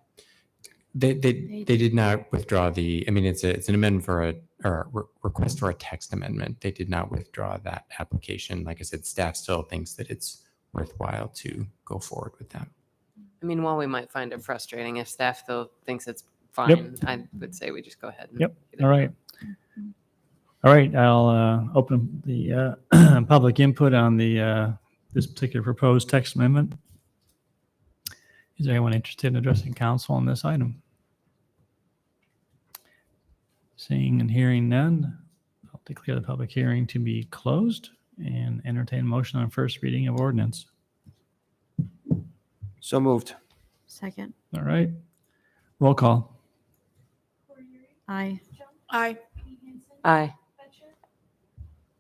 They did not withdraw I mean, it's an amendment or a request for a text amendment. They did not withdraw that application. Like I said, staff still thinks that it's worthwhile to go forward with that. I mean, while we might find it frustrating, if staff still thinks it's fine, I would say we just go ahead. And Yep. get it All done. right. All right. I'll open the public input on this particular proposed text amendment. Is there anyone interested in addressing council on this item? Seeing and hearing none, I'll declare the public hearing to be closed and entertain a motion on first reading of ordinance. So moved. Second. All right. Roll call. Aye. Aye. Aye.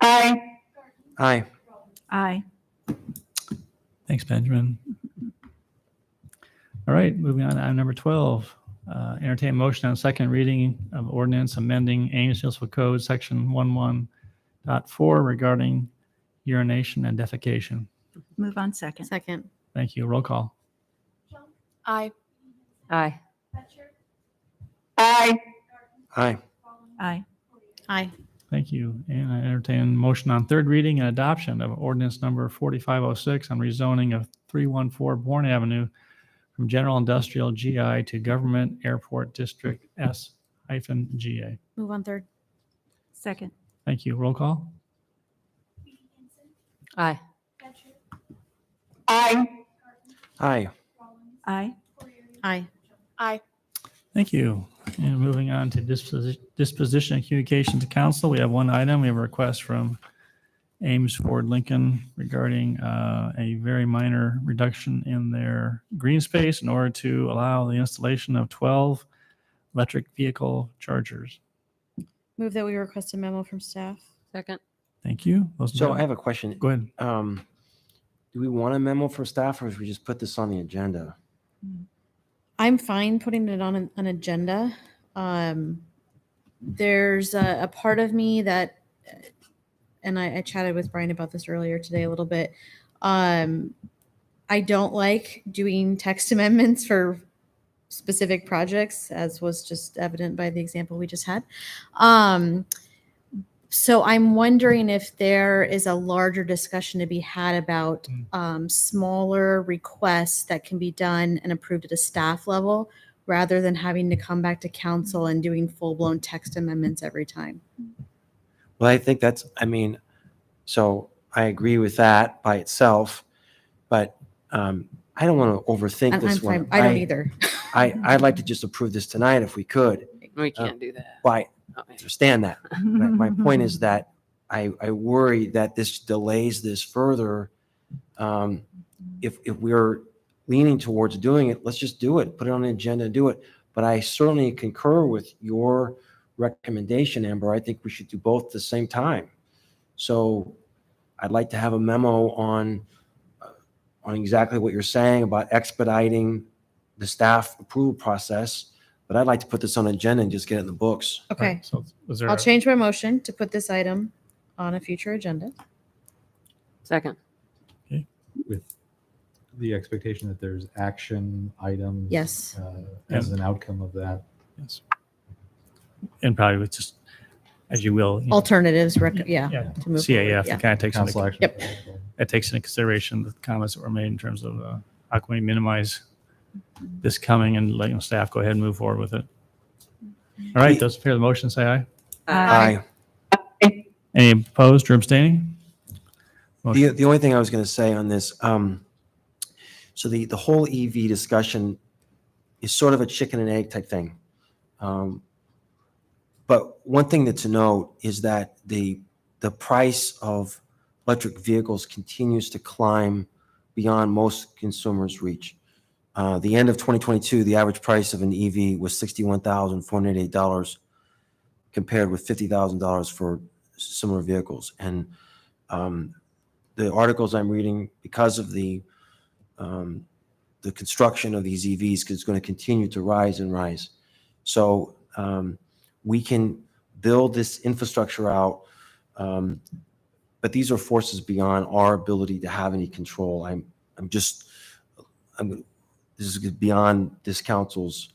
Aye. Aye. Aye. Thanks, Benjamin. All right, moving on to item number 12. Entertain a motion on second reading of ordinance amending Ames Municipal Code, Section 11.4 regarding urination and defecation. Move on second. Second. Thank you. Roll call. Aye. Aye. Aye. Aye. Aye. Aye. Thank you. And I entertain a motion on third reading and adoption of ordinance number 4506 on rezoning of 314 Bourne Avenue from General Industrial GI to Government Airport District S-GA. Move on third. Second. Thank you. Roll call. Aye. Aye. Aye. Aye. Aye. Aye. Thank you. And moving on to disposition and communication to council, we have one item. We have a request from Ames Ford Lincoln regarding a very minor reduction in their green space in order to allow the installation of 12 electric vehicle chargers. Move that we request a memo from staff. Second. Thank you. Those- So I have a question. Go ahead. Do we want a memo for staff, or should we just put this on the agenda? I'm fine putting it on an agenda. There's a part of me that, and I chatted with Brian about this earlier today a little bit. I don't like doing text amendments for specific projects, as was just evident by the example we just had. So I'm wondering if there is a larger discussion to be had about smaller requests that can be done and approved at a staff level, rather than having to come back to council and doing full-blown text amendments every time. Well, I think so I agree with that by itself, but I don't want to overthink And this I'm one. fine. I don't either. I'd like to just approve this tonight if we could. We can't do that. But Oh, I understand that. My point is that I worry that this delays this further. If we're leaning towards doing it, let's just do it. Put it on the agenda and do it. But I certainly concur with your recommendation, Amber. I think we should do both at the same time. So I'd like to have a memo on exactly what you're saying about expediting the staff approval process. But I'd like to put this on agenda and just get it in the books. Okay. Right, so was there I'll a- change my motion to put this item on a future agenda. Second. With the expectation that there's action items. Yes. As an outcome of that. Yes. And probably with just, as you will. you know, Alternatives, Yeah, to move CAF, forward, yeah. it kind of takes Council into, action. Yep. it takes into consideration the comments that were made in terms of how can we minimize this coming and letting staff go ahead and move forward with it. All right, those in favor of the motion, say aye. Aye. Any opposed or abstaining? Motion- The only thing I was going to say on this, so the whole EV discussion is sort of a chicken and egg type thing. But one thing to note is that the price of electric vehicles continues to climb beyond most consumers' reach. The end of 2022, the average price of an EV was $61,488 compared with $50,000 for similar vehicles. And the articles I'm reading, because of the construction of these EVs, is going to continue to rise and rise. So we can build this infrastructure out, but these are forces beyond our ability to have any control. This is beyond this council's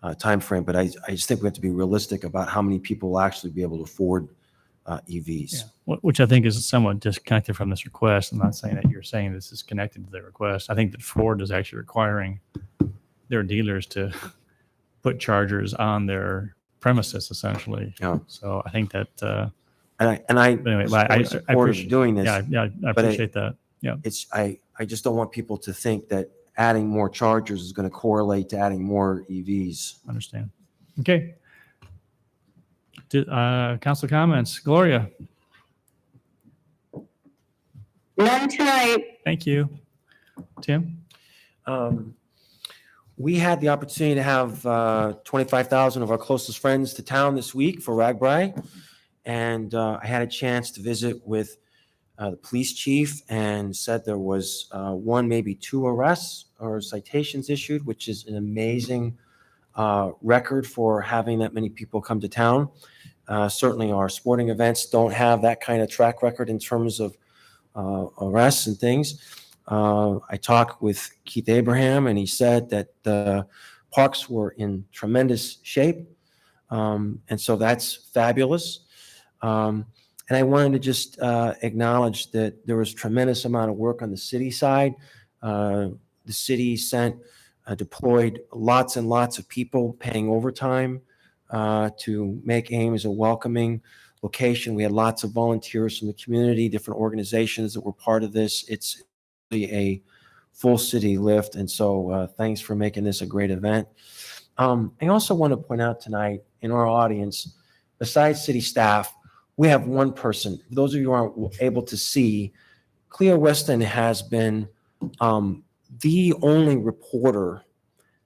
timeframe, but I just think we have to be realistic about how many people will actually be able to afford EVs. Yeah, which I think is somewhat disconnected from this request. I'm not saying that you're saying this is connected to the request. I think that Ford is actually requiring their dealers to put chargers on their premises, essentially. Yeah. So I think that, And I anyway, I support of appreciate doing this. Yeah, I but appreciate that. Yeah. I just don't want people to think that adding more chargers is going to correlate to adding more EVs. Understand. Okay. Council comments. Gloria, None tonight. thank you. Tim? We had the opportunity to have 25,000 of our closest friends to town this week for RAGBRAI. And I had a chance to visit with the police chief and said there was one, maybe two arrests or citations issued, which is an amazing record for having that many people come to town. Certainly our sporting events don't have that kind of track record in terms of arrests and things. I talked with Keith Abraham, and he said that the parks were in tremendous shape. And so that's fabulous. And I wanted to just acknowledge that there was tremendous amount of work on the city side. The city deployed lots and lots of people paying overtime to make Ames a welcoming location. We had lots of volunteers from the community, different organizations that were part of this. It's really a full city lift. And so thanks for making this a great event. I also want to point out tonight in our audience, besides city staff, we have one person. For those of you who aren't able to see, Cleo Weston has been the only reporter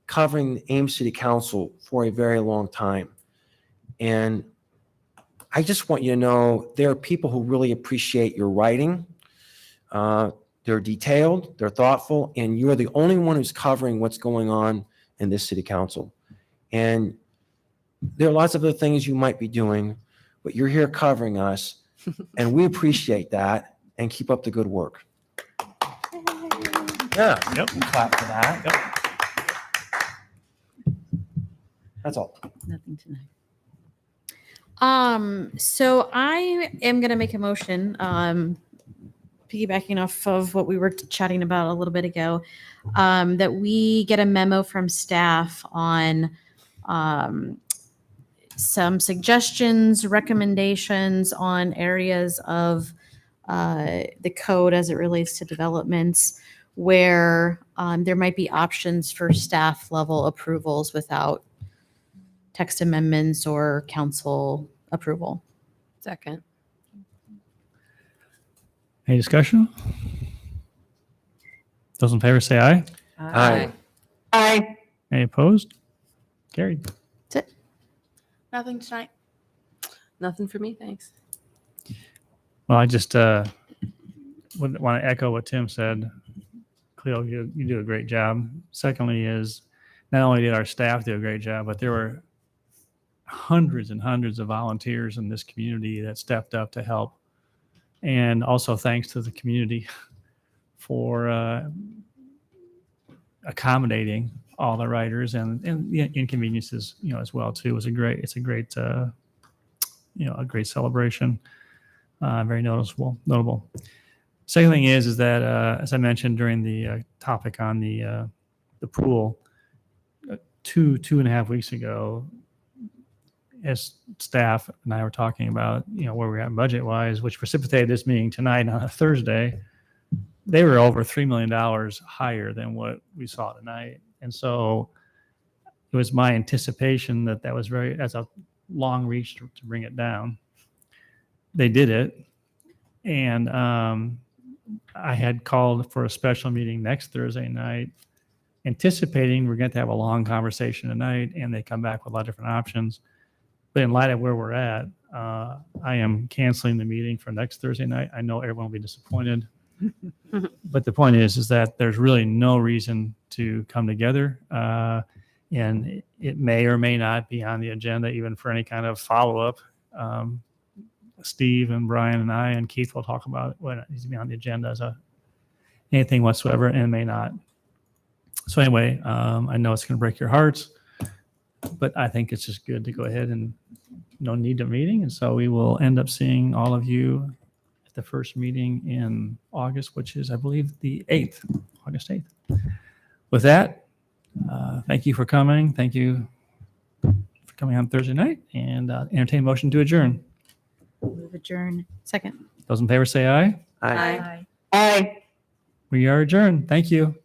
covering Ames City Council for a very long time. And I just want you to know there are people who really appreciate your writing. They're detailed, they're thoughtful, and you're the only one who's covering what's going on in this city council. And there are lots of other things you might be doing, but you're here covering us, and we appreciate that, and keep up the good work. Yeah, Yep. clap for that. That's all. Nothing tonight. So I am going to make a motion, piggybacking off of what we were chatting about a little bit ago, that we get a memo from staff on some suggestions, recommendations on areas of the code as it relates to developments where there might be options for staff level approvals without text amendments or council approval. Second. Any discussion? Those in favor say aye. Aye. Aye. Any opposed? Carried. Nothing tonight. Nothing for me, thanks. Well, I just want to echo what Tim said. Cleo, you do a great job. Secondly is not only did our staff do a great job, but there were hundreds and hundreds of volunteers in this community that stepped up to help. And also thanks to the community for accommodating all the writers and the inconveniences, as well too. It's a great celebration. Very notable. Second thing is that as I mentioned during the topic on the pool, 2.5 weeks ago, as staff and I were talking about, where we're at budget wise, which precipitated this meeting tonight on a Thursday, they were over $3 million higher than what we saw tonight. And so it was my anticipation that was that's a long reach to bring it down. They did it. And I had called for a special meeting next Thursday night, anticipating we're going to have a long conversation tonight, and they come back with a lot of different options. But in light of where we're at, I am canceling the meeting for next Thursday night. I know everyone will be disappointed. But the point is that there's really no reason to come together. And it may or may not be on the agenda, even for any kind of follow-up. Steve and Brian and I and Keith will talk about what needs to be on the agenda as anything whatsoever, and it may not. So anyway, I know it's going to break your hearts, but I think it's just good to go ahead and no need a meeting. And so we will end up seeing all of you at the first meeting in August, which is, I believe, the 8th, August 8th. With that, thank you for coming. Thank you for coming on Thursday night, and entertain motion to adjourn. Move adjourn. Second. Those in favor say aye. Aye. Aye. Aye. We are adjourned. Thank you.